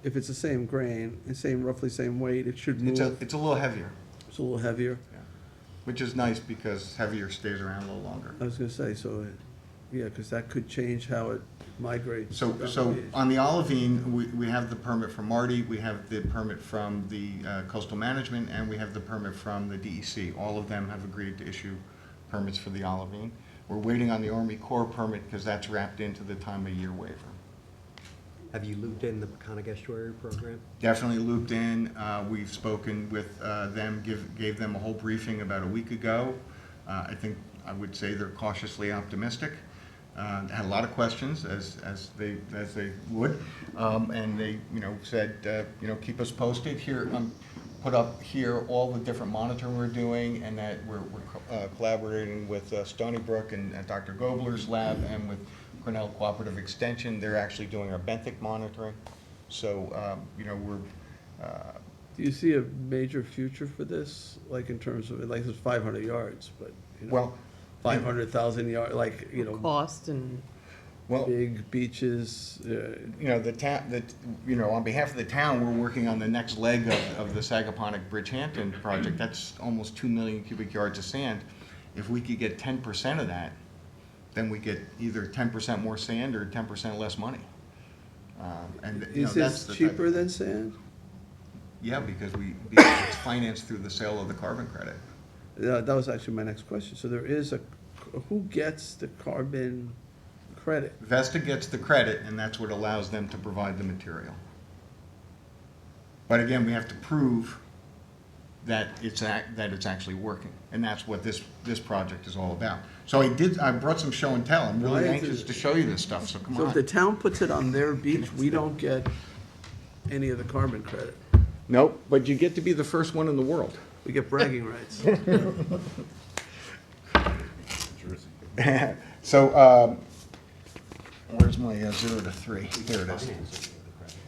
A: if it's the same grain, and roughly same weight, it should move.
K: It's a little heavier,
A: It's a little heavier.
K: yeah, which is nice because heavier stays around a little longer.
A: I was gonna say, so, yeah, because that could change how it migrate.
K: So on the Olivine, we have the permit from Marty, we have the permit from the coastal management, and we have the permit from the DEC. All of them have agreed to issue permits for the Olivine. We're waiting on the Army Corps permit because that's wrapped into the time of year waiver.
E: Have you looped in the Peconic Estuary program?
K: Definitely looped in. We've spoken with them, gave them a whole briefing about a week ago. I think I would say they're cautiously optimistic. Had a lot of questions, as they would, and they said keep us posted here. Put up here all the different monitoring we're doing, and that we're collaborating with Stony Brook and Dr. Gobler's lab and with Cornell Cooperative Extension. They're actually doing our benthic monitoring. So we're.
A: Do you see a major future for this, like in terms of, like it's 500 yards, but,
K: Well,
A: 500,000 yards, like,
F: Cost and,
K: well,
A: big beaches,
K: the town, on behalf of the town, we're working on the next leg of the Sagaponic Bridgehampton project. That's almost 2 million cubic yards of sand. If we could get 10% of that, then we get either 10% more sand or 10% less money.
A: is
K: that's
A: this cheaper than sand?
K: Yeah, because it's financed through the sale of the carbon credit.
A: That was actually my next question. So there is who gets the carbon credit?
K: Vesta gets the credit, and that's what allows them to provide the material. But again, we have to prove that it's actually working, and that's what this project is all about. So I brought some show and tell. I'm really anxious to show you this stuff, so come
A: So if the
K: on.
A: town puts it on their beach, we don't get any of the carbon credit.
K: Nope, but you get to be the first one in the world.
A: We get bragging rights.
K: So, where's my 0 to 3? There it is.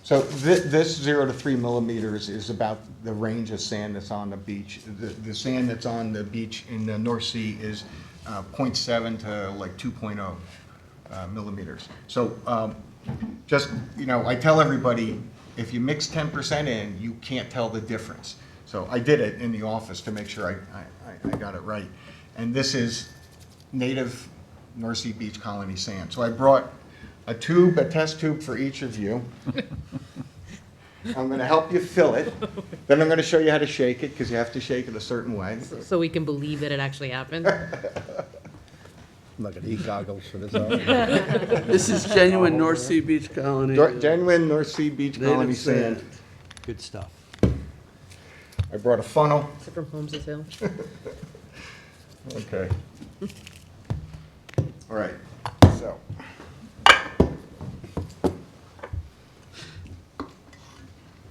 K: So this 0 to 3 millimeters is about the range of sand that's on the beach. The sand that's on the beach in the North Sea is 0.7 to like 2.0 millimeters. So just, I tell everybody, if you mix 10% in, you can't tell the difference. So I did it in the office to make sure I got it right. And this is native North Sea beach colony sand. So I brought a test tube for each of you. I'm going to help you fill it. Then I'm going to show you how to shake it, because you have to shake it a certain way.
F: so we can believe that it actually happened.
H: I'm not gonna eat goggles for this.
A: This is genuine North Sea beach colony.
K: Genuine North Sea beach colony
A: Native
K: sand.
A: sand.
E: Good stuff.
K: I brought a funnel.
F: Is it from Holmes' Hill?
K: Okay. All right, so.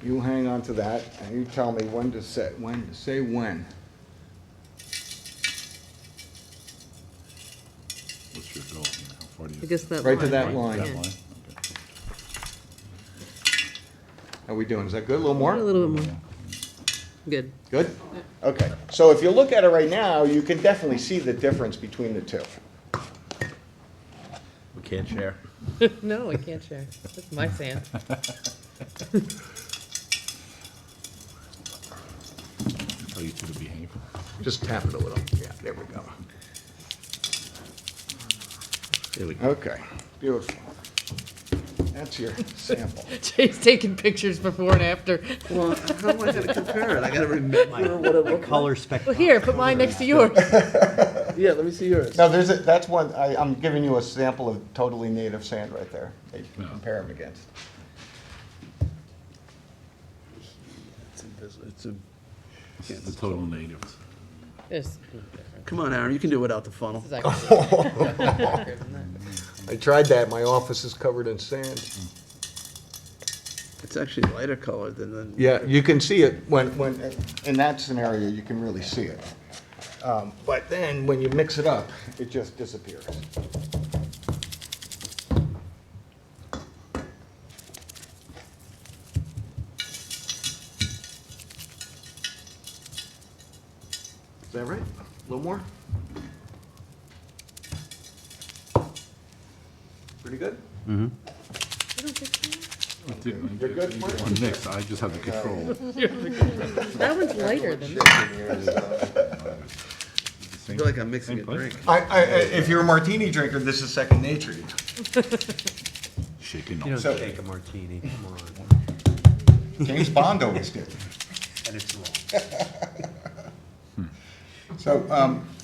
K: You hang on to that, and you tell me when to say when.
G: What's your goal? How far do you?
F: I guess that
K: Right to
F: line,
K: that
F: right?
K: line.
G: That
F: Yeah.
G: line? Okay.
K: How we doing? Is that good? A little more?
F: A little bit more. Good.
K: Good? Okay, so if you look at it right now, you can definitely see the difference between the two.
I: We can't share.
F: No, I can't share. That's my sand.
G: Tell you two to behave.
K: Just tap it a little. Yeah, there we go.
I: There we go.
K: Okay, beautiful. That's your sample.
F: Jay's taking pictures before and after.
A: Well, how am I gonna compare it? I gotta remember what it looked like.
E: Color
F: Well,
E: spectrum.
F: here, put mine next to yours.
A: Yeah, let me see yours.
K: No, that's one, I'm giving you a sample of totally native sand right there, that you can compare them against.
G: It's the total native.
F: This
A: Come on, Aaron, you can do it without the funnel.
F: is actually darker than that.
K: I tried that, my office is covered in sand.
A: It's actually lighter colored than the.
K: Yeah, you can see it when, in that scenario, you can really see it. But then, when you mix it up, it just disappears. Is that right? A little more? Pretty good?
G: You're
K: good, Mark?
G: On mix, I just have the control.
F: That one's lighter than
A: I feel like I'm mixing a
G: Same place?
A: drink.
K: If you're a martini drinker, this is second nature to you.
G: shaking
E: You
G: off.
E: don't
K: So-
E: take a martini, come on.
K: James Bond always did.
E: And it's long,
K: So,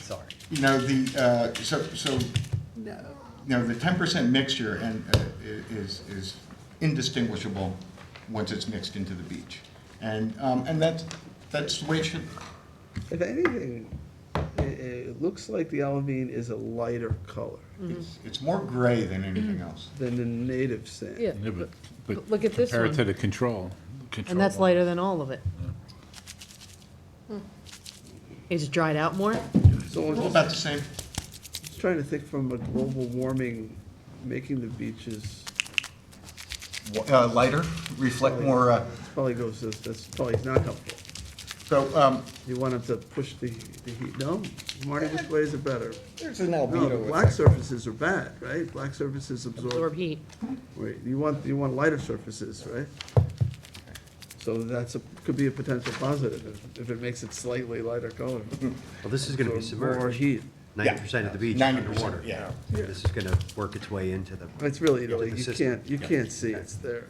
E: sorry.
K: you know, the 10% mixture is indistinguishable once it's mixed into the beach. And that's the way it should be.
A: If anything, it looks like the Olivine is a lighter color
K: It's more gray than anything else.
A: than the native sand.
F: Yeah,
G: Yeah, but
F: look at this
G: compare it to
F: one,
G: the control.
F: and that's
G: one.
F: lighter than all of it. Is it dried out more?
A: So I'm
K: All about the same.
A: just trying to think from a global warming, making the beaches,
K: Lighter, reflect more,
A: probably that's probably not helpful.
K: so,
A: You want them to push the heat, no? Marty, which way is it better?
K: there's an
A: No, the
K: albedo
A: black
K: effect.
A: surfaces are bad, right? Black surfaces
F: Absorb
A: absorb,
F: heat.
A: right, you want lighter surfaces, right? So could be a potential positive if it makes it slightly lighter color.
E: Well, this is gonna be
A: Absorb More
E: submerged.
A: heat.
E: 90% of the beach is
K: 90%,
E: underwater.
K: yeah.
E: This is gonna work its way into the.
A: It's really,
E: into the
A: you
E: system.
A: can't see it's there.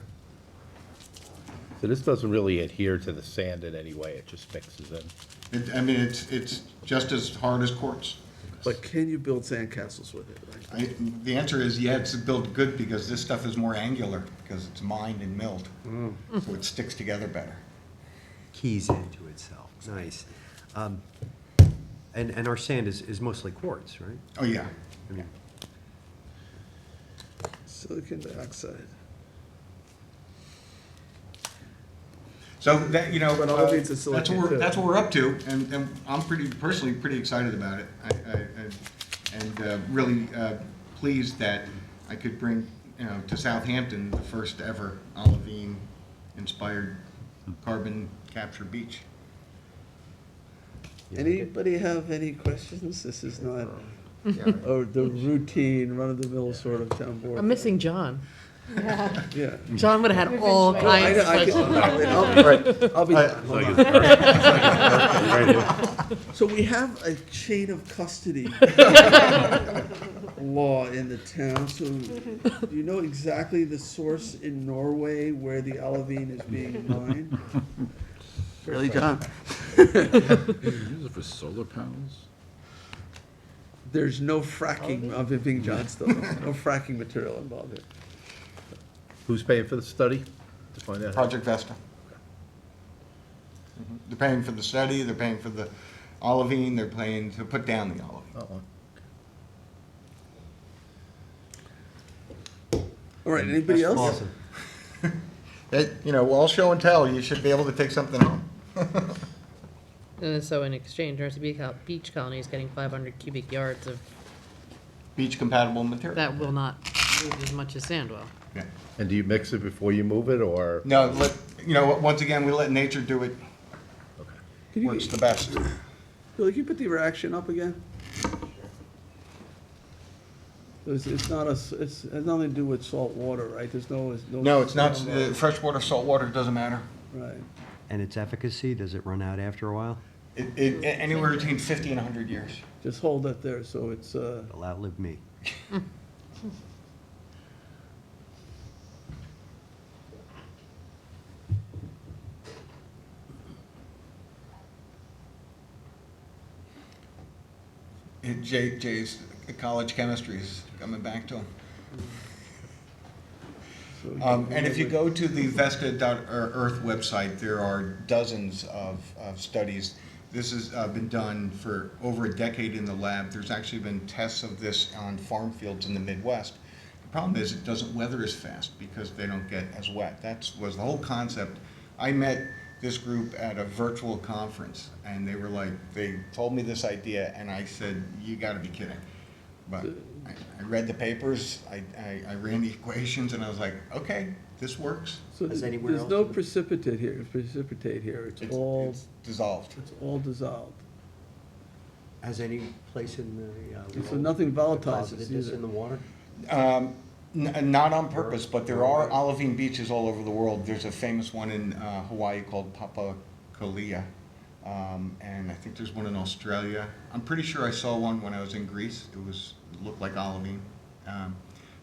H: So this doesn't really adhere to the sand in any way, it just mixes in.
K: I mean, it's just as hard as quartz.
A: But can you build sandcastles with it, right?
K: The answer is, yeah, it's built good because this stuff is more angular, because it's mined and milled. So it sticks together better.
E: Keys into itself, nice. And our sand is mostly quartz, right?
K: Oh, yeah.
E: I mean,
A: Silicon dioxide.
K: So that, you know,
A: But all of it's a
K: that's
A: silicate
K: what
A: too.
K: that's what we're up to, and I'm personally pretty excited about it. And really pleased that I could bring, you know, to Southampton the first ever Olivine inspired carbon capture beach.
A: Anybody have any questions? This is not,
L: Yeah.
A: or the routine, run-of-the-mill sort of town board.
F: I'm missing John.
A: Yeah.
F: John would've had all kinds of
A: I
F: questions.
A: I'll be done, hold on. So we have a chain of custody law in the town, so do you know exactly the source in Norway where the Olivine is being mined? Really, John?
G: Use it for solar panels?
A: There's no fracking of it being John still, no fracking material involved here.
H: Who's paying for the study to find out?
K: Project Vesta. They're paying for the study, they're paying for the olivine, they're paying to put down the olivine.
H: Oh,
A: All right, anybody else?
E: Awesome.
K: You know, all show and tell, you should be able to take something home.
F: And so in exchange, Mercy Beach Colony is getting 500 cubic yards of,
K: Beach compatible material.
F: that will not move as much as sand will.
K: Yeah.
H: and do you mix it before you move it, or?
K: No, you know, once again, we let nature do it,
A: Can you,
K: works the best.
A: Billy, can you put the reaction up again? It's not it has nothing to do with salt water, right? There's no.
K: No, it's not, freshwater, saltwater, doesn't matter.
A: Right.
E: And its efficacy, does it run out after a while?
K: Anywhere between 50 and 100 years.
A: Just hold it there, so it's,
E: It'll outlive me.
K: Jay's college chemistry is coming back to him. And if you go to the Vesta.earth website, there are dozens of studies. This has been done for over a decade in the lab. There's actually been tests of this on farm fields in the Midwest. The problem is it doesn't weather as fast because they don't get as wet. That was the whole concept. I met this group at a virtual conference, and they were like, they told me this idea, and I said, you gotta be kidding. But I read the papers, I ran the equations, and I was like, okay, this works.
A: so
E: As anywhere
A: there's
E: else
A: no
E: in the-
A: precipitate here, it's all,
K: It's dissolved.
A: it's all dissolved.
E: Has any place in the
A: So
E: world
A: nothing volatilizes
E: deposited this
A: either.
E: in the water?
K: Not on purpose, but there are olivine beaches all over the world. There's a famous one in Hawaii called Papakolea, and I think there's one in Australia. I'm pretty sure I saw one when I was in Greece. It looked like olivine.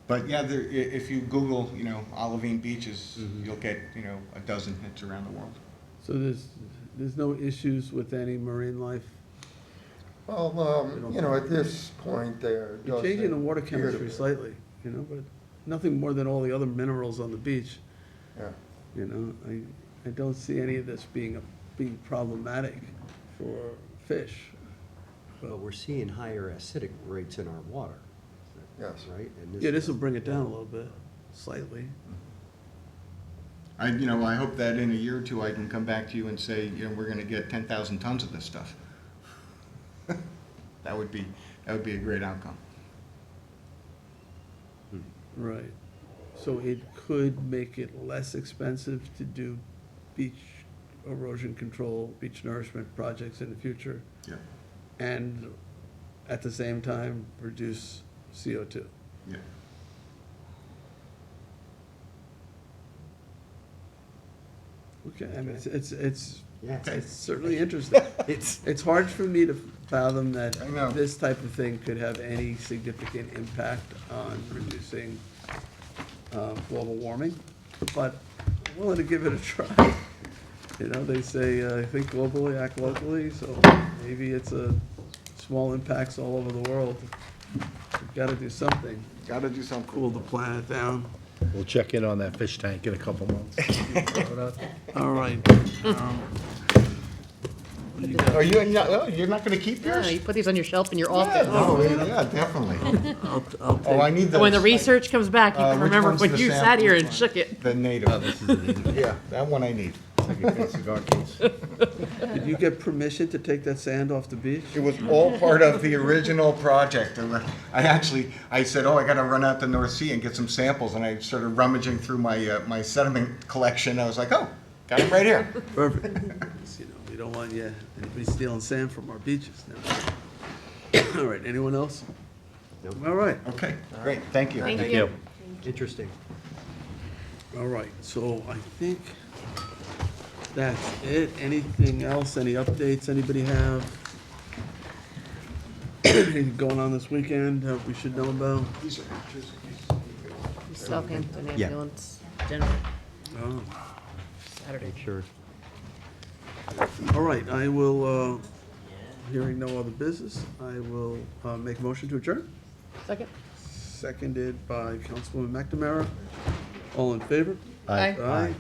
K: But yeah, if you Google, Olivine beaches, you'll get, a dozen hits around the world.
A: So there's no issues with any marine life?
L: Well, at this point, there
A: You're
L: doesn't
A: changing the water
L: appear to
A: chemistry
L: be.
A: slightly, but nothing more than all the other minerals on the beach.
L: Yeah.
A: I don't see any of this being problematic for fish.
E: But we're seeing higher acidic rates in our water,
L: Yes.
E: right? And
A: Yeah, this will bring it down a little bit, slightly.
K: I hope that in a year or two, I can come back to you and say, we're gonna get 10,000 tons of this stuff. That would be a great outcome.
A: Right. So it could make it less expensive to do beach erosion control, beach nourishment projects in the future,
K: Yeah,
A: and at the same time, reduce CO2.
K: yeah.
A: Okay, I mean, it's
E: Yeah.
A: it's certainly interesting.
E: It's,
A: It's hard for me to fathom that
K: I know.
A: this type of thing could have any significant impact on reducing global warming, but I'm willing to give it a try. They say, think globally, act locally, so maybe it's small impacts all over the world. We've got to do something,
K: Gotta do something.
A: cool the planet down.
H: We'll check in on that fish tank in a couple months.
A: All right.
K: Are you're not gonna keep
F: Yeah,
K: yours?
F: you put these on your shelf in your
K: Yeah,
F: office.
K: no, yeah, definitely.
A: I'll
K: Oh, I
A: take,
K: need those.
F: When the research comes back, you can
K: Which
F: remember
K: one's
F: when
K: the
F: you
K: sample?
F: sat here and shook it.
K: The native. Yeah, that one I need.
H: Cigar case.
A: did you get permission to take that sand off the beach?
K: It was all part of the original project. And I said, I gotta run out to North Sea and get some samples, and I started rummaging through my sediment collection. I was like, got it right here.
A: Perfect. We don't want anybody stealing sand from our beaches now. All right, anyone else?
E: Nope.
A: All right,
K: Okay, great, thank you.
F: Thank you.
E: interesting.
A: all right, so I think that's it. Anything else, any updates anybody have? Anything going on this weekend that we should know about?
F: Southampton
E: Yeah.
F: ambulance dinner
A: Oh.
F: Saturday.
E: Sure.
A: All right, I will, hearing no other business, I will make a motion to adjourn.
F: Second?
A: Seconded by Councilwoman McNamara. All in favor?
F: Aye.
A: Aye.